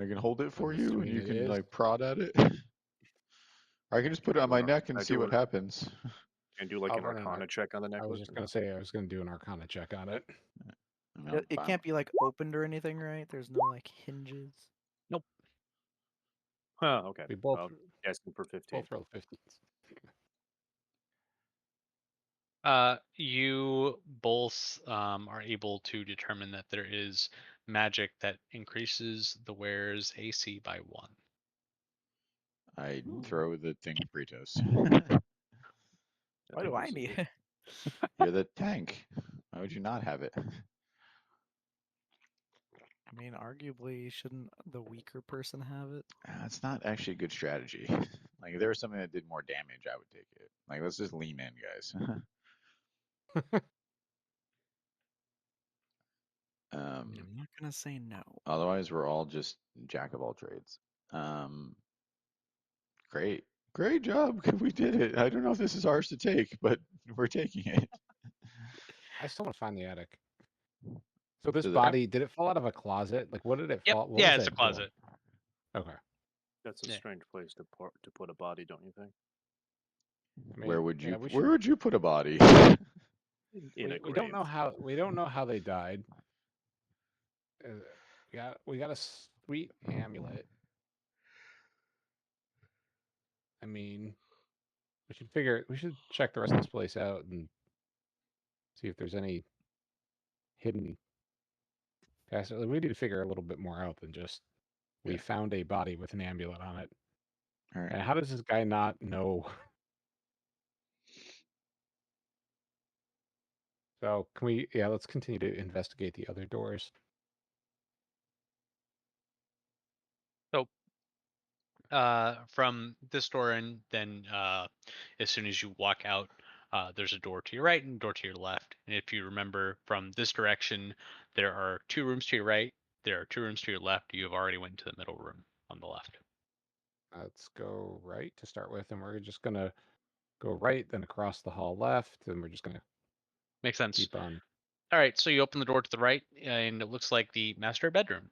I can hold it for I'm you, and assuming you it can is. like prod at it. Or I can just put it on my neck and I see do what it. happens. And do like I'll an run an Arcana check on the I necklace. was just going to say, I was going to do an Arcana check on it. I mean, I'm It fine. can't be like opened or anything, right? There's no like hinges. Huh, okay. We both, Well, asking for 15. both rolled 15s. You both are able to determine that there is magic that increases the wearer's AC by 1. I Ooh. throw the thing to Britos. Why do I need? You're the tank. Why would you not have it? I mean, arguably, shouldn't the weaker person have it? It's not actually a good strategy. Like, if there was something that did more damage, I would take it. Like, let's just lean in, guys. I'm not gonna say no. Otherwise, we're all just jack of all trades. Great. Great job. We did it. I don't know if this is ours to take, but we're taking it. I still want to find the attic. So this So there- body, did it fall out of a closet? Like, what did it Yep. fall? What Yeah, was it's a that door? closet. Okay. That's a Yeah. strange place to put a body, don't you think? I mean, where would you? yeah, we Where should- would you put a body? In a we don't grave. know how they died. We got a sweet amulet. I mean, we should check the rest of this place out and see if there's any hidden passage. We need to figure a little bit more out than just we Yeah. found a body with an amulet on it. All right. And how does this guy not know? So can we? Yeah, let's continue to investigate the other doors. From this door and then as soon as you walk out, there's a door to your right and a door to your left. And if you remember from this direction, there are 2 rooms to your right. There are 2 rooms to your left. You have already went to the middle room on the left. Let's go right to start with, and we're just gonna go right, then across the hall left, and we're just gonna Makes sense. keep on. All right, so you open the door to the right, and it looks like the master bedroom.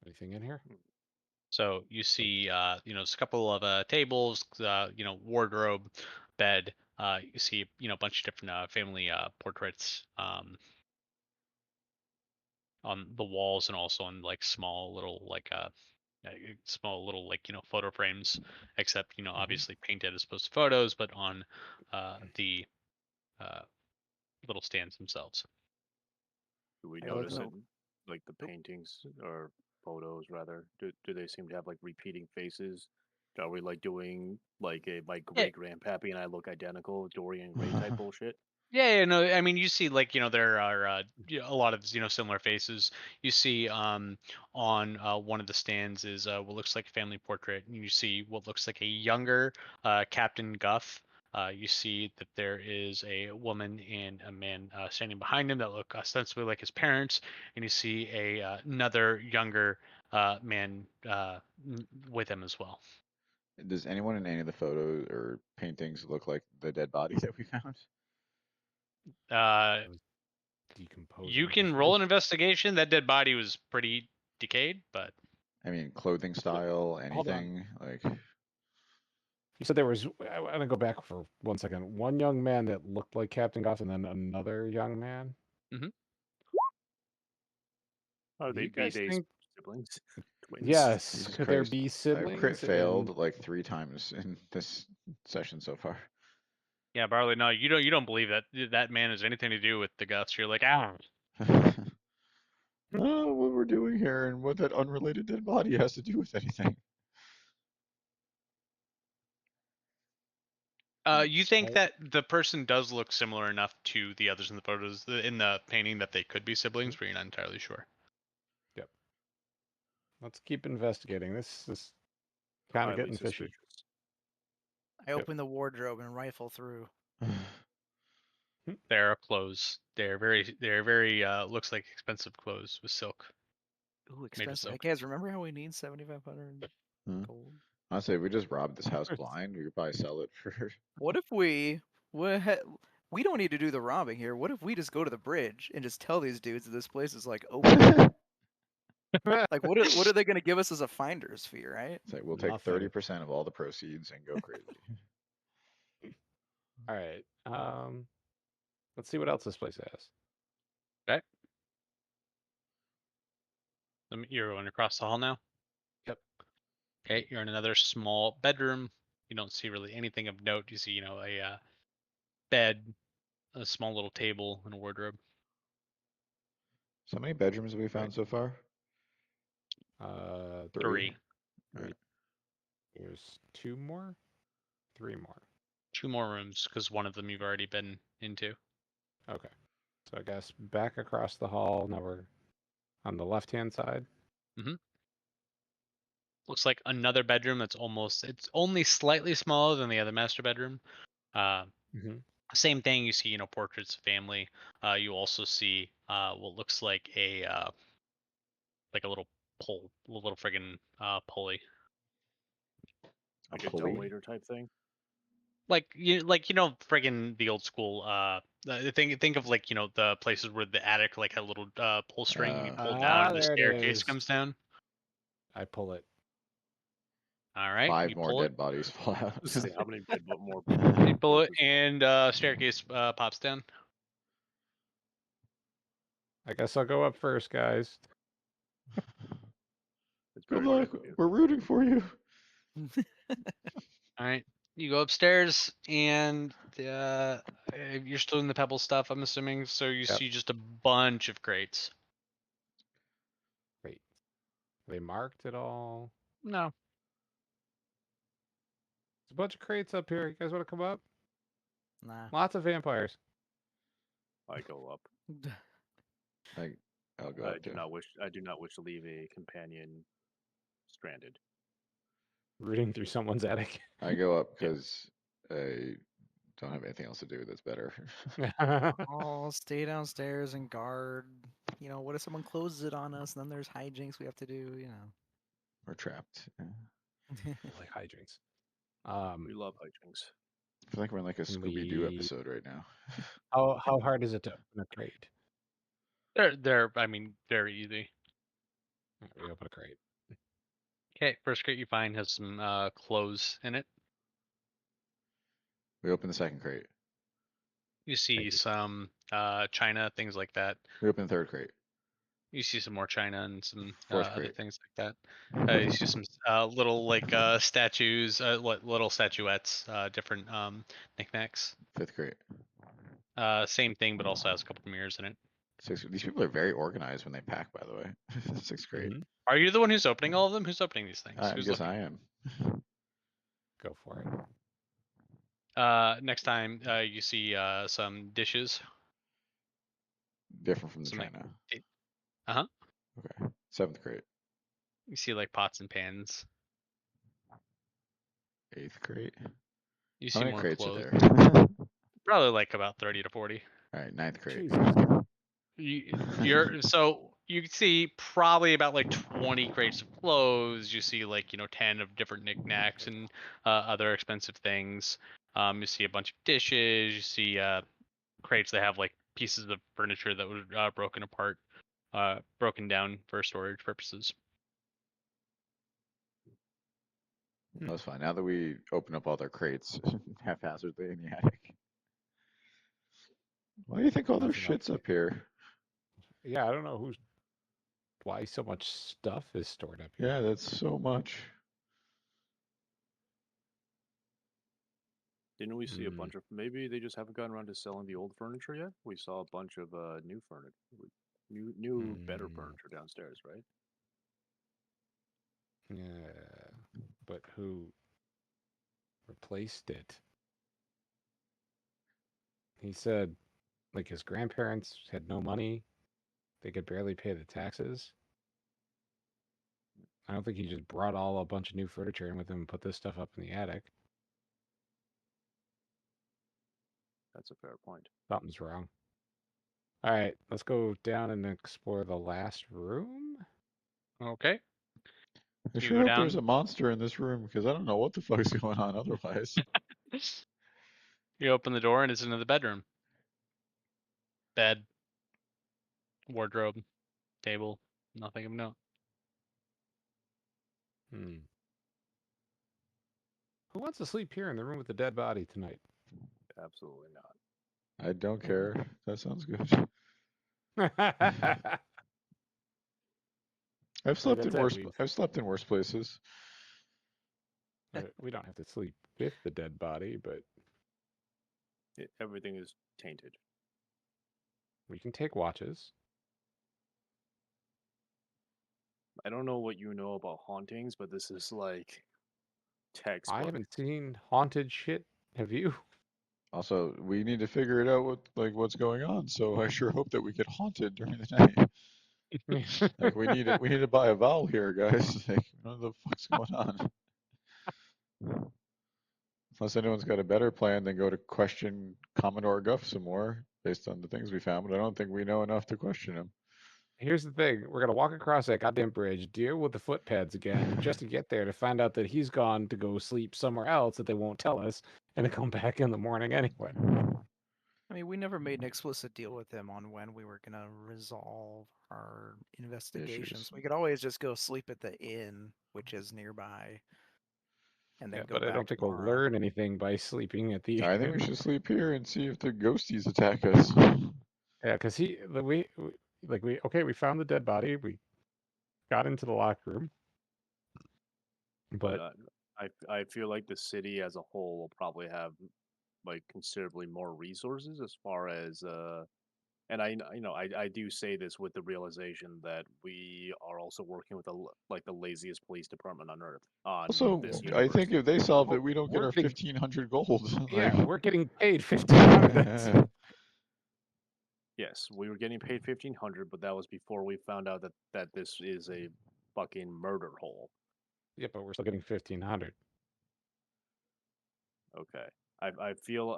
Anything in here? So you see, there's a couple of tables, wardrobe, bed. You see, a bunch of different family portraits on the walls, and also on like small little photo frames, except obviously painted as opposed to photos, but on the uh, little stands themselves. Do we I don't notice it? know. Like the paintings or photos, rather? Do they seem to have like repeating faces? Are we like doing like my great grandpappy and I look identical, Dorian Gray type bullshit? Yeah, no, I mean, you see, there are a lot of similar faces. You see, on one of the stands is what looks like a family portrait, and you see what looks like a younger Captain Guff. You see that there is a woman and a man standing behind him that look ostensibly like his parents, and you see another younger man with him as well. Does anyone in any of the photos or paintings look like the dead body that we found? Decomposing. You can roll an investigation. That dead body was pretty decayed, but I mean, clothing style, Hold on. anything like. You said there was. I want to go back for 1 second. One young man that looked like Captain Goff, and then another young man. Are Do they you guys B-Day think? siblings? Twins? Yes. Jesus Could there Christ. be I've siblings? crit failed And- like 3 times in this session so far. yeah, Barley, no, you don't believe that man has anything to do with the Guths. You're like, No, what we're doing here and what that unrelated dead body has to do with anything. You think that the person does look similar enough to the others in the photos in the painting that they could be siblings, but you're not entirely sure. Yep. Let's keep investigating. This is kind of Highly getting fishy. suspicious. I open the wardrobe and rifle through. There are clothes. They're very looks like expensive clothes with silk. Ooh, Made of expensive. silk. Guys, remember how we need 7,500 Hmm. gold? Honestly, if we just robbed this house blind, we could probably sell it for. What if we don't need to do the robbing here? What if we just go to the bridge and just tell these dudes that this place is like open? Like, what are they going to give us as a finder's fee, right? It's like we'll take Nothing. 30% of all the proceeds and go crazy. All right. Let's see what else this place has. You're going across the hall now. Yep. Okay, you're in another small bedroom. You don't see really anything of note. You see, a bed, a small little table, and a wardrobe. So how many bedrooms have we found Right. so far? Three. Right. There's 2 more, 3 more. 2 more rooms because one of them you've already been into. Okay. So I guess back across the hall. Now we're on the left-hand side. Looks like another bedroom that's it's only slightly smaller than the other master bedroom. Mm-hmm. Same thing. You see, portraits of family. You also see what looks like a little little friggin' pulley. Like a pulley? dumbwaiter type thing. Friggin' the old school. Think of the places where the attic had a little pull string you can pull down and the there it staircase is. comes down. I pull it. All right, 5 you more pull dead it, bodies fall out. See how many bed more. you pull it, corpses- and staircase pops down. I guess I'll go up first, guys. It's Good very luck. brave of you. We're rooting for you. All right, you go upstairs, and you're still in the pebble stuff, I'm assuming. So you Yep. see just a bunch of crates. Great. Are they marked at all? No, There's a bunch of crates up here. You guys want to come up? Nah. Lots of vampires. I go up. I'll go I up do too. not wish. I do not wish to leave a companion stranded. Rooting through someone's attic. I go up because I don't have anything else to do that's better. I'll stay downstairs and guard. What if someone closes it on us and then there's hijinks we have to do, We're trapped. Yeah. I like hijinks. We love hijinks. I feel like we're in like a Can Scooby Doo we- episode right now. How hard is it to open a crate? they're very easy. All right, we open a crate. Okay, first crate you find has some clothes in it. We open the second crate. You see you. some china, things like that. We open the third crate. You see some more china and some Fourth other crate. things like that. You see some little statues, little statuettes, different knickknacks. Fifth crate. Same thing, but also has a couple of mirrors in it. These people are very organized when they pack, by the way. Sixth crate. Mhm. Are you the one who's opening all of them? Who's opening these things? I Who's guess looking? I am. Go for it. Next time you see some dishes. Different from the Some, like, China. Uh-huh. Okay. Seventh crate. You see pots and pans. Eighth crate. You How see many more crates clothes. are there? Probably about 30 to 40. All right, ninth crate. Jesus. So you see probably about 20 crates of clothes. You see 10 of different knickknacks and other expensive things. You see a bunch of dishes. You see crates that have pieces of furniture that were broken down for storage purposes. That was fine. Now that we open up all their crates haphazardly in the attic. Why do you think all their Nothing else. shit's up here? Yeah, I don't know why so much stuff is stored up here. Yeah, that's so much. Didn't we see a bunch of? Maybe they just haven't gotten around to selling the old furniture yet. We saw a bunch of new furniture, new better furniture downstairs, right? Yeah, but who replaced it? He said, his grandparents had no money. They could barely pay the taxes. I don't think he just brought a bunch of new furniture in with him and put this stuff up in the attic. That's a fair point. Something's wrong. All right, let's go down and explore the last room. Okay. I You sure go hope there's down. a monster in this room because I don't know what the fuck's going on otherwise. You open the door and it's into the bedroom. Bed, wardrobe, table, nothing of note. Who wants to sleep here in the room with the dead body tonight? Absolutely not. I don't care. That sounds good. I've slept in that's it, worse. we've- I've slept in worse places. We don't have to sleep with the dead body, but Everything is tainted. we can take watches. I don't know what you know about hauntings, but this is like textbook. I haven't seen haunted shit. Have you? Also, we need to figure it out what's going on. So I sure hope that we get haunted during the night. Like we need to buy a vowel here, guys. Like what the fuck's going on? Unless anyone's got a better plan than go to question Commodore Guff some more based on the things we found, but I don't think we know enough to question him. Here's the thing: we're gonna walk across that goddamn bridge, deal with the footpads again, just to get there to find out that he's gone to go sleep somewhere else that they won't tell us, and to come back in the morning anyway. I mean, we never made an explicit deal with him on when we were gonna resolve our investigations. Issues. We could always just go sleep at the inn, which is nearby, and then Yeah, go but I back don't think we'll tomorrow. learn anything by sleeping at the. I think we should sleep here and see if the ghosties attack us. Yeah, because we found the dead body. We got into the locker room, but I feel like the city as a whole will probably have like considerably more resources as far as and I do say this with the realization that we are also working with the laziest police department on earth on Also, this I universe. think if they solve it, we don't get we're our getting- 1,500 gold. yeah, Like, we're getting paid $1,500. Yes, we were getting paid 1,500, but that was before we found out that this is a fucking murder hole. Yeah, but we're still getting 1,500. Okay. I feel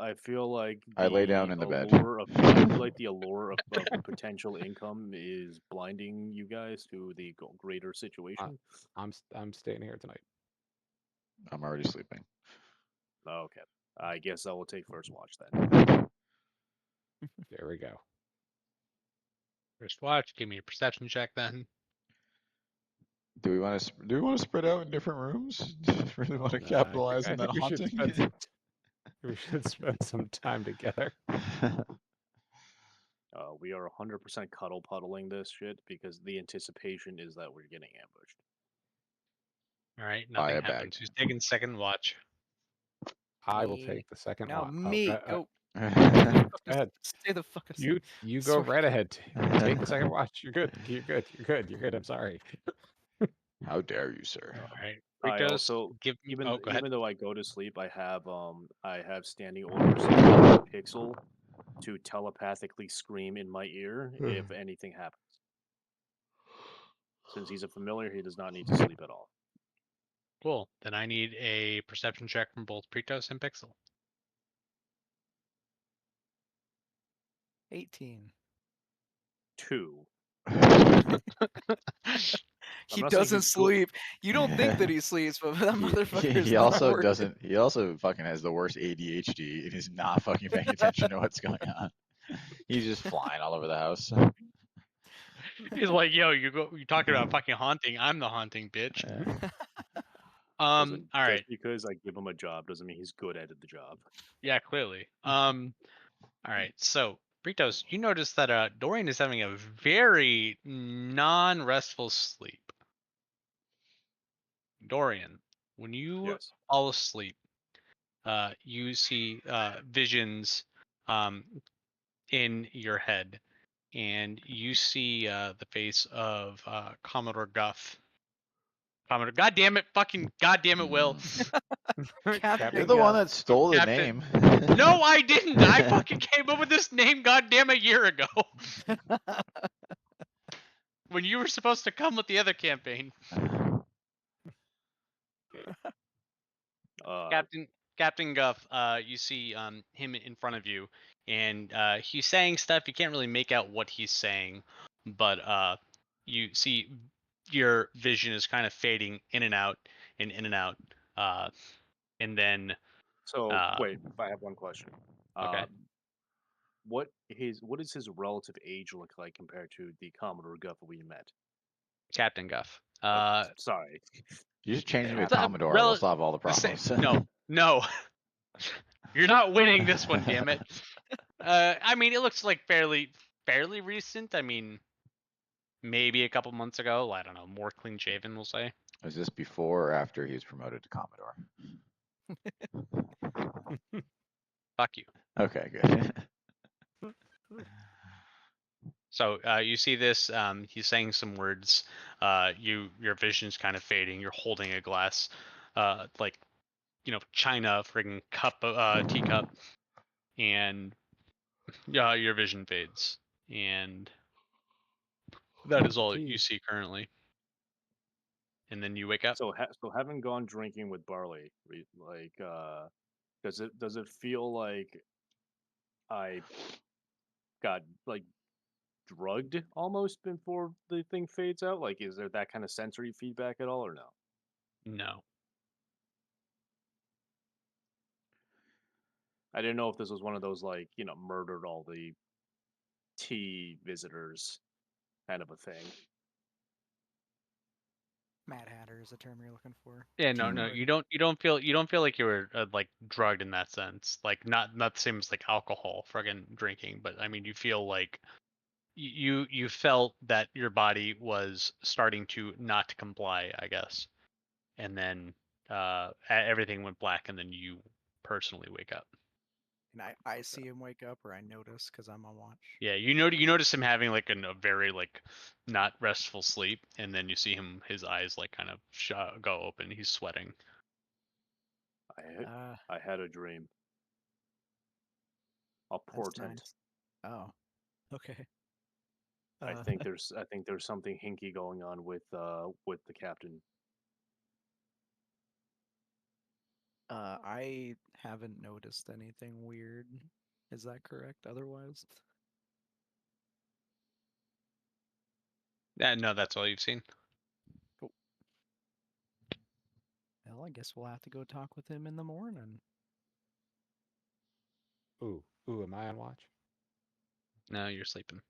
like I lay down in the bed. I feel like the allure of potential income is blinding you guys to the greater situation. I'm staying here tonight. I'm already sleeping. Okay. I guess I will take first watch then. There we go. First watch. Give me a perception check then. Do we want to spread out in different rooms? Really want to capitalize on that haunting? We should spend some time together. We are 100% cuddle puddling this shit because the anticipation is that we're getting ambushed. All right, Buy nothing a bag. happens. Who's taking second watch? I will Me. take the second Now one. me, Go go ahead. stay the fuck aside. You go Sorry. right ahead. Take the second watch. You're good. You're good. You're good. You're good. I'm sorry. How dare you, sir? All right, I Ritos, also give me. even Oh, go ahead. even though I go to sleep, I have standing orders from Pixel to telepathically scream in my ear if anything happens. Since he's a familiar, he does not need to sleep at all. Cool. Then I need a perception check from both Pritos and Pixel. 18. 2. He not saying doesn't he's good. sleep. You don't think that he sleeps, but that motherfucker is He not also working. doesn't. He also fucking has the worst ADHD and is not fucking paying attention to what's going on. He's just flying all over the house. He's like, yo, you talking about fucking haunting? I'm the haunting bitch. All right. Just because I give him a job doesn't mean he's good at the job. Yeah, clearly. All right. So, Britos, you notice that Dorian is having a very non-restful sleep. Dorian, when you Yes. fall asleep, you see visions in your head, and you see the face of Commodore Guff. Commodore, goddamn it, Will. Captain You're the one Guff. that stole the Captain. name. No, I didn't. I fucking came up with this name, goddamn, a year ago. When you were supposed to come with the other campaign. Captain Guff, you see him in front of you, and he's saying stuff. You can't really make out what he's saying, but you see your vision is kind of fading in and out, and in and out, and then. So wait, I have one question. Okay. What does his relative age look like compared to the Commodore Guff we met? Captain Guff. Sorry. You just change him to It's a Commodore. We'll solve all the problems. No. You're not winning this one, damn it. I mean, it looks like fairly recent. I mean, maybe a couple months ago. I don't know, more clean shaven, we'll say. Was this before or after he was promoted to Commodore? Fuck you. Okay, good. So you see this. He's saying some words. Your vision's kind of fading. You're holding a glass, like china, friggin' cup, teacup, and your vision fades, and that is all you Gee. see currently. And then you wake up. So having gone drinking with Barley, like, does it feel like I got like drugged almost before the thing fades out? Like, is there that kind of sensory feedback at all, or no? No. I didn't know if this was one of those like murdered all the tea visitors kind of a thing. Mad Hatter is the term you're looking for. Yeah, no, Tea you party. don't feel like you were like drugged in that sense. Like not the same as like alcohol, friggin' drinking, but I mean you feel like you felt that your body was starting to not comply, I guess, and then everything went black, and then you personally wake up. And I see him wake up, or I notice because I'm on watch. Yeah, you notice him having like a very like not restful sleep, and then you see him his eyes like kind of go open. He's sweating. I had a dream. A That's portent. nice. Oh, okay. I think there's something hinky going on with the captain. I haven't noticed anything weird. Is that correct? Otherwise, Yeah, no, that's all you've seen. well, I guess we'll have to go talk with him in the morning. Ooh, am I on watch? No, you're sleeping.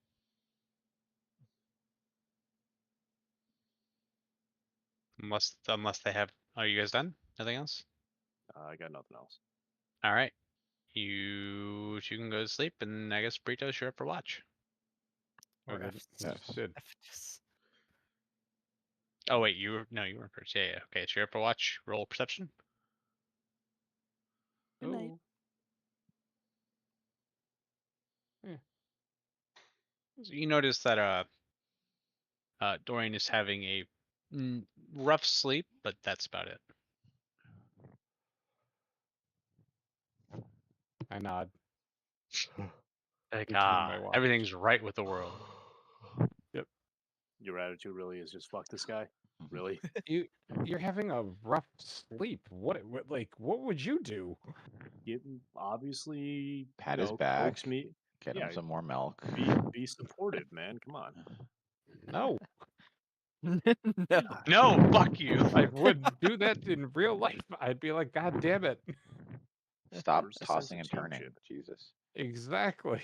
Unless they have. Are you guys done? Nothing else? I got nothing else. All right. You can go to sleep, and I guess Britos, you're up for watch. Or Or Yes. Did. Oh wait, you weren't first. Yeah. Okay, so you're up for watch. Roll perception. Good night. Oh. Yeah. So you notice that Dorian is having a rough sleep, but that's about it. I nod. Like Return my watch. everything's right with the world. Yep. Your attitude really is just fuck this guy. Really? You're having a rough sleep. What would you do? Obviously, Pat his back. coax me. Get him some more milk. Be supportive, man. Come on. No, No. No, fuck you. I wouldn't do that in real life. I'd be like, God damn it. Stop There's a sense tossing of and turning. teamship. Jesus. Exactly.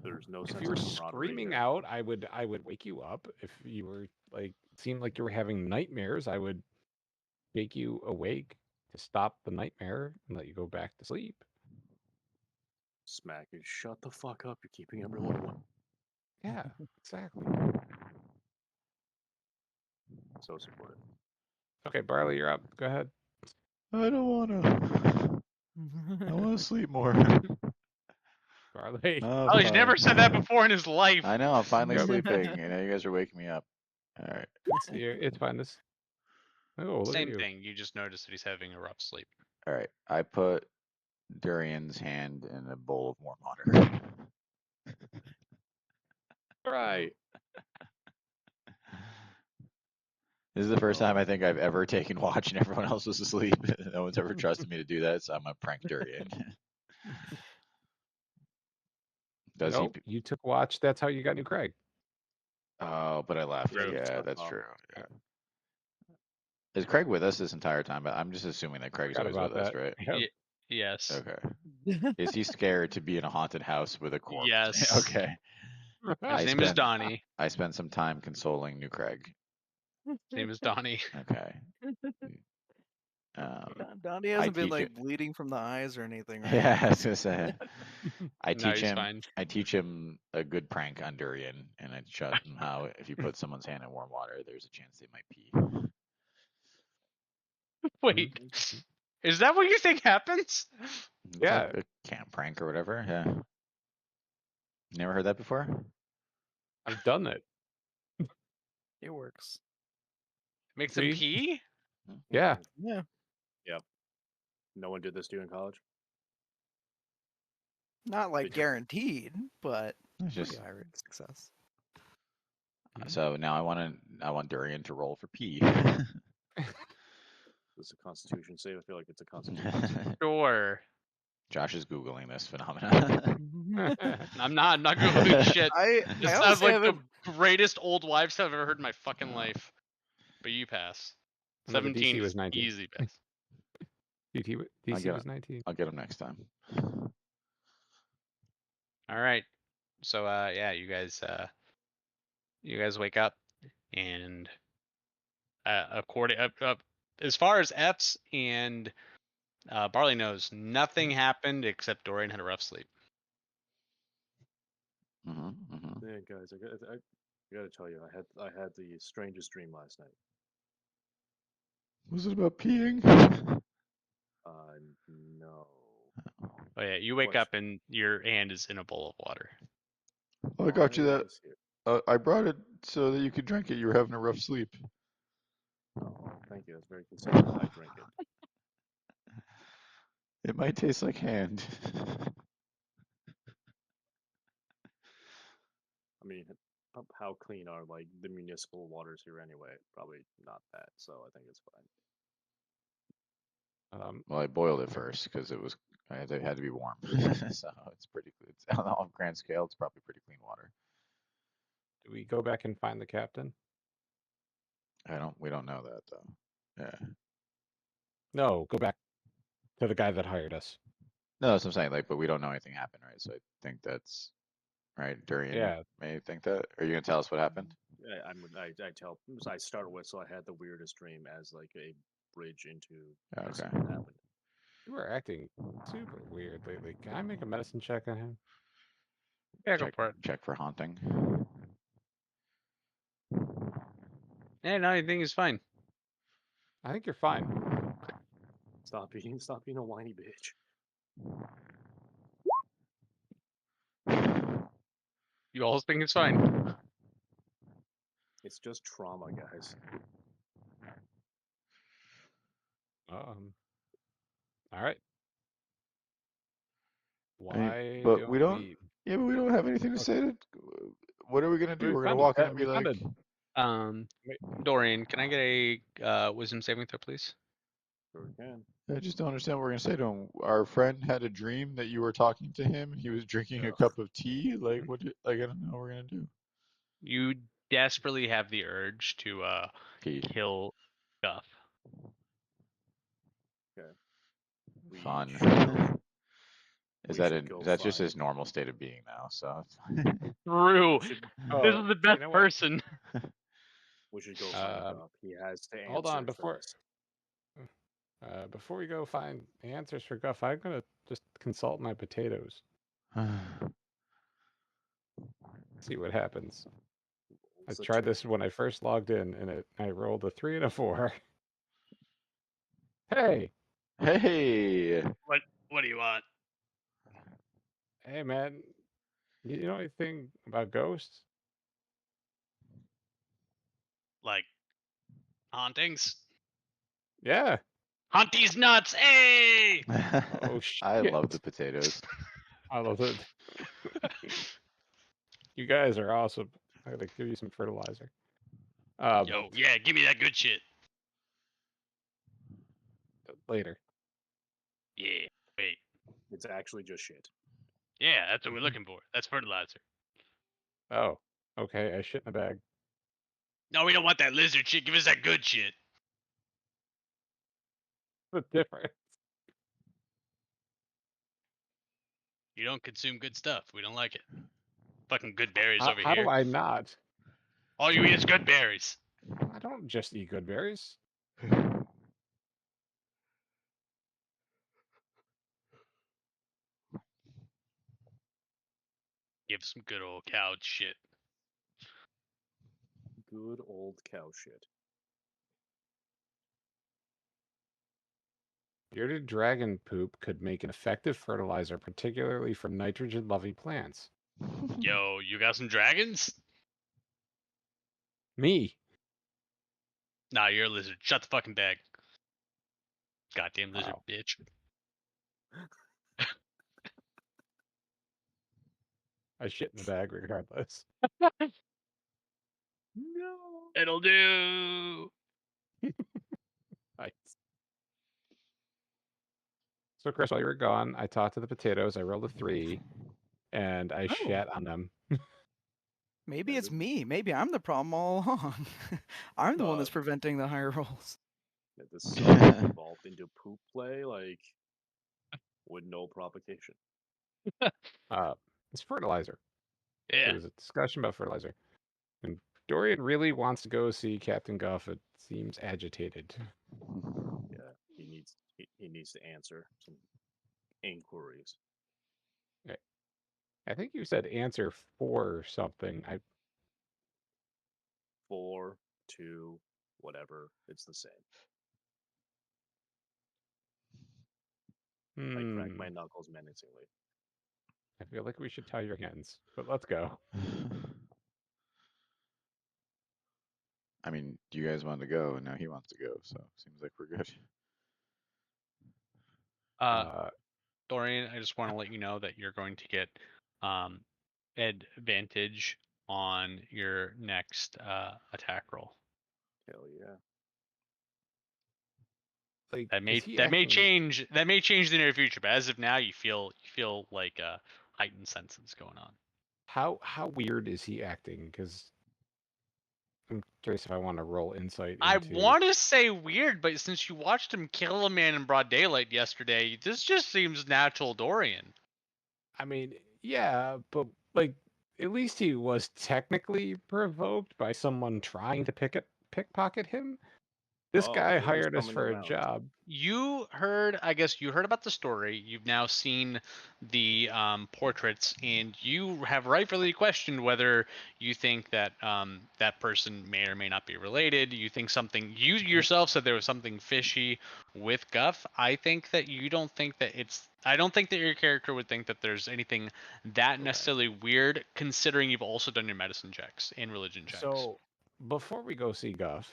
There's no If sense you were of camaraderie screaming here. out, I would wake you up. If you were like seemed like you were having nightmares, I would make you awake to stop the nightmare and let you go back to sleep. Smack you. Shut the fuck up. You're keeping everyone away. Yeah, exactly. So supportive. Okay, Barley, you're up. Go ahead. I don't wanna. I wanna sleep more. Barley. Oh, he's never said that before in his life. I know, I'm finally Yep. sleeping. You know, you guys are waking me up. Alright. It's fine. This. Oh, look Same at you. thing. You just notice that he's having a rough sleep. Alright. I put Durian's hand in a bowl of warm water. Right. This is the first time I think I've ever taken watch and everyone else was asleep. No one's ever trusted me to do that, so I'm gonna prank Durian. Does Nope, you took watch. That's how you got New Craig. Oh, but I left. True. Yeah, that's Oh. true. Yeah. Is Craig with us this entire time? But I'm just assuming that Craig's Forgot always with about us, that. right? Yep. Yes. Okay. Is he scared to be in a haunted house with a corpse? Yes. Okay. His name is Donnie. I spent some time consoling New Craig. His name is Donnie. Okay. Donnie I hasn't been teach like it. bleeding from the eyes or anything, right? Yeah, I was gonna say. I No, teach he's him. fine. I teach him a good prank on Durian, and I show him how if you put someone's hand in warm water, there's a chance they might pee. Wait, is that what you think happens? It's Yeah. like a camp prank or whatever. Yeah. Never heard that before? I've done it. It works. Makes them See? pee? Yeah. Yeah. No one did this to you in college? Not like Did you- guaranteed, but It's pretty just high rate of success. so now I want Durian to roll for pee. It's a Constitution save. I feel like it's a Constitution save. Sure. Josh is googling this phenomenon. I'm not googling shit. I This sounds honestly like the haven't. greatest old wives I've ever heard in my fucking life. But you pass. No, the 17 DC was is 19. easy pass. DC get was 19. I'll get him next time. All right. So yeah, you guys wake up and according as far as F's and Barley knows, nothing happened except Dorian had a rough sleep. Yeah, guys, I gotta tell you, I had the strangest dream last night. Was it about peeing? No. Oh yeah, you wake What? up and your hand is in a bowl of water. I got you Why that. is it- I brought it so that you could drink it. You were having a rough sleep. Oh, thank you. That's very considerate. I drink it. It might taste like hand. I mean, how clean are like the municipal waters here anyway? Probably not that. So I think it's fine. Well, I boiled it first because it had to be warm. So it's pretty. It's on the grand scale. It's probably pretty clean water. Do we go back and find the captain? We don't know that though. Yeah. No, go back to the guy that hired us. No, that's what I'm saying. Like, but we don't know anything happened, right? So I think that's right. Durian Yeah. may think that. Are you gonna tell us what happened? I start with, so I had the weirdest dream as like a bridge into as Okay. what happened. You were acting super weird lately. Can I make a medicine check on him? Yeah, go for it. Check for haunting. Yeah, no, I think it's fine. I think you're fine. Stop being a whiny bitch. You all think it's fine. It's just trauma, guys. All right. I mean, Why but we don't. we? Yeah, but we don't have anything to say. What are we gonna do? We We're gonna found a walk in pet- and be we found like, Dorian, can I get a wisdom saving throw, please? Sure can. I just don't understand what we're gonna say to him. Our friend had a dream that you were talking to him. He was drinking a Ugh. cup of tea. Like, I don't know what we're gonna do. You desperately have the urge to Pee. kill Guff. We Fun. should go- Is we that should go that's just find- his normal state of being now? So True. should- This is the best know what? person. We should go find Uh, Guff. He has to answer. hold on, before- first. Before we go find the answers for Guff, I'm gonna just consult my potatoes. See what happens. I Such tried a- this when I first logged in, and I rolled a 3 and a 4. Hey, Hey, What do you want? hey, man, you know anything about ghosts? Like hauntings? Yeah. Haunt these nuts! Hey! Oh I love shit. the potatoes. I love it. You guys are awesome. I'm gonna give you some fertilizer. Yo, yeah, give me that good shit. Later. Yeah. Wait. It's actually just shit. Yeah, that's what we're looking for. That's fertilizer. Oh, okay. I shit in a bag. No, we don't want that lizard shit. Give us that good shit. The difference. You don't consume good stuff. We don't like it. Fucking good berries over How here. do I not? All you eat is good berries. I don't just eat good berries. Give some good old couch shit. Good old cow shit. Bearded dragon poop could make an effective fertilizer, particularly for nitrogen-loving plants. Yo, you got some dragons? Me. Nah, you're a lizard. Shut the fucking bag. Goddamn lizard Wow. bitch. I shit in the bag regardless. No. It'll do. Nice. So, Chris, while you were gone, I talked to the potatoes. I rolled a 3, and I Oh. shat on them. Maybe Yeah, it's me. Maybe I'm the problem all along. I'm the one that's preventing the higher rolls. The sun evolved into poop play, like with no provocation. It's fertilizer. Yeah. There was a discussion about fertilizer. And Dorian really wants to go see Captain Guff. It seems agitated. Yeah, he needs to answer some inquiries. I think you said answer for something. 4, 2, whatever. It's the same. I crack my knuckles menacingly. I feel like we should tie your hands, but let's go. I mean, you guys wanted to go, and now he wants to go, so seems like we're good. Dorian, I just want to let you know that you're going to get advantage on your next attack roll. Hell yeah. Like, That is he may acting- change in the near future, but as of now, you feel like heightened senses going on. How weird is he acting? Because I'm curious if I want to roll insight. I Into... want to say weird, but since you watched him kill a man in broad daylight yesterday, this just seems natural Dorian. I mean, yeah, but like at least he was technically provoked by someone trying to pickpocket him. This guy it was hired us coming for around. a job. I guess you heard about the story. You've now seen the portraits, and you have rightfully questioned whether you think that that person may or may not be related. You think something. You yourself said there was something fishy with Guff. I think that you don't think that it's. I don't think that your character would think that there's anything that necessarily weird, considering you've also done your medicine checks and religion checks. So before we go see Guff,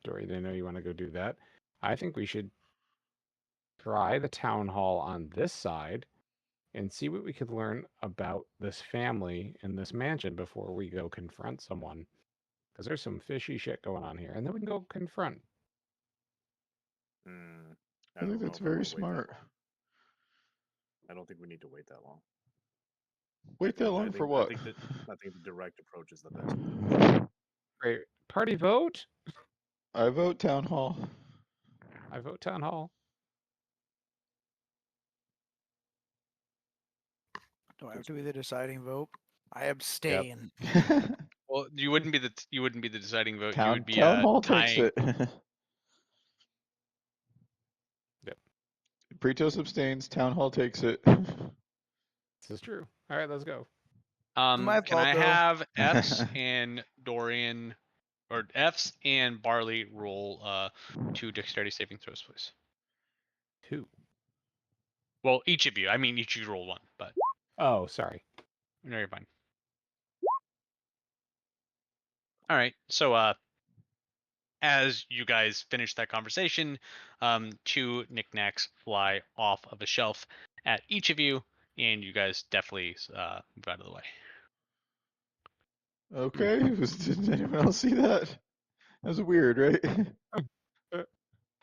Dorian, I know you want to go do that. I think we should try the town hall on this side and see what we could learn about this family in this mansion before we go confront someone. Because there's some fishy shit going on here. And then we can go confront. I think that's very smart. I don't think we need to wait that long. Wait that long for what? I think the direct approach is the best. Great. Party vote? I vote town hall. I vote town hall. Do I have to be the deciding vote? I abstain. Well, you wouldn't be the deciding vote. You Town would be hall takes tying. it. Yep. Pretos abstains. Town hall takes it. This is true. All right, let's go. My Can fault, I though. have F's and Dorian, or F's and Barley roll 2 dexterity saving throws, please? 2. Well, each of you. I mean, each of you roll 1, but Oh, sorry. no, you're fine. All right. So, as you guys finish that conversation, 2 knickknacks fly off of a shelf at each of you, and you guys definitely move out of the way. Okay. Did anyone else see that? That was weird, right?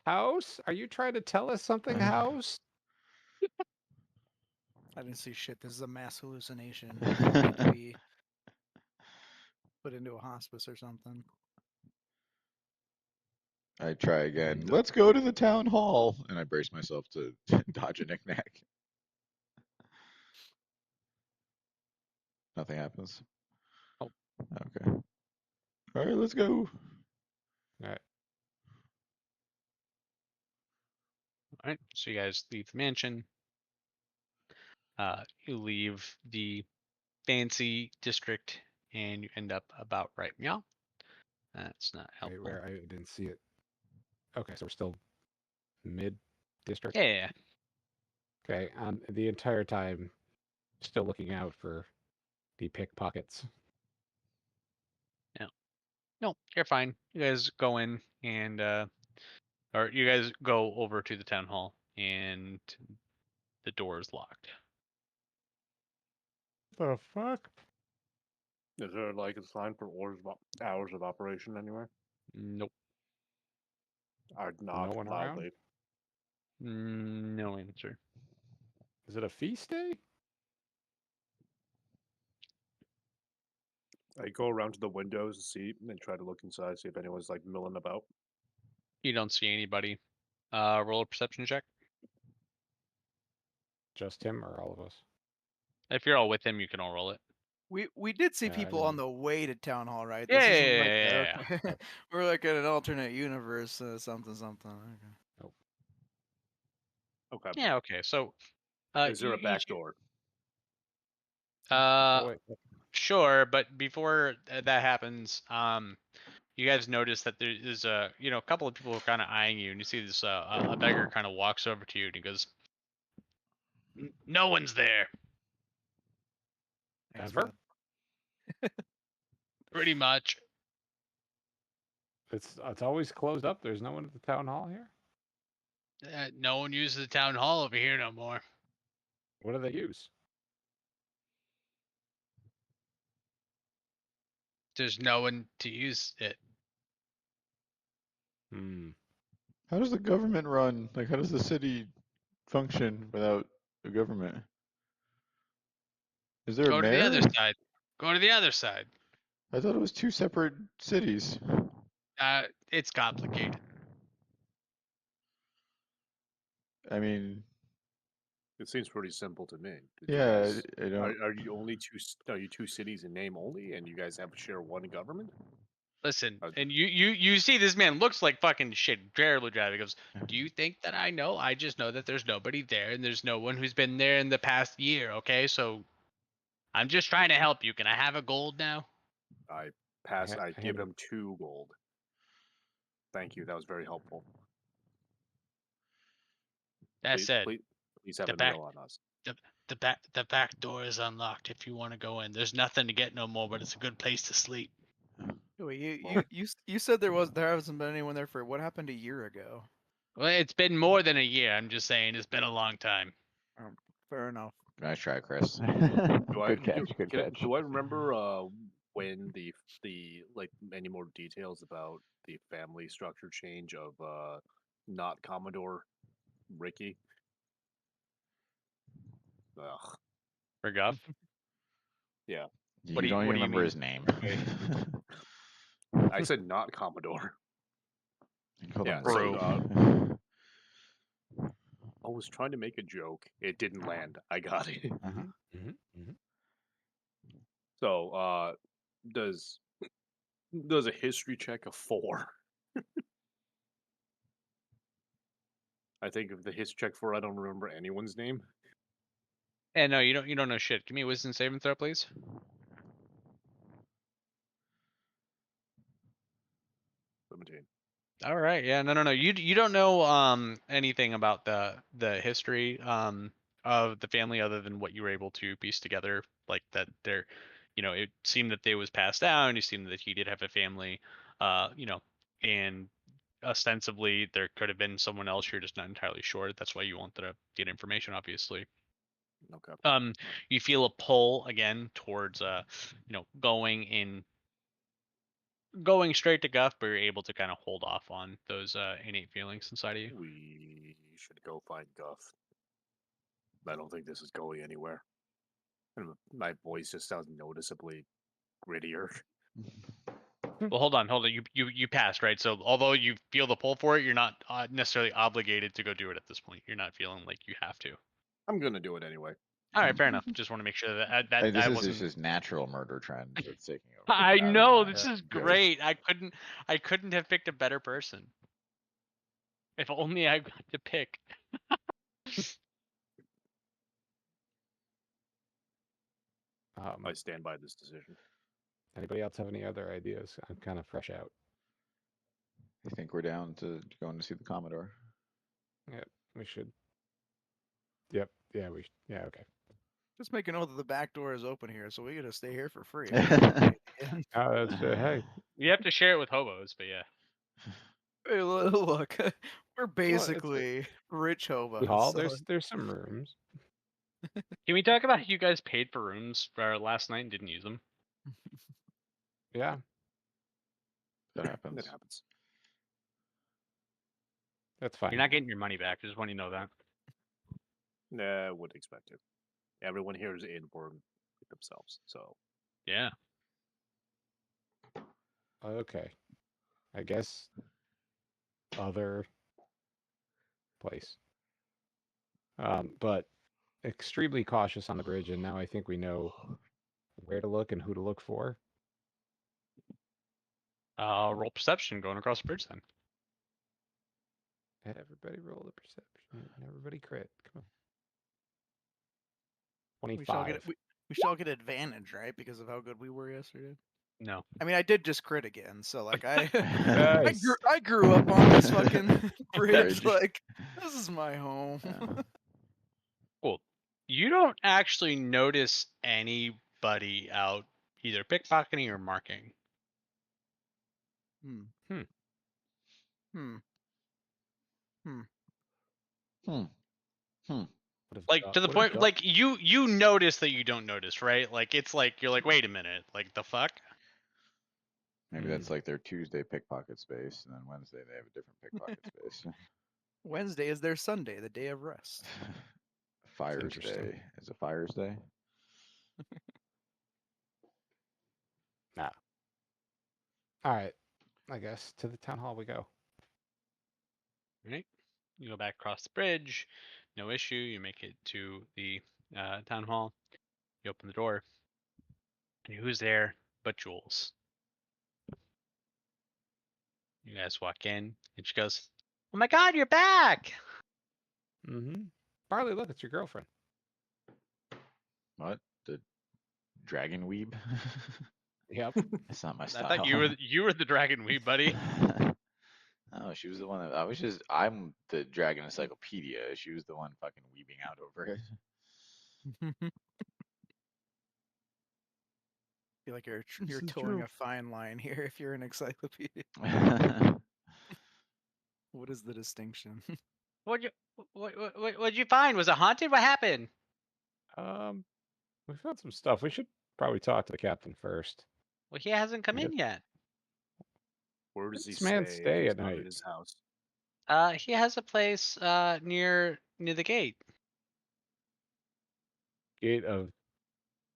House? Are you trying to tell us something, House? I didn't see shit. This is a mass hallucination. I need to be put into a hospice or something. I try again. Let's go to the town hall, and I brace myself to dodge a knickknack. Nothing happens. Oh. Okay. All right, let's go. All right. All right. So you guys leave the mansion. You leave the fancy district, and you end up about right meow. That's not Wait, helpful. where I didn't see it. Okay, so we're still mid district. Yeah. Okay, the entire time, still looking out for the pickpockets. No, you're fine. You guys go in and or you guys go over to the town hall and the door is locked. The fuck? Is there like a sign for hours of operation anywhere? Nope. I'd knock one around? loudly. No answer. Is it a feast day? I go around to the windows and see and try to look inside, see if anyone's like milling about. You don't see anybody. Roll a perception check. Just him or all of us? If you're all with him, you can all roll it. We did see Yeah, I people on didn't- the way to town hall, right? Yeah, This isn't yeah, like yeah, yeah, okay. We're like in an alternate universe, something. Okay. Okay. Yeah. Okay. So, Is there a back door? Boy, Sure, but before that happens, you guys notice that there is a couple of people kind of eyeing you, and you see this a beggar kind of walks over to you and he goes, "No one's there." Thanks, Ever? bud. Pretty much. it's always closed up. There's no one at the town hall here. No one uses the town hall over here no more. What do they use? There's no one to use it. Hmm. How does the government run? Like, how does the city function without a government? Is there Go a to the other mayor? side. Go to the other side. I thought it was two separate cities. It's complicated. I mean, It seems pretty simple to me. Did you yeah, guys- I don't. Are you only two? Are you two cities in name only, and you guys have share one government? Listen, Uh, and you see this man looks like fucking shit. Barely drive. He goes, "Do you think that I know? I just know that there's nobody there, and there's no one who's been there in the past year. Okay, so I'm just trying to help you. Can I have a gold now?" I pass. ha- I hand give him- him 2 gold. Thank you. That was very helpful. That Please, said, please have the a back- nail on us. the back door is unlocked if you want to go in. There's nothing to get no more, but it's a good place to sleep. Wait, Well- you said there hasn't been anyone there for what happened a year ago. Well, it's been more than a year. I'm just saying it's been a long time. Fair enough. Nice try, Chris. Do I, Good catch. Good catch. Do I remember when the like any more details about the family structure change of not Commodore Ricky? Ugh. For Guff. You What do you- don't what even do you remember mean? his name. I said not Commodore. Call Yeah, him so, Ricky. I was trying to make a joke. It didn't land. I got it. So, does a history check of 4? I think of the history check 4. I don't remember anyone's name. And no, you don't know shit. Give me a wisdom saving throw, please. 17. All right. Yeah. No. You don't know anything about the history of the family other than what you were able to piece together. Like that they're, it seemed that they was passed down. You seemed that he did have a family. And ostensibly there could have been someone else. You're just not entirely sure. That's why you wanted to get information, obviously. Okay. You feel a pull again towards going straight to Guff, but you're able to kind of hold off on those innate feelings inside of you. We should go find Guff. I don't think this is going anywhere. And my voice just sounds noticeably grittier. Well, hold on. You passed, right? So although you feel the pull for it, you're not necessarily obligated to go do it at this point. You're not feeling like you have to. I'm gonna do it anyway. All right, fair enough. Just want to make sure that Like, this I is wasn't. just his natural murder trend that's taking over. I know this Yeah. is great. I couldn't have picked a better person. If only I got to pick. I stand by this decision. Anybody else have any other ideas? I'm kind of fresh out. I think we're down to going to see the Commodore. Yeah, we should. Yep. Yeah, we. Yeah. Okay. Just make a note that the back door is open here, so we gotta stay here for free. Oh, that's hey. You have to share it with hobos, but yeah. Hey, look, we're it's basically rich hobos. Hall. so- There's some rooms. Can we talk about how you guys paid for rooms for our last night and didn't use them? Yeah. That happens. That happens. That's fine. You're not getting your money back. I just want you to know that. Nah, wouldn't expect it. Everyone here is in for themselves, so Yeah. Okay. I guess other place. But extremely cautious on the bridge, and now I think we know where to look and who to look for. Roll perception going across the bridge then. Everybody roll the perception. And everybody crit. Come on. we shall 25. get we shall get advantage, right? Because of how good we were yesterday. No. I mean, I did just crit again, so like I Nice. I grew up on this fucking bridge. Bridge. Like this is my home. Yeah. Cool. You don't actually notice anybody out either pickpocketing or marking. Hmm. Hmm. Hmm. Hmm. What if Like Doc- to the what if point, Doc- like you notice that you don't notice, right? Like it's like you're like, wait a minute, like the fuck? Maybe that's like their Tuesday pickpocket space, and then Wednesday they have a different pickpocket space. Wednesday is their Sunday, the day of rest. Fires interesting. Day. Is it Fires Day? Nah. All right. I guess to the town hall we go. Right? You go back across the bridge, no issue. You make it to the town hall. You open the door, and who's there but Jules? You guys walk in, and she goes, "Oh my God, you're back!" Mm-hmm. Barley, look, it's your girlfriend. What? The Dragon Weeb? Yep. That's not my I style. thought you were the dragon weed, buddy. Oh, she was the one that I'm the Dragon Encyclopedia. She was the one fucking weeping out over it. feel like you're This is towing true. a fine line here if you're an encyclopedia. What is the distinction? What'd you find? Was it haunted? What happened? We found some stuff. We should probably talk to the captain first. Well, he hasn't come in yet. where does he This man stay? if stay he's at not night? At his house. He has a place near the gate. Gate of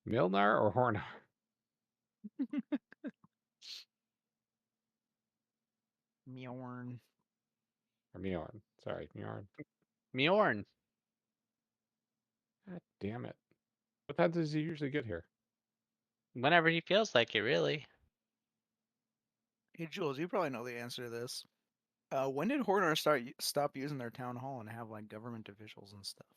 Milnar or Hornar? Mjorn. Or Mjorn. Sorry, Mjorn. Mjorn. God damn it. What time does he usually get here? Whenever he feels like it, really. Hey Jules, you probably know the answer to this. When did Horner stop using their town hall and have like government officials and stuff?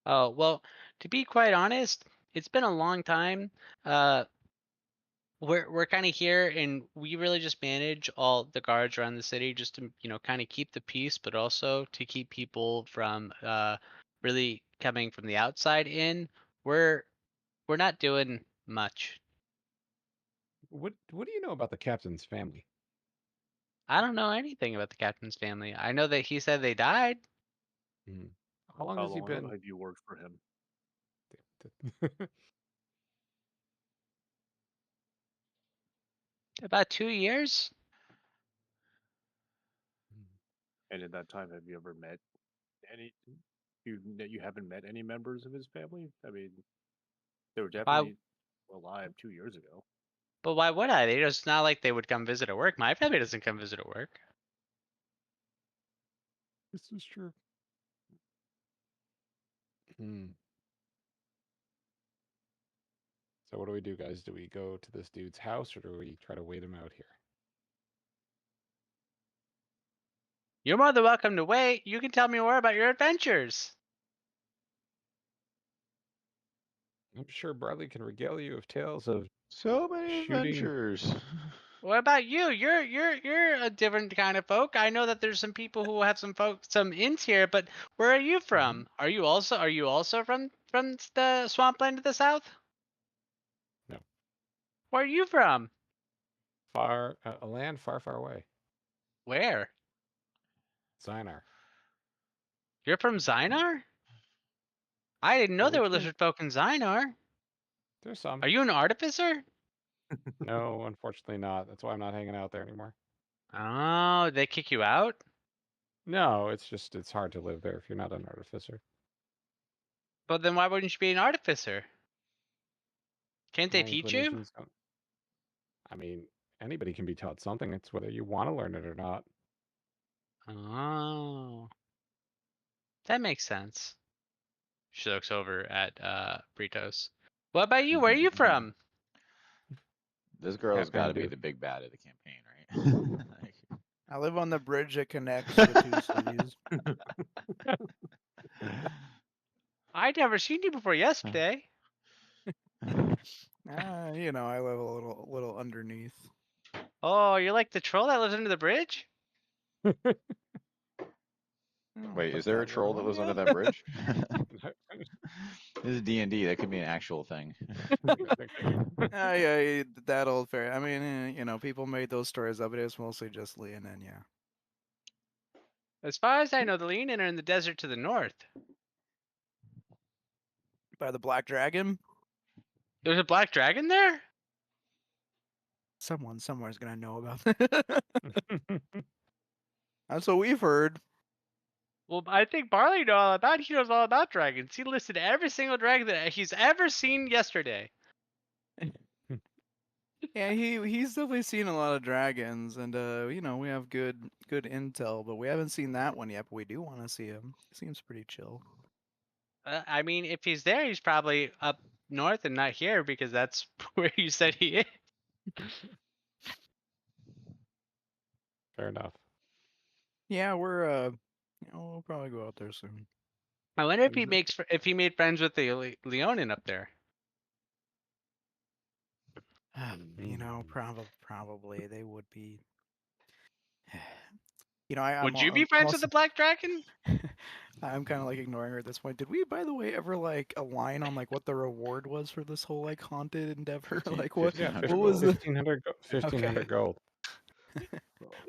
Oh, well, to be quite honest, it's been a long time. We're kind of here, and we really just manage all the guards around the city, just to kind of keep the peace, but also to keep people from really coming from the outside in. We're not doing much. What do you know about the captain's family? I don't know anything about the captain's family. I know that he said they died. How long How has he long been? have you worked for him? About 2 years. And in that time, have you ever met any? You haven't met any members of his family? I mean, they were definitely alive 2 years ago. But why would I? It's not like they would come visit at work. My family doesn't come visit at work. This is true. So what do we do, guys? Do we go to this dude's house or do we try to wait him out here? You're more than welcome to wait. You can tell me more about your adventures. I'm sure Barley can regale you of tales of So many shooting. adventures. What about you? You're a different kind of folk. I know that there's some people who have some inns here, but where are you from? Are you also from the swampland to the south? No. Where are you from? Far a land far, far away. Where? Zynar. You're from Zynar? I didn't know there were Very true. lizard folk in Zynar. There's some. Are you an artificer? No, unfortunately not. That's why I'm not hanging out there anymore. Oh, they kick you out? No, it's hard to live there if you're not an artificer. But then why wouldn't you be an artificer? Can't they My teach you? inclinations don't- I mean, anybody can be taught something. It's whether you want to learn it or not. Oh, that makes sense. She looks over at Britos. What about you? Where are you from? This girl has got to be Kathmandu. the big bad of the campaign, right? Like, I live on the bridge that connects the two cities. I'd never seen you before yesterday. You know, I live a little underneath. Oh, you're like the troll that lives under the bridge? Wait, is there a troll that lives under that bridge? This is D&D. That could be an actual thing. Yeah, that old fairy. I mean, you know, people made those stories up, but it was mostly just Leonin, yeah. As far as I know, the Leonin are in the desert to the north. By the Black Dragon? There's a black dragon there? Someone somewhere's gonna know about that. That's what we've heard. Well, I think Barley knows all about. He knows all about dragons. He listed every single dragon that he's ever seen yesterday. Yeah, he's definitely seen a lot of dragons, and you know, we have good intel, but we haven't seen that one yet. But we do want to see him. Seems pretty chill. I mean, if he's there, he's probably up north and not here because that's where you said he is. Fair enough. Yeah, we're you know, we'll probably go out there soon. I wonder if What is if he made friends with the Leonin up there. You know, probably they would be. You know, Would you be friends with the black dragon? I'm kind of like ignoring her at this point. Did we, by the way, ever like align on like what the reward was for this whole like haunted endeavor? Like what? Yeah, What was the 1500 gold.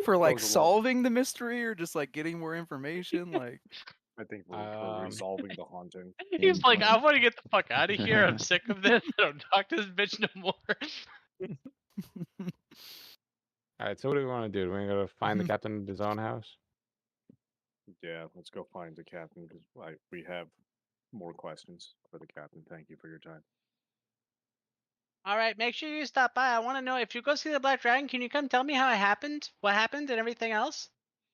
for like Goes a lot. solving the mystery or just like getting more information? Like, I think we're resolving the haunting. He's like, I want to get the fuck out of here. I'm sick of this. I don't talk to this bitch no more. All right, so what do we want to do? Do we go to find the captain of his own house? Yeah, let's go find the captain because we have more questions for the captain. Thank you for your time. All right, make sure you stop by. I want to know if you go see the black dragon. Can you come tell me how it happened, what happened, and everything else?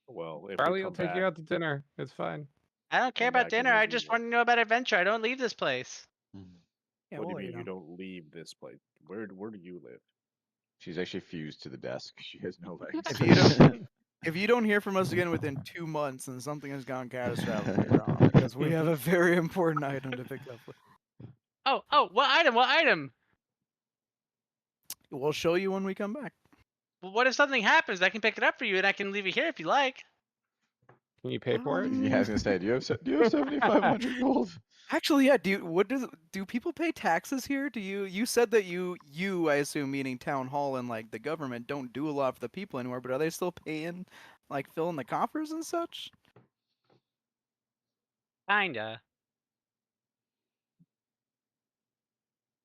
Well, if Probably we will come take you back, out to dinner. It's fine. I don't care Come about back and dinner. I review just it. want to know about adventure. I don't leave this place. yeah, what do you well, mean you know. don't leave this place? Where do you live? She's actually fused to the desk. She has no legs. If you don't hear from us again within 2 months, then something has gone catastrophically wrong because we have a very important item to pick up. Oh, what item? What item? We'll show you when we come back. Well, what if something happens? I can pick it up for you, and I can leave it here if you like. Can you pay for it? Yeah, I was gonna say, do you have 7,500 gold? Actually, yeah. Do people pay taxes here? You said that you I assume meaning town hall and like the government don't do a lot for the people anymore, but are they still paying, like filling the coffers and such? Kinda.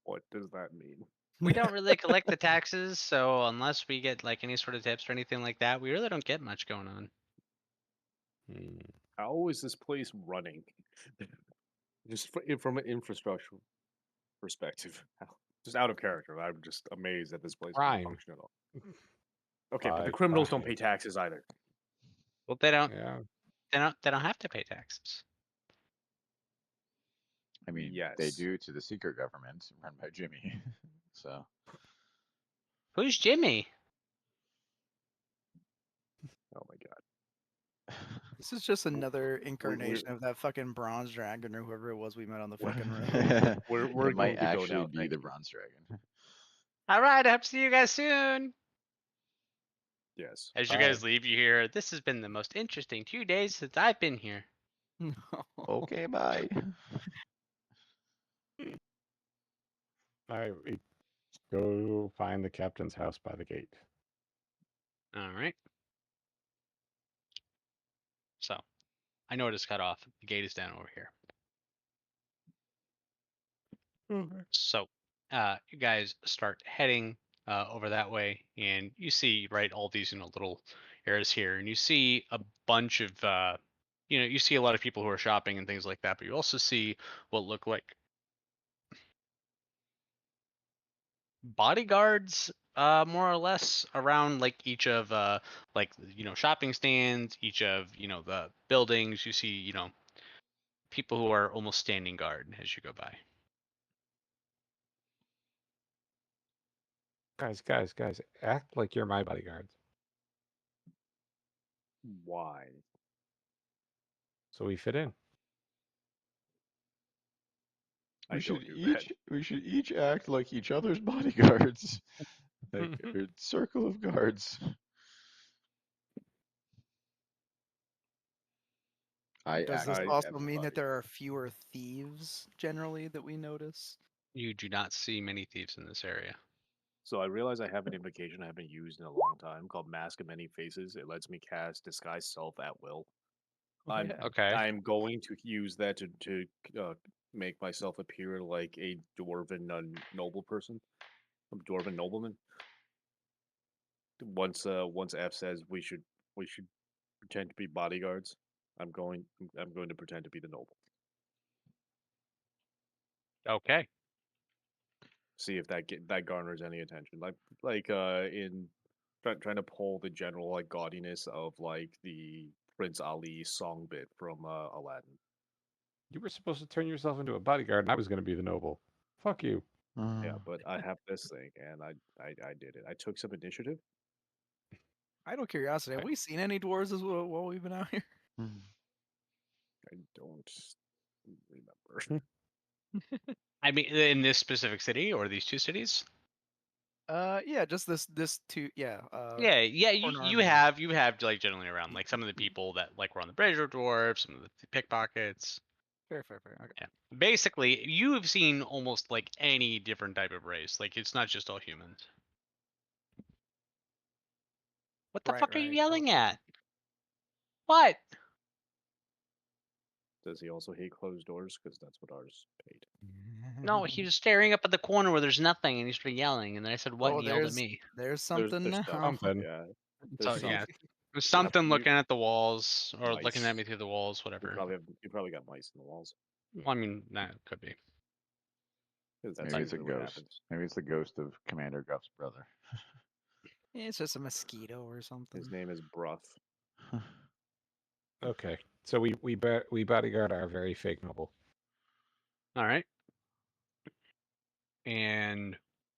What does that mean? We don't really collect the taxes, so unless we get like any sort of tips or anything like that, we really don't get much going on. How is this place running? Just from an infrastructure perspective, just out of character. I'm just amazed that this place can Crime. function at all. Okay, but the criminals don't pay taxes either. Well, they don't. Yeah. They don't have to pay taxes. I mean, they do to the secret government run by Jimmy. So. Who's Jimmy? Oh my god. This is just another We're, incarnation of that fucking bronze dragon or whoever it was we met on the fucking road. we're It going might to go actually now. be Thank the you. bronze dragon. All right, I hope to see you guys soon. Yes. As you guys leave, you hear, "This has been the most interesting 2 days since I've been here." No. Okay, bye. All right, we go find the captain's house by the gate. All right. So, I know it is cut off. The gate is down over here. So, you guys start heading over that way, and you see right all these little areas here, and you see a bunch of you see a lot of people who are shopping and things like that, but you also see what look like bodyguards, more or less around like each of like shopping stands, each of the buildings. You see people who are almost standing guard as you go by. Guys, act like you're my bodyguards. Why? So we fit in. I We should don't do that. each act like each other's bodyguards. Like a circle of guards. Does this I- also mean that there are fewer thieves generally that we notice? You do not see many thieves in this area. So I realize I have an invocation I haven't used in a long time called Mask of Many Faces. It lets me cast Disguise Self at will. I'm Yeah. Okay. I'm going to use that to make myself appear like a dwarven noble person, a dwarven nobleman. Once F says we should pretend to be bodyguards, I'm going to pretend to be the noble. Okay. See if that garners any attention. In trying to pull the general like gaudiness of like the Prince Ali song bit from Aladdin. You were supposed to turn yourself into a bodyguard, and I was going to be the noble. Fuck you. Yeah, but I have this thing, and I did it. I took some initiative. Out of curiosity, have we seen any dwarves while we've been out here? I don't remember. I mean, in this specific city or these two cities? Yeah, just this two. Yeah. Yeah, you Corn you Army. have like generally around like some of the people that like were on the bridge are dwarves, some of the pickpockets. Fair. Okay. Yeah, basically you've seen almost like any different type of race. Like it's not just all humans. What the fuck are you Right. yelling Okay. at? What? Does he also hate closed doors? Because that's what ours paid. No, he was staring up at the corner where there's nothing, and he started yelling. And then I said, "What?" Oh, and he yelled at me. there's something There's now. stuff. Something. Yeah. So There's yeah, something. it was something you- looking at the walls or looking Mice. at me through the walls, You whatever. probably got mice in the walls. Well, I mean, that could be. 'Cause that's Maybe it's a usually what ghost. happens. Maybe it's the ghost of Commander Guff's brother. It's just a mosquito or something. His name is Bruff. Okay, so we bodyguard our very fake noble. All right. And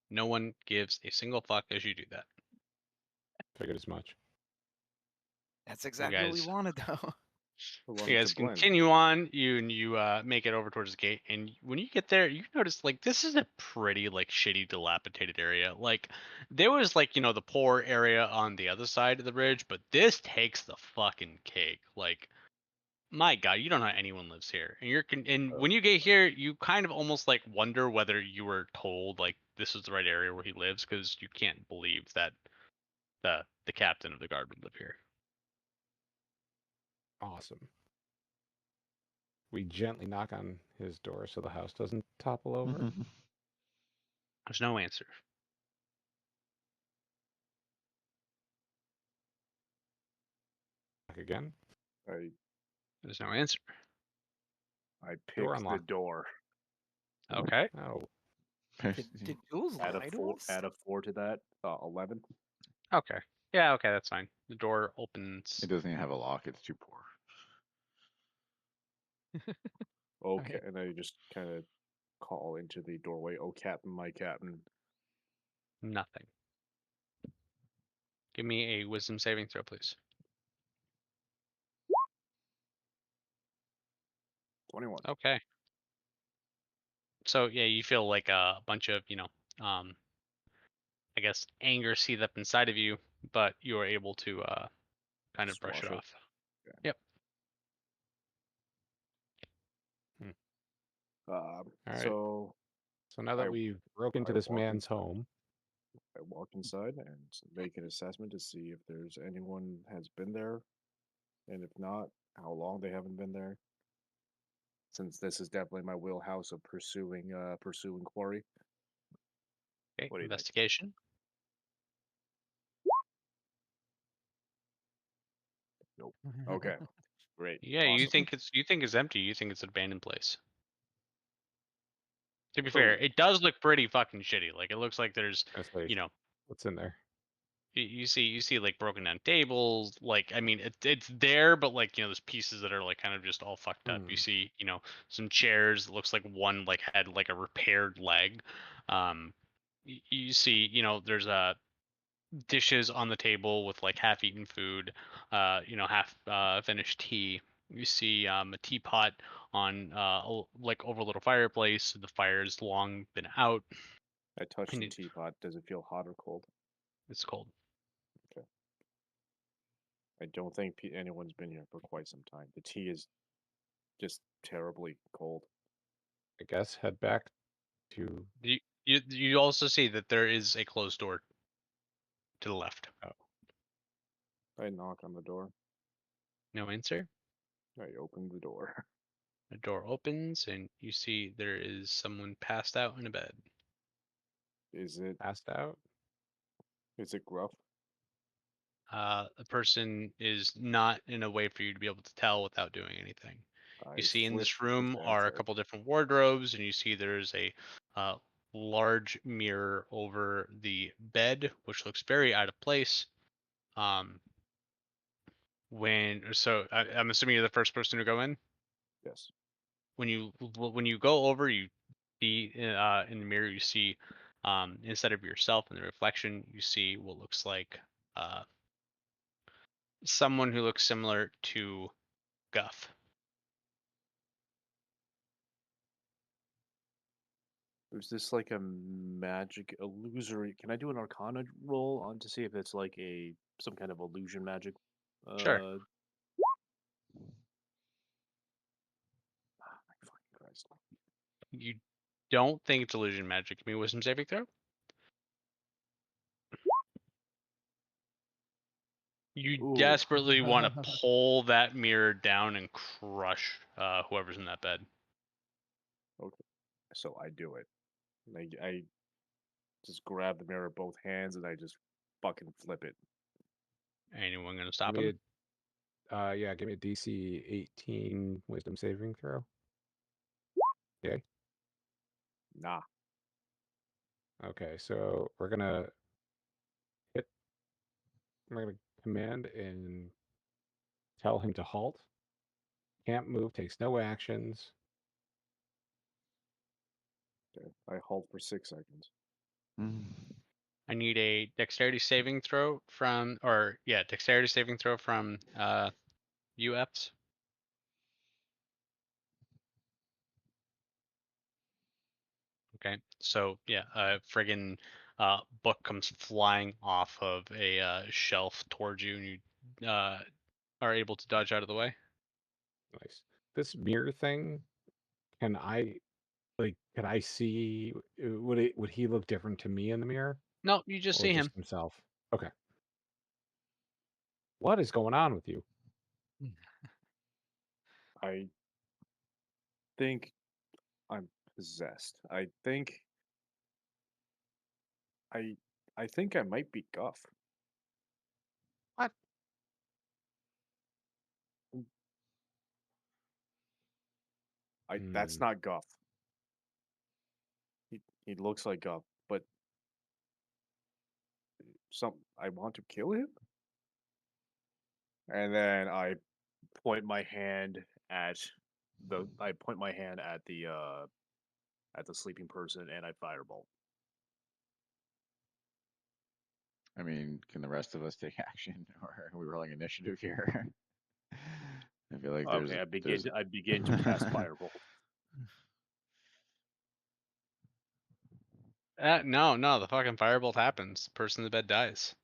no one gives a single fuck as you do that. Figured as much. That's exactly what we guys- wanted, though. You guys continue on. You make it over towards the gate, and when you get there, you notice like this is a pretty like shitty, dilapidated area. Like there was like the poor area on the other side of the bridge, but this takes the fucking cake. Like my God, you don't know how anyone lives here, and when you get here, you kind of almost like wonder whether you were told like this is the right area where he lives because you can't believe that the captain of the guard would live here. Awesome. We gently knock on his door so the house doesn't topple over. There's no answer. Knock again. There's no answer. I Door picked the unlocked. door. Okay. Oh, Did Jules Add lie a to four. us? Add a 4 to that. 11. Okay. Yeah. Okay. That's fine. The door opens. It doesn't even have a lock. It's too poor. Okay, and then you just kind of call into the doorway. Oh, Captain, my Captain. Nothing. Give me a wisdom saving throw, please. 21. Okay. So yeah, you feel like a bunch of I guess anger seethe up inside of you, but you are able to kind of brush it Squash it. off. Yeah. Yep. All right. So So now that I- we've broke into I this walk man's inside. home, I walk inside and make an assessment to see if there's anyone has been there, and if not, how long they haven't been there. Since this is definitely my wheelhouse of pursuing quarry. Okay. What do you think? Investigation. Nope. Okay. Great. Yeah, you Awesome. think it's empty. You think it's an abandoned place. To be So- fair, it does look pretty fucking shitty. Like it looks like there's I say, you know what's in there? you see like broken down tables. Like I mean it's there, but like there's pieces that are like kind of just all fucked up. You Hmm. see some chairs. It looks like one like had like a repaired leg. You see there's dishes on the table with like half-eaten food, half finished tea. You see a teapot on like over a little fireplace. The fire's long been out, I touched and the teapot. Does it feel hot or cold? it's cold. I don't think anyone's been here for quite some time. The tea is just terribly cold. I guess head back to. You also see that there is a closed door to the left. I knock on the door. No answer. I open the door. The door opens, and you see there is someone passed out in a bed. Is it Passed out. gruff? The person is not in a way for you to be able to tell without doing anything. You see in this room are a couple different wardrobes, and you see there's a large mirror over the bed, which looks very out of place. I'm assuming you're the first person to go in. Yes. When you go over, you see in the mirror, you see instead of yourself in the reflection, you see what looks like someone who looks similar to Guff. Is this like a magic illusory? Can I do an Arcana roll on to see if it's like some kind of illusion magic? Sure. My fucking Christ. You don't think it's illusion magic. Give me a wisdom saving throw. You Ooh. desperately want to pull that mirror down and crush whoever's in that bed. Okay. So I do it. I just grab the mirror with both hands and I just fucking flip it. Anyone gonna stop Give me him? yeah, give me a DC 18 wisdom saving throw. Okay. Nah. Okay, so we're gonna command and tell him to halt. Can't move, takes no actions. Okay. I halt for 6 seconds. I need a dexterity saving throw from, dexterity saving throw from UFs. Okay, so yeah, a friggin' book comes flying off of a shelf towards you, and you are able to dodge out of the way. Nice. This mirror thing, can I see would he look different to me in the mirror No, you just or see just him. himself? Okay. What is going on with you? I think I'm possessed. I think I might be Guff. What? That's not Guff. He looks like Guff, but I want to kill him. And then I point my hand at the sleeping person and I firebolt. I mean, can the rest of us take action, or are we rolling initiative here? I feel like there's Okay, there's I begin to cast Firebolt. No, the fucking firebolt happens. The person in the bed dies.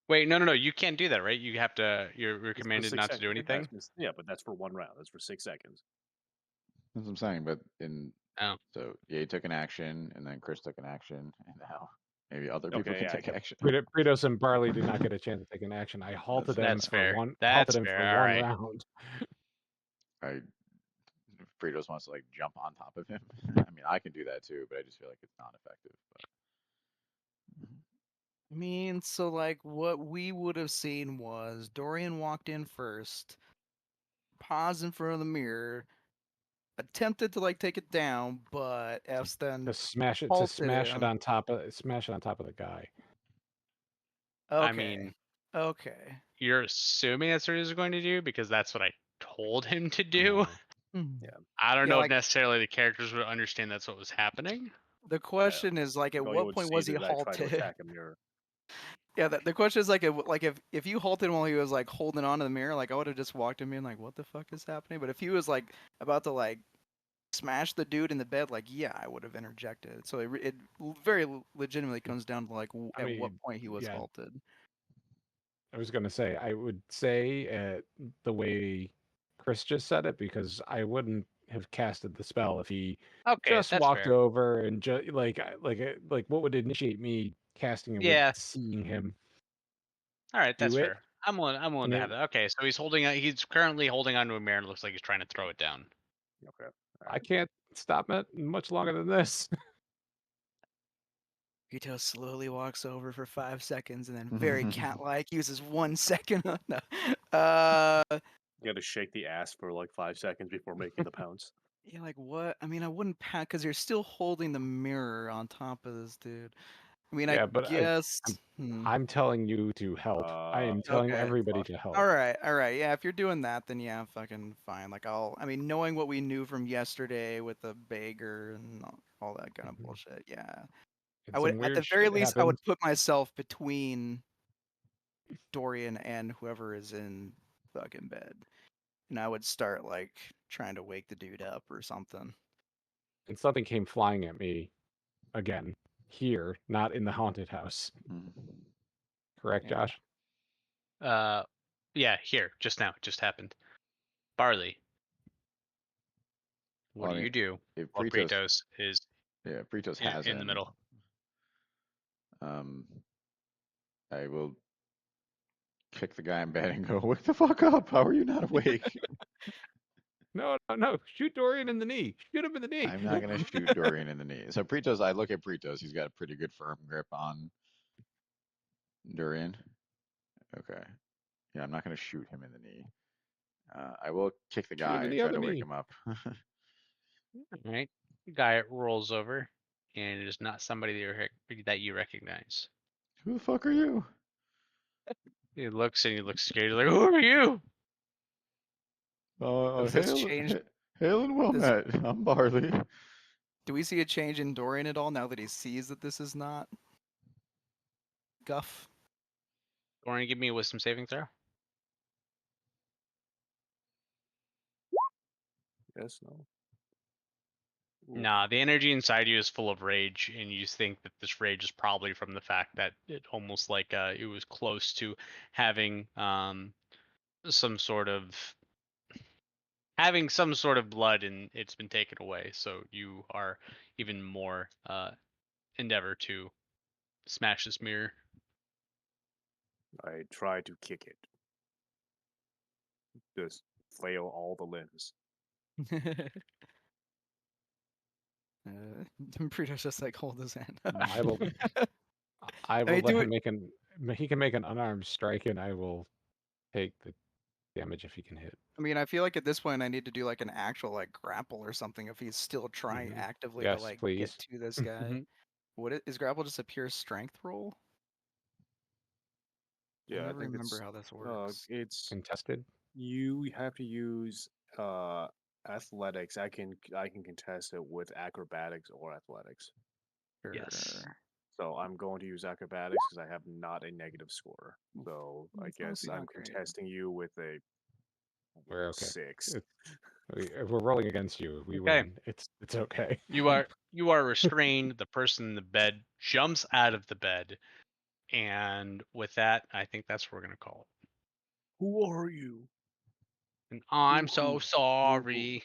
Wait, no, you can't do that, right? You have to. You're It's for commanded 6 not to do seconds. anything. Yeah, but that's for 1 round. That's for 6 seconds. that's what I'm saying. But in Oh, so Ye took an action, and then Chris took an action, and now maybe other people Okay, can yeah, I take can- action. Kratos and Barley did not get a chance to take an action. I halted them that's for fair. one. That's halted them fair. for All one right. round. I if Kratos wants to like jump on top of him. I mean, I can do that too, but I just feel like it's not effective. But I mean, so like what we would have seen was Dorian walked in first, paused in front of the mirror, attempted to like take it down, but F's then To smash it. To halted smash it him. on top of. Smash it on top of the guy. Okay. I mean, okay. you're assuming that's what he's going to do because that's what I told him to do. Yeah. I don't Yeah, know if like- necessarily the characters would understand that's what was happening. The question is like, at All you what would point see was is he that I try to halted? attack a mirror. Yeah, the question is like, if you halted him while he was like holding on to the mirror, like I would have just walked him in, like, what the fuck is happening? But if he was like about to like smash the dude in the bed, like, yeah, I would have interjected. So it very legitimately comes down to like I at what mean, point he was yeah. halted. I was gonna say. I would say the way Chris just said it because I wouldn't have casted the spell if he Okay, just that's walked fair. over and just like what would initiate me casting it Yeah. with seeing him All right, that's do it. fair. I'm willing to And have that. Okay, so he's currently holding onto a mirror and it looks like he's trying to throw it down. Okay. I can't stop it much longer than this. Rito slowly walks over for 5 seconds and then very cat-like uses 1 second on the. You gotta shake the ass for like 5 seconds before making the pounce. Yeah, like what? I mean, I wouldn't pat because you're still holding the mirror on top of this dude. I mean, Yeah, I but guess. I'm telling you to help. I am telling Okay. everybody to help. All right. Yeah, if you're doing that, then yeah, fucking fine. Like I mean, knowing what we knew from yesterday with the beggar and all that kind of Mhm. bullshit, yeah. And I would, some at the weird very shit least, I would happened. put myself between Dorian and whoever is in fucking bed, and I would start like trying to wake the dude up or something. And something came flying at me again here, not in the haunted house. Correct, Yeah. Josh? Yeah, here, just now, it just happened. Barley, what Well, I do mean, you do if while Kratos, Kratos is yeah, if Kratos has in the him, middle? I will kick the guy in bed and go, "Wake the fuck up! How are you not awake?" No. Shoot Dorian in the knee. Shoot him in the knee. I'm not gonna shoot Dorian in the knee. So Pretos, I look at Pretos. He's got a pretty good firm grip on Dorian. Okay. Yeah, I'm not gonna shoot him in the knee. I will kick the Shoot him guy in and the try other to wake knee. him up. All right, the guy rolls over, and it is not somebody that you recognize. Who the fuck are you? He looks and he looks scared. He's like, "Who are you?" Does this change? Hail and well met. I'm Barley. Do we see a change in Dorian at all now that he sees that this is not guff? Or give me a wisdom saving throw. Yes, no. Ooh. Nah, the energy inside you is full of rage, and you think that this rage is probably from the fact that it almost like it was close to having some sort of blood and it's been taken away. So you are even more endeavor to smash this mirror. I try to kick it. Just flail all the limbs. Burrito's just like hold his hand. I will. I will mean, let do him make an. He can make an unarmed strike, and I will take the damage if he can hit. I mean, I feel like at this point I need to do like an actual like grapple or something if he's still trying Mhm. actively to Yes, like please. get to this guy. Is grapple just a pure strength roll? Yeah, I I never think remember how this works. it's Contested. you have to use athletics. I can contest it with acrobatics or athletics. Yes. Sure. So I'm going to use acrobatics because I have not a negative score. So I It's guess honestly I'm not great. contesting you with a We're okay. 6. If we're rolling against you. We Okay. win. It's okay. You are restrained. The person in the bed jumps out of the bed, and with that, I think that's what we're gonna call it. Who are you? And I'm so Who- sorry.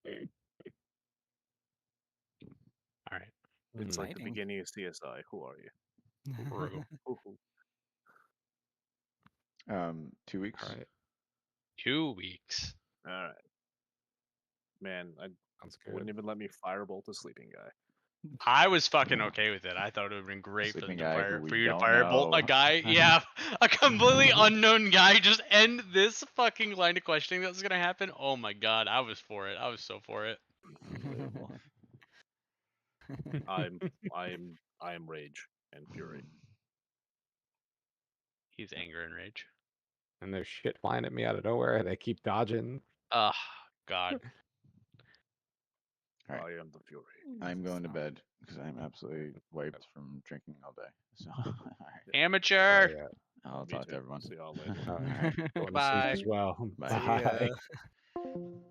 All right. It's like the Exciting. beginning of CSI. Who are you? True. Hoo-hoo. 2 weeks. All right. 2 weeks. All right. Man, I Sounds wouldn't good. even let me firebolt a sleeping guy. I was fucking okay with it. I thought it would have been great for Sleeping them to guy who we for you to don't firebolt a know. guy. Yeah, a completely unknown guy. Just end this fucking line of questioning that was gonna happen. Oh my god, I was for it. I was so for it. Unbelievable. I am rage and fury. He's anger and rage. And there's shit flying at me out of nowhere. They keep dodging. Ugh, God. All right. I am the fury. I'm going to bed because I'm absolutely wiped from drinking all day. So, all right. Amateur. Yeah. I'll Me talk too. to everyone. See y'all later. All All right. right. Going to sleep Bye. as well. Bye. See ya. Bye.